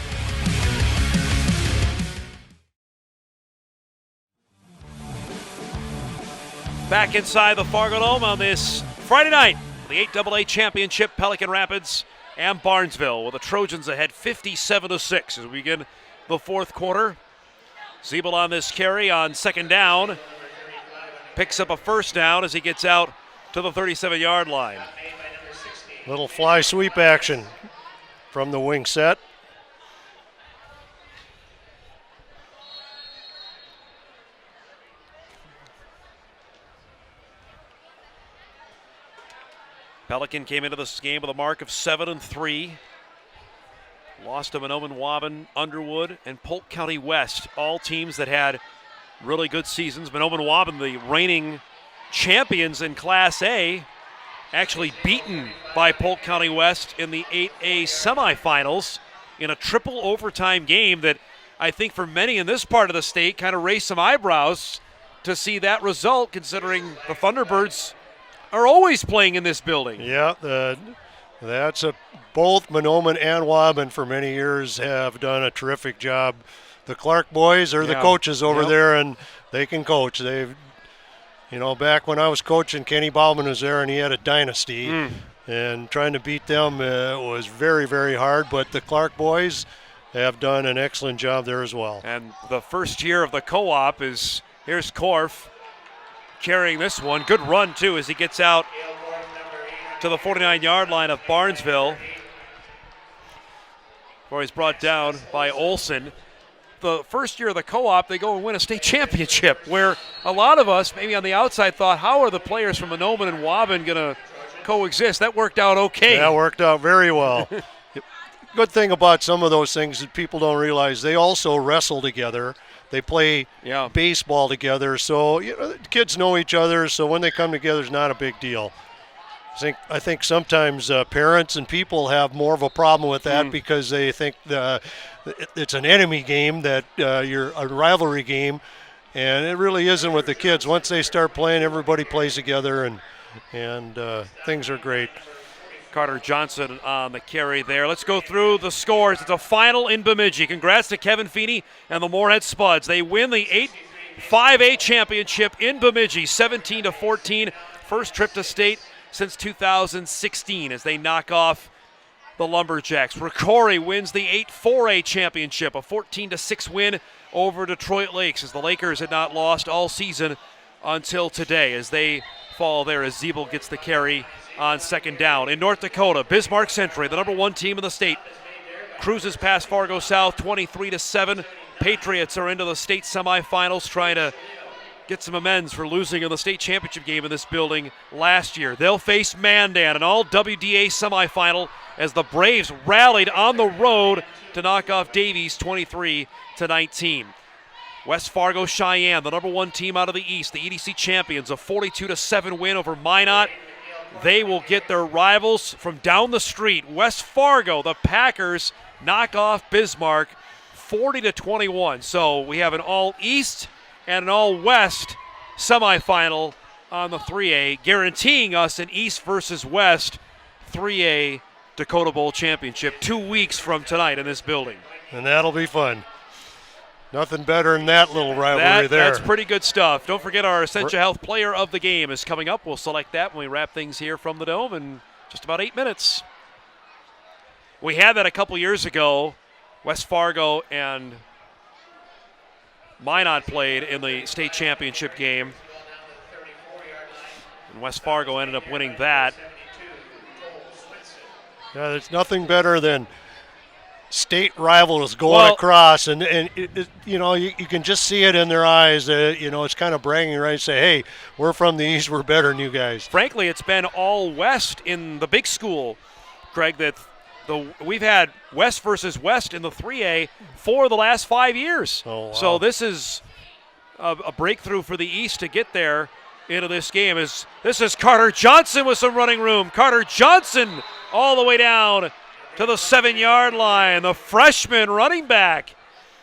Back inside the Fargo Dome on this Friday night, the 8AA championship, Pelican Rapids and Barnesville, with the Trojans ahead 57-6 as we begin the fourth quarter. Siebel on this carry on second down. Picks up a first down as he gets out to the 37-yard line. Little fly sweep action from the wing set. Pelican came into this game with a mark of 7-3. Lost to Monoman, Waban, Underwood, and Polk County West, all teams that had really good seasons. Monoman, Waban, the reigning champions in Class A, actually beaten by Polk County West in the 8A semifinals in a triple overtime game that I think for many in this part of the state kind of raised some eyebrows to see that result, considering the Thunderbirds are always playing in this building. Yeah, that's both Monoman and Waban for many years have done a terrific job. The Clark boys are the coaches over there, and they can coach. They've, you know, back when I was coaching, Kenny Bauman was there, and he had a dynasty. And trying to beat them was very, very hard. But the Clark boys have done an excellent job there as well. And the first year of the co-op is, here's Korf carrying this one. Good run, too, as he gets out to the 49-yard line of Barnesville, where he's brought down by Olson. The first year of the co-op, they go and win a state championship, where a lot of us, maybe on the outside, thought, how are the players from Monoman and Waban going to coexist? That worked out okay. That worked out very well. Good thing about some of those things that people don't realize, they also wrestle together. They play baseball together, so you know, kids know each other, so when they come together, it's not a big deal. I think sometimes parents and people have more of a problem with that because they think it's an enemy game, that you're a rivalry game, and it really isn't with the kids. Once they start playing, everybody plays together, and things are great. Carter Johnson on the carry there. Let's go through the scores. It's a final in Bemidji. Congrats to Kevin Feeney and the Moorhead Spuds. They win the 5A championship in Bemidji, 17-14. First trip to state since 2016 as they knock off the Lumberjacks. Ricori wins the 4A championship, a 14-6 win over Detroit Lakes, as the Lakers had not lost all season until today, as they fall there as Siebel gets the carry on second down. In North Dakota, Bismarck Century, the number one team in the state, cruises past Fargo South 23-7. Patriots are into the state semifinals, trying to get some amends for losing in the state championship game in this building last year. They'll face Mandan, an all WDA semifinal, as the Braves rallied on the road to knock off Davies 23-19. West Fargo Cheyenne, the number one team out of the East, the EDC champions, a 42-7 win over Minot. They will get their rivals from down the street. West Fargo, the Packers, knock off Bismarck 40-21. So we have an all-East and an all-West semifinal on the 3A, guaranteeing us an East versus West 3A Dakota Bowl championship 2 weeks from tonight in this building. And that'll be fun. Nothing better than that little rivalry there. That's pretty good stuff. Don't forget our Essentia Health Player of the Game is coming up. We'll select that when we wrap things here from the Dome in just about 8 minutes. We had that a couple years ago. West Fargo and Minot played in the state championship game, and West Fargo ended up winning that. Yeah, there's nothing better than state rivals going across, and you know, you can just see it in their eyes. You know, it's kind of bragging rights. Say, hey, we're from the East, we're better than you guys. Frankly, it's been all West in the big school, Craig. We've had West versus West in the 3A for the last 5 years. Oh, wow. So this is a breakthrough for the East to get there into this game. This is Carter Johnson with some running room. Carter Johnson all the way down to the 7-yard line. The freshman running back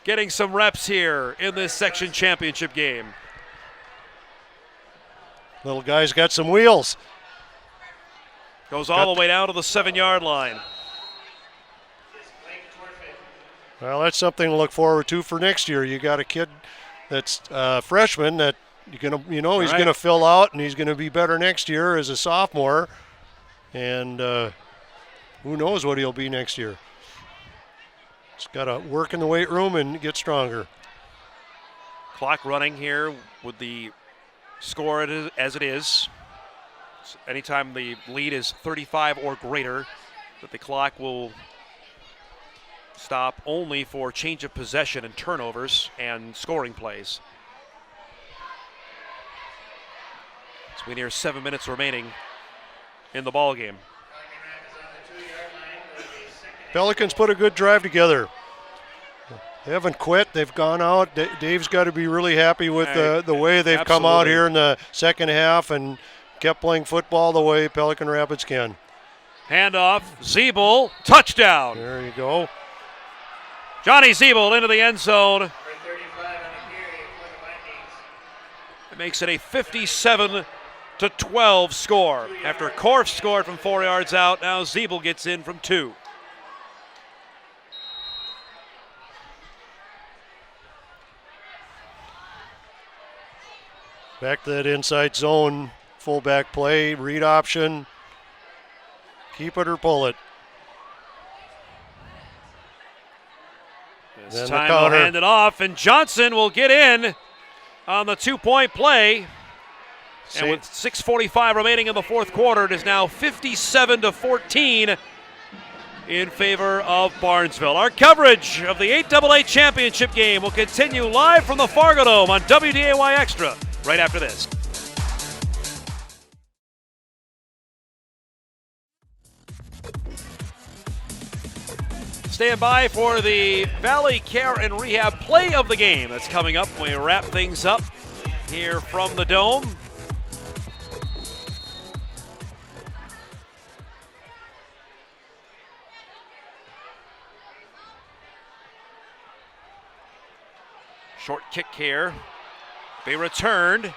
getting some reps here in this section championship game. Little guy's got some wheels. Goes all the way down to the 7-yard line. Well, that's something to look forward to for next year. You got a kid that's a freshman that he's going to fill out, and he's going to be better next year as a sophomore. And who knows what he'll be next year. He's got to work in the weight room and get stronger. Clock running here with the score as it is. So anytime the lead is 35 or greater, that the clock will stop only for change of possession and turnovers and scoring plays. So we near 7 minutes remaining in the ball game. Pelicans put a good drive together. They haven't quit. They've gone out. Dave's got to be really happy with the way they've come out here in the second half and kept playing football the way Pelican Rapids can. Handoff, Zeeble, touchdown. There you go. Johnny Zeeble into the end zone. It makes it a 57-12 score. After Korf scored from 4 yards out, now Zeeble gets in from 2. Back to that inside zone, fullback play, read option. Keep it or pull it. This time they'll hand it off, and Johnson will get in on the 2-point play. And with 6:45 remaining in the fourth quarter, it is now 57-14 in favor of Barnesville. Our coverage of the 8AA championship game will continue live from the Fargo Dome on WDAY Extra right after this. Stand by for the Valley Care and Rehab play of the game that's coming up when we wrap things up here from the Dome. Short kick here. Be returned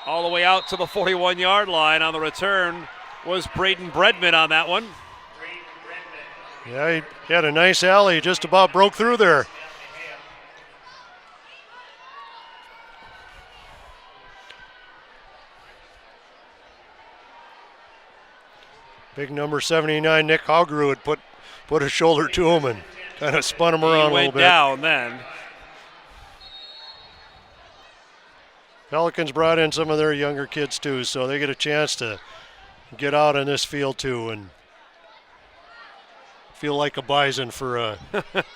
all the way out to the 41-yard line. On the return was Braden Bredman on that one. Yeah, he had a nice alley, just about broke through there. Big number 79, Nick Hogrew, had put a shoulder to him and kind of spun him around a little bit. He went down then. Pelicans brought in some of their younger kids too, so they get a chance to get out on this field too and feel like a bison for a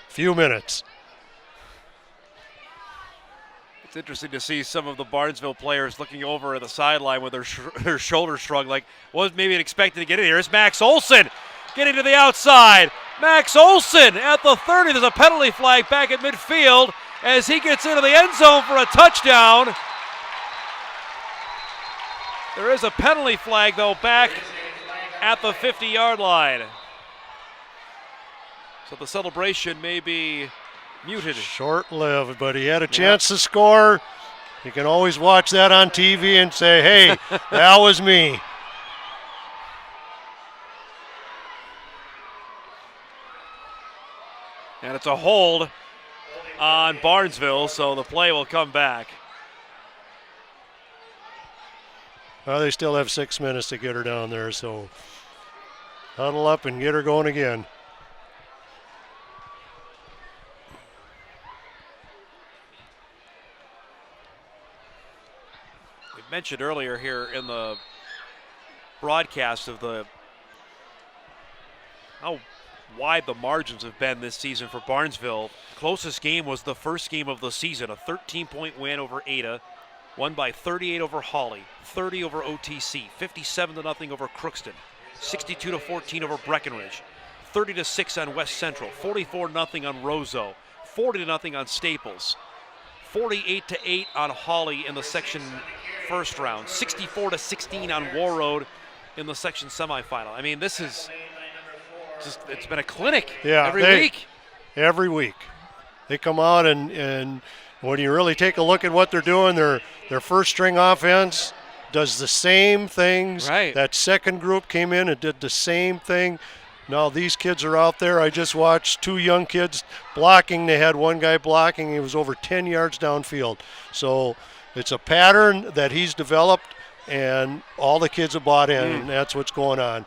few minutes. It's interesting to see some of the Barnesville players looking over at the sideline with their shoulders shrugged, like wasn't maybe expected to get in here. It's Max Olson getting to the outside. Max Olson at the 30. There's a penalty flag back at midfield as he gets into the end zone for a touchdown. There is a penalty flag, though, back at the 50-yard line. So the celebration may be muted. Short-lived, but he had a chance to score. You can always watch that on TV and say, hey, that was me. And it's a hold on Barnesville, so the play will come back. Well, they still have 6 minutes to get her down there, so huddle up and get her going again. We mentioned earlier here in the broadcast of how wide the margins have been this season for Barnesville. Closest game was the first game of the season, a 13-point win over Ada, won by 38 over Hawley, 30 over OTC, 57-0 over Crookston, 62-14 over Breckenridge, 30-6 on West Central, 44-0 on Roseau, 40-0 on Staples, 48-8 on Hawley in the section first round, 64-16 on Warroad in the section semifinal. I mean, this is just, it's been a clinic every week. Every week. They come out and when you really take a look at what they're doing, their first string offense does the same things. Right. That second group came in and did the same thing. Now these kids are out there. I just watched 2 young kids blocking. They had one guy blocking. He was over 10 yards downfield. So it's a pattern that he's developed, and all the kids have bought in, and that's what's going on.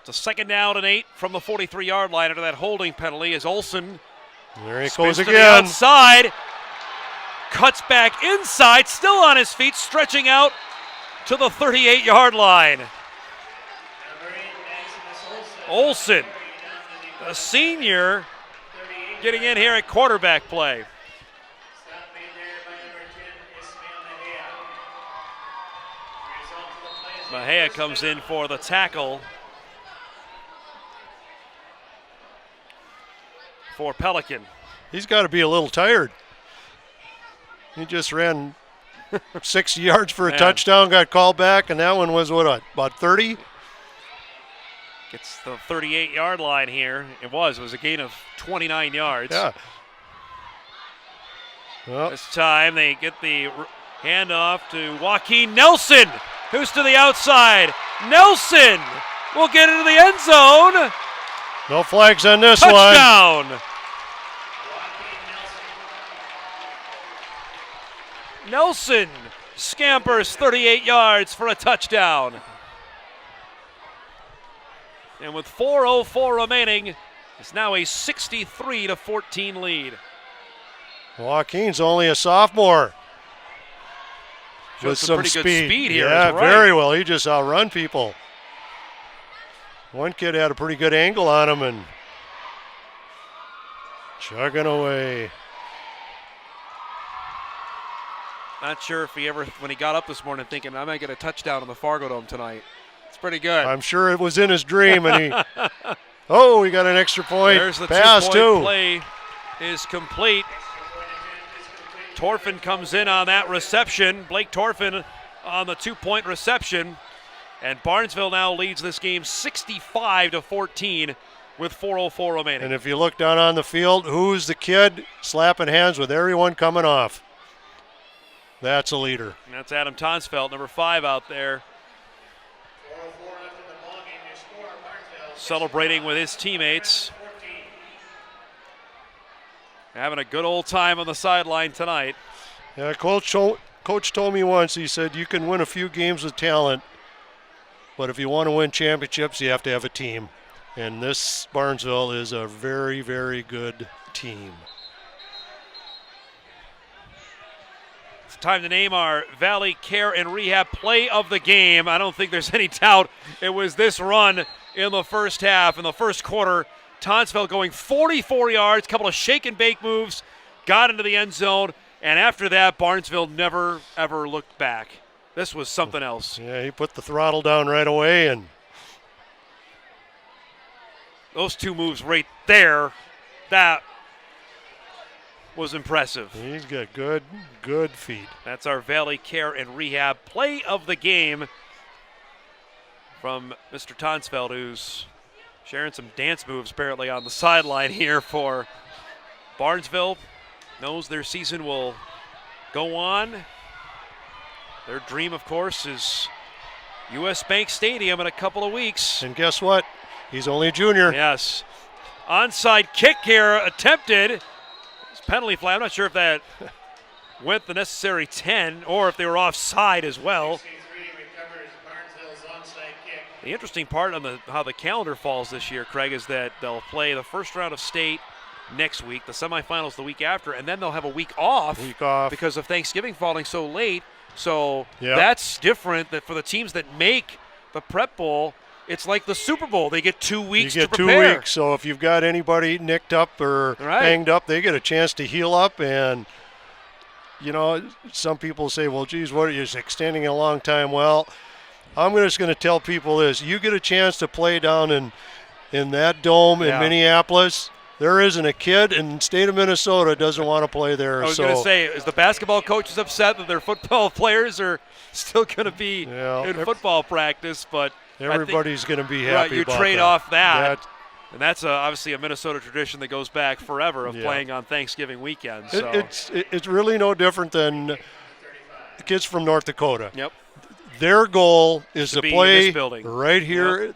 It's a 2nd down and 8 from the 43-yard line after that holding penalty as Olson There he spins goes to the again. outside, cuts back inside, still on his feet, stretching out to the 38-yard line. Olson, a senior, getting in here at quarterback play. Mejia comes in for the tackle for Pelican. He's got to be a little tired. He just ran 60 yards for a touchdown, got called back, and that one was what, about 30? Gets the 38-yard line here. It was a gain of 29 yards. Yeah. Well, This time they get the handoff to Joaquin Nelson, who's to the outside. Nelson will get into the end zone. no flags on this one. Touchdown. Nelson scampers 38 yards for a touchdown. And with 4:04 remaining, it's now a 63-14 lead. Joaquin's only a sophomore. Showed some pretty good speed here. Yeah, is right. very well. He just outrun people. One kid had a pretty good angle on him and chugging away. Not sure if he ever, when he got up this morning thinking, I might get a touchdown in the Fargo Dome tonight. It's pretty good. I'm sure it was in his dream, and he. Oh, he got an extra point. There's the pass 2-point too. play is complete. Torfin comes in on that reception. Blake Torfin on the 2-point reception. And Barnesville now leads this game 65-14 with 4:04 remaining. And if you look down on the field, who's the kid slapping hands with everyone coming off? That's a leader. And that's Adam Tonsfeld, number 5 out there, celebrating with his teammates. Having a good old time on the sideline tonight. Yeah, Coach told me once, he said, you can win a few games with talent, but if you want to win championships, you have to have a team. And this Barnesville is a very, very good team. It's time to name our Valley Care and Rehab play of the game. I don't think there's any doubt it was this run in the first half. In the first quarter, Tonsfeld going 44 yards, couple of shake and bake moves, got into the end zone, and after that, Barnesville never, ever looked back. This was something else. Yeah, he put the throttle down right away, and those 2 moves right there, that was impressive. he's got good feet. That's our Valley Care and Rehab play of the game from Mr. Tonsfeld, who's sharing some dance moves apparently on the sideline here for Barnesville. Knows their season will go on. Their dream, of course, is U.S. Bank Stadium in a couple of weeks. And guess what? He's only a junior. Yes. Onside kick here attempted. It's penalty flag. I'm not sure if that went the necessary 10 or if they were offside as well. The interesting part on how the calendar falls this year, Craig, is that they'll play the first round of state next week, the semifinals the week after, and then they'll have a week off because of Thanksgiving falling so late. So that's different that for the teams that make the Prep Bowl, it's like the Super Bowl. They get 2 weeks you get to prepare. 2 weeks. So if you've got anybody nicked up or banged up, they get a chance to heal up. And, some people say, well, geez, what are you extending a long time? Well, I'm just going to tell people this. You get a chance to play down in that dome in Minneapolis. There isn't a kid in the state of Minnesota doesn't want to play there. I was going to say, is the basketball coaches upset that their football players are still going to be in football practice? But everybody's going to be happy you about trade that. off that. And that's obviously a Minnesota tradition that goes back forever of playing on Thanksgiving weekend. So. It's really no different than the kids from North Dakota. Yep. Their goal is to play right here.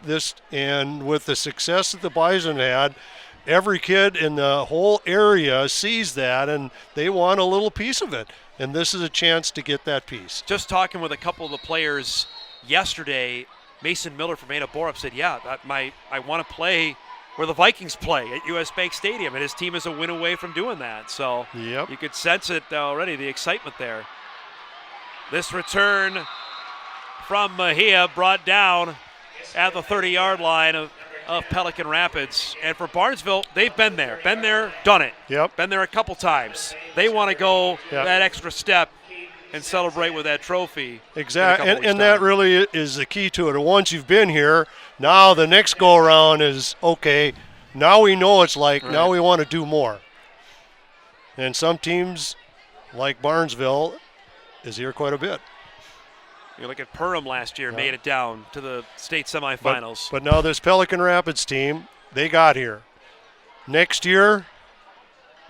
And with the success that the Bison had, every kid in the whole area sees that, and they want a little piece of it. And this is a chance to get that piece. Just talking with a couple of the players yesterday, Mason Miller from Ada Borup said, I want to play where the Vikings play at US Bank Stadium, and his team is a win away from doing that. So you could sense it already, the excitement there. This return from Mejia brought down at the 30-yard line of Pelican Rapids. And for Barnesville, they've been there, done it. Yep. Been there a couple times. They want to go that extra step and celebrate with that trophy. Exactly, and that really is the key to it. And once you've been here, now the next go-around is, okay, now we know it's like, now we want to do more. And some teams, like Barnesville, is here quite a bit. You look at Perham last year, made it down to the state semifinals. But now this Pelican Rapids team, they got here. Next year,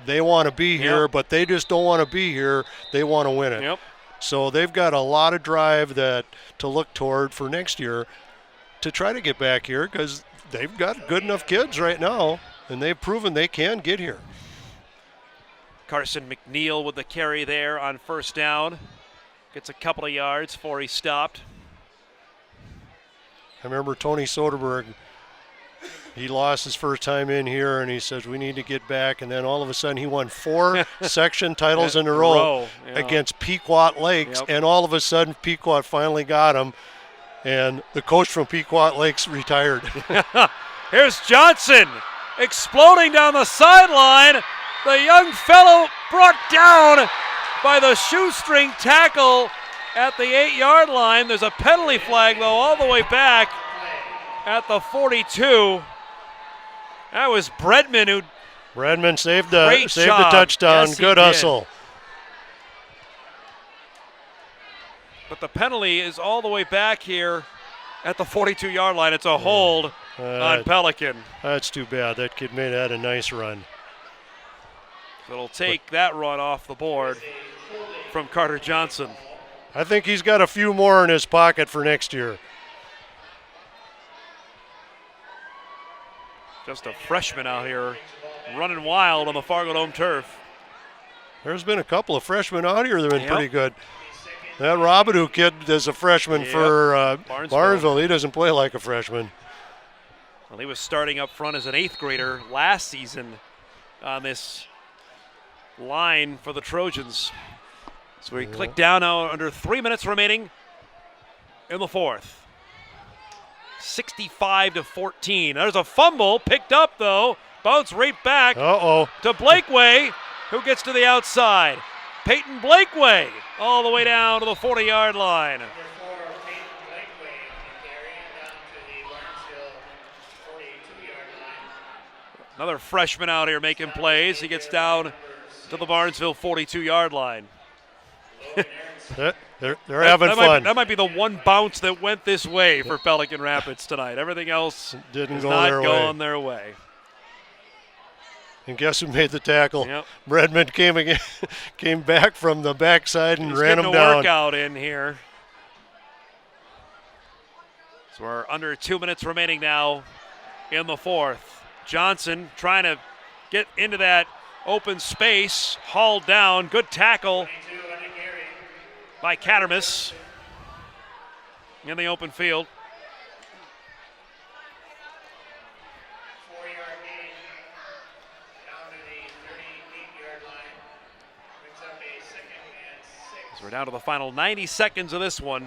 they want to be here, but they just don't want to be here. They want to win it. Yep. So they've got a lot of drive to look toward for next year to try to get back here, because they've got good enough kids right now, and they've proven they can get here. Carson McNeil with the carry there on first down. Gets a couple of yards before he stopped. I remember Tony Soderberg, he lost his first time in here, and he says, we need to get back. And then all of a sudden he won 4 section titles in a row against Pequot Lakes. And all of a sudden Pequot finally got him. And the coach from Pequot Lakes retired. Here's Johnson exploding down the sideline. The young fellow brought down by the shoestring tackle at the 8-yard line. There's a penalty flag, though, all the way back at the 42. That was Bredman who. Bredman saved the job. touchdown. Yes, good hustle. But the penalty is all the way back here at the 42-yard line. It's a hold on Pelican. That's too bad. That kid had a nice run. So it'll take that run off the board from Carter Johnson. I think he's got a few more in his pocket for next year. Just a freshman out here running wild on the Fargo Dome turf. There's been a couple of freshmen out here that have been pretty good. That Robidoux kid is a freshman for Barnesville. He doesn't play like a freshman. Well, he was starting up front as an 8th grader last season on this line for the Trojans. So we click down now under 3 minutes remaining in the fourth. 65-14. There's a fumble picked up, though. Bounce right back to Blakeway, who gets to the outside. Peyton Blakeway all the way down to the 40-yard line. Another freshman out here making plays. He gets down to the Barnesville 42-yard line. They're having fun. That might be the one bounce that went this way for Pelican Rapids tonight. Everything else didn't go not their going their way. And guess who made the tackle? Yep. Redmond came back from the backside and ran him down. He's getting a workout in here. So we're under 2 minutes remaining now in the fourth. Johnson trying to get into that open space, hauled down. Good tackle by Cattermas in the open field. 4-yard gain down to the 38-yard line. Brings up a 2nd and 6. So we're down to the final 90 seconds of this one.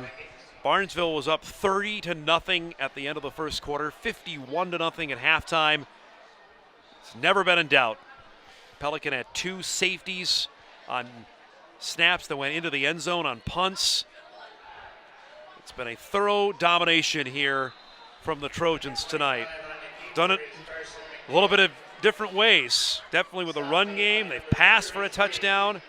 Barnesville was up 30-0 at the end of the first quarter, 51-0 at halftime. It's never been in doubt. Pelican had 2 safeties on snaps that went into the end zone on punts. It's been a thorough domination here from the Trojans tonight. Done it a little bit of different ways. Definitely with a run game. They've passed for a touchdown.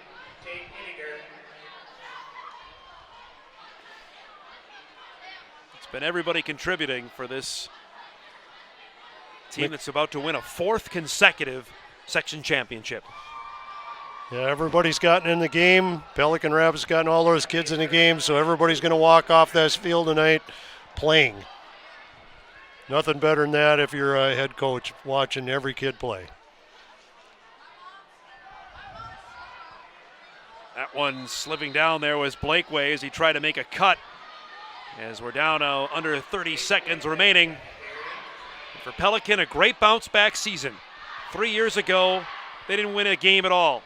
It's been everybody contributing for this team that's about to win a 4th consecutive section championship. Yeah, everybody's gotten in the game. Pelican Rapids gotten all those kids in the game, so everybody's going to walk off this field tonight playing. Nothing better than that if you're a head coach, watching every kid play. That one slipping down there was Blakeway as he tried to make a cut. As we're down under 30 seconds remaining. For Pelican, a great bounce back season. 3 years ago, they didn't win a game at all.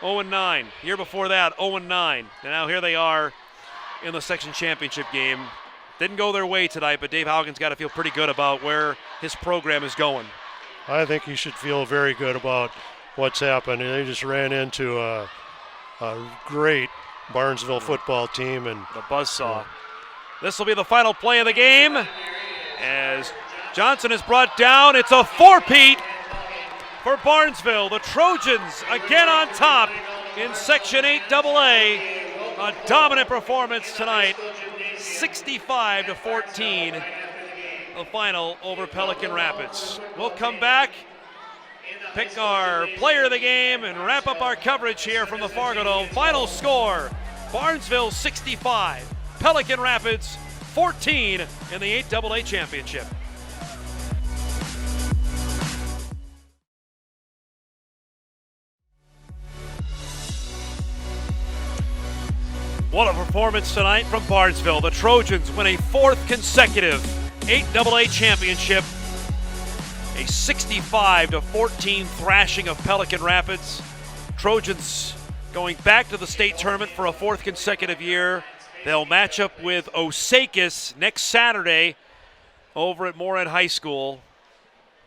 0-9. Year before that, 0-9. And now here they are in the section championship game. Didn't go their way tonight, but Dave Haugen's got to feel pretty good about where his program is going. I think he should feel very good about what's happened. They just ran into a great Barnesville football team. And the buzzsaw. This will be the final play of the game as Johnson is brought down. It's a 4-peat for Barnesville. The Trojans again on top in Section 8AA. A dominant performance tonight, 65-14, the final over Pelican Rapids. We'll come back, pick our player of the game, and wrap up our coverage here from the Fargo Dome. Final score, Barnesville 65, Pelican Rapids 14 in the 8AA championship. What a performance tonight from Barnesville. The Trojans win a 4th consecutive 8AA championship. A 65-14 thrashing of Pelican Rapids. Trojans going back to the state tournament for a 4th consecutive year. They'll match up with Osakis next Saturday over at Moorhead High School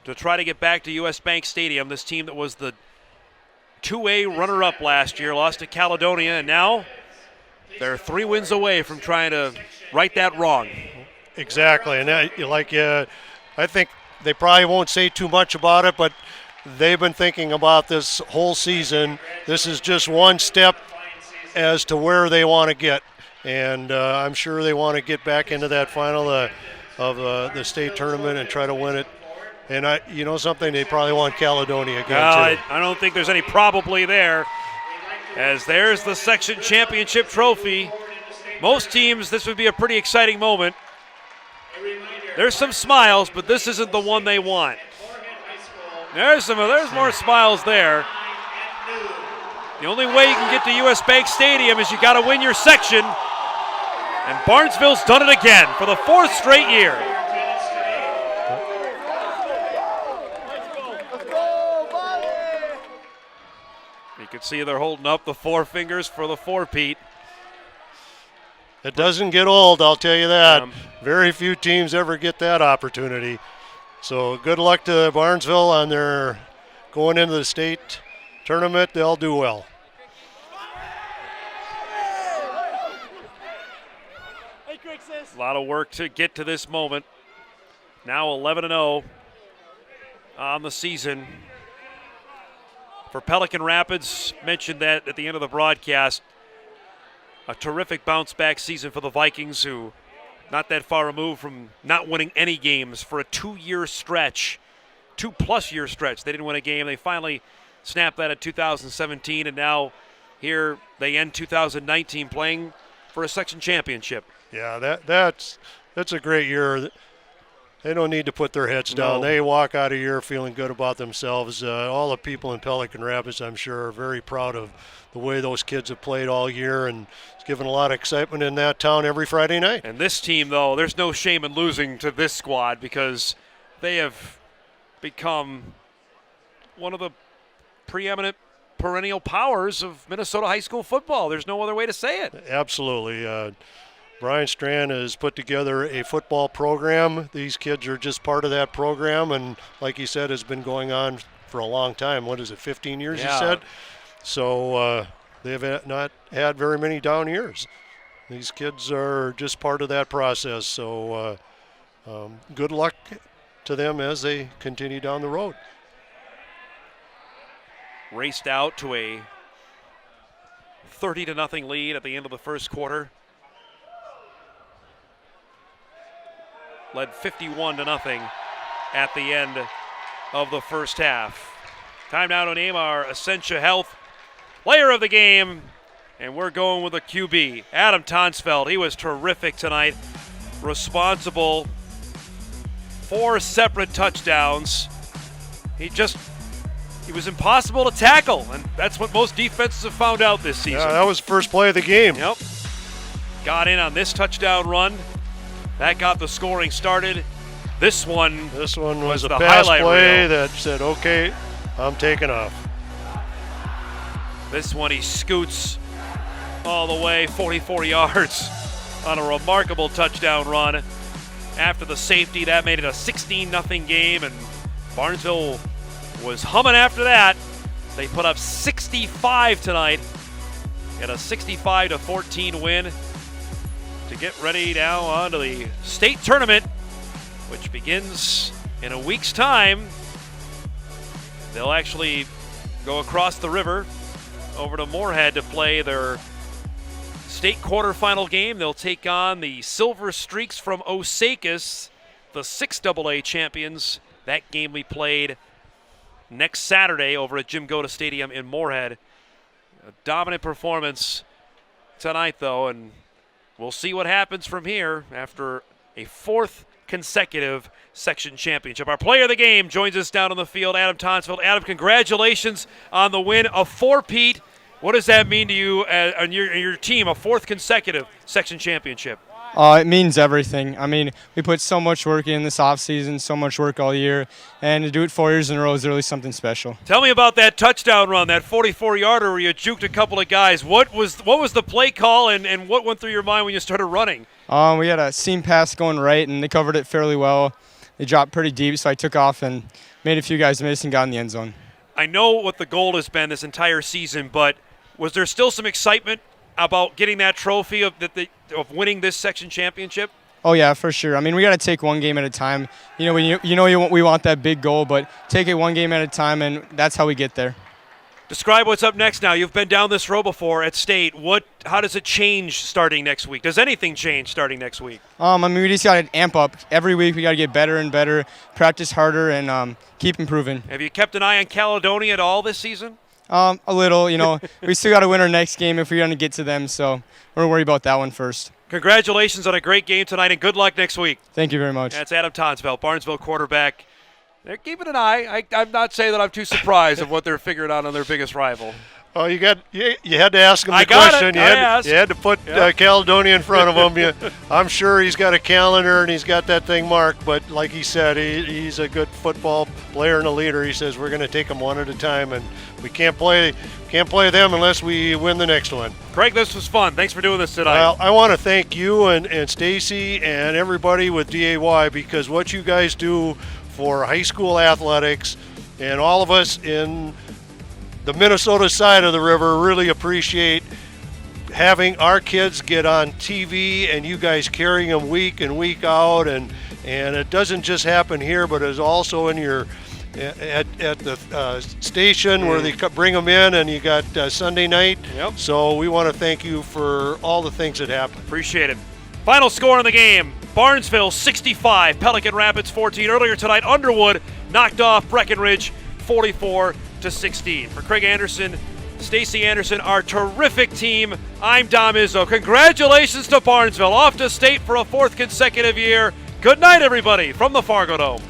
to try to get back to US Bank Stadium. This team that was the 2A runner-up last year lost to Caledonia, and now they're 3 wins away from trying to right that wrong. Exactly, and I think they probably won't say too much about it, but they've been thinking about this whole season. This is just one step as to where they want to get, and I'm sure they want to get back into that final of the state tournament and try to win it. And they probably want Caledonia again too. I don't think there's any probably there. As there's the section championship trophy. Most teams, this would be a pretty exciting moment. There's some smiles, but this isn't the one they want. There's more smiles there. The only way you can get to US Bank Stadium is you got to win your section. And Barnesville's done it again for the 4th straight year. You can see they're holding up the 4 fingers for the 4-peat. It doesn't get old, I'll tell you that. Very few teams ever get that opportunity. So good luck to Barnesville on their going into the state tournament. They'll do well. A lot of work to get to this moment. Now 11-0 on the season. For Pelican Rapids, mentioned that at the end of the broadcast, a terrific bounce-back season for the Vikings, who not that far removed from not winning any games for a 2-year stretch, 2+ year stretch. They didn't win a game. They finally snapped that in 2017, and now here they end 2019 playing for a section championship. Yeah, that's a great year. They don't need to put their heads down. No. They walk out of here feeling good about themselves. All the people in Pelican Rapids, I'm sure, are very proud of the way those kids have played all year, and it's given a lot of excitement in that town every Friday night. And this team, though, there's no shame in losing to this squad because they have become one of the preeminent perennial powers of Minnesota high school football. There's no other way to say it. Absolutely. Brian Strand has put together a football program. These kids are just part of that program, and like he said, has been going on for a long time. What is it, 15 years, Yeah. he said? So they've not had very many down years. These kids are just part of that process. So good luck to them as they continue down the road. Raced out to a 30-0 lead at the end of the first quarter. Led 51-0 at the end of the first half. Time now to name our Essentia Health player of the game, and we're going with a QB, Adam Tonsfeld. He was terrific tonight, responsible 4 separate touchdowns. He was impossible to tackle, and that's what most defenses have found out this season. Yeah, that was the first play of the game. Yep. Got in on this touchdown run. That got the scoring started. This one was a the pass highlight play reel. that said, okay, I'm taking off. This one he scoots all the way 44 yards on a remarkable touchdown run. After the safety, that made it a 16-0 game, and Barnesville was humming after that. They put up 65 tonight in a 65-14 win to get ready now on to the state tournament, which begins in a week's time. They'll actually go across the river over to Moorhead to play their state quarterfinal game. They'll take on the Silver Streaks from Osakis, the 6AA champions. That game we played next Saturday over at Jim Goda Stadium in Moorhead. A dominant performance tonight, though, and we'll see what happens from here after a 4th consecutive section championship. Our player of the game joins us down on the field, Adam Tonsfeld. Adam, congratulations on the win, a 4-peat. What does that mean to you and your team, a 4th consecutive section championship? It means everything. I mean, we put so much work in this offseason, so much work all year, and to do it 4 years in a row is really something special. Tell me about that touchdown run, that 44-yarder where you juked a couple of guys. What was the play call, and what went through your mind when you started running? We had a seam pass going right, and they covered it fairly well. They dropped pretty deep, so I took off and made a few guys miss and got in the end zone. I know what the goal has been this entire season, but was there still some excitement about getting that trophy of winning this section championship? Oh yeah, for sure. I mean, we got to take one game at a time. We want that big goal, but take it one game at a time, and that's how we get there. Describe what's up next now. You've been down this road before at state. How does it change starting next week? Does anything change starting next week? I mean, we just got to amp up. Every week we got to get better and better, practice harder, and keep improving. Have you kept an eye on Caledonia at all this season? A little, we still got to win our next game if we're going to get to them, so we're going to worry about that one first. Congratulations on a great game tonight, and good luck next week. Thank you very much. That's Adam Tonsfeld, Barnesville quarterback. They're keeping an eye. I'm not saying that I'm too surprised of what they're figuring out on their biggest rival. Oh, you had to ask him the I got question. it. You had to put Caledonia in front of him. I'm sure he's got a calendar and he's got that thing marked. But like he said, he's a good football player and a leader. He says we're going to take them one at a time, and we can't play them unless we win the next one. Craig, this was fun. Thanks for doing this tonight. Well, I want to thank you and Stacy and everybody with DAY, because what you guys do for high school athletics, and all of us in the Minnesota side of the river really appreciate having our kids get on TV and you guys carrying them week in, week out, and it doesn't just happen here, but it's also in your at the station where they bring them in, and you got Sunday night. Yep. So we want to thank you for all the things that happen. Appreciate it. Final score in the game, Barnesville 65, Pelican Rapids 14. Earlier tonight, Underwood knocked off Breckenridge 44-16. For Craig Anderson, Stacy Anderson, our terrific team, I'm Dom Izzo. Congratulations to Barnesville, off to state for a 4th consecutive year. Good night, everybody, from the Fargo Dome.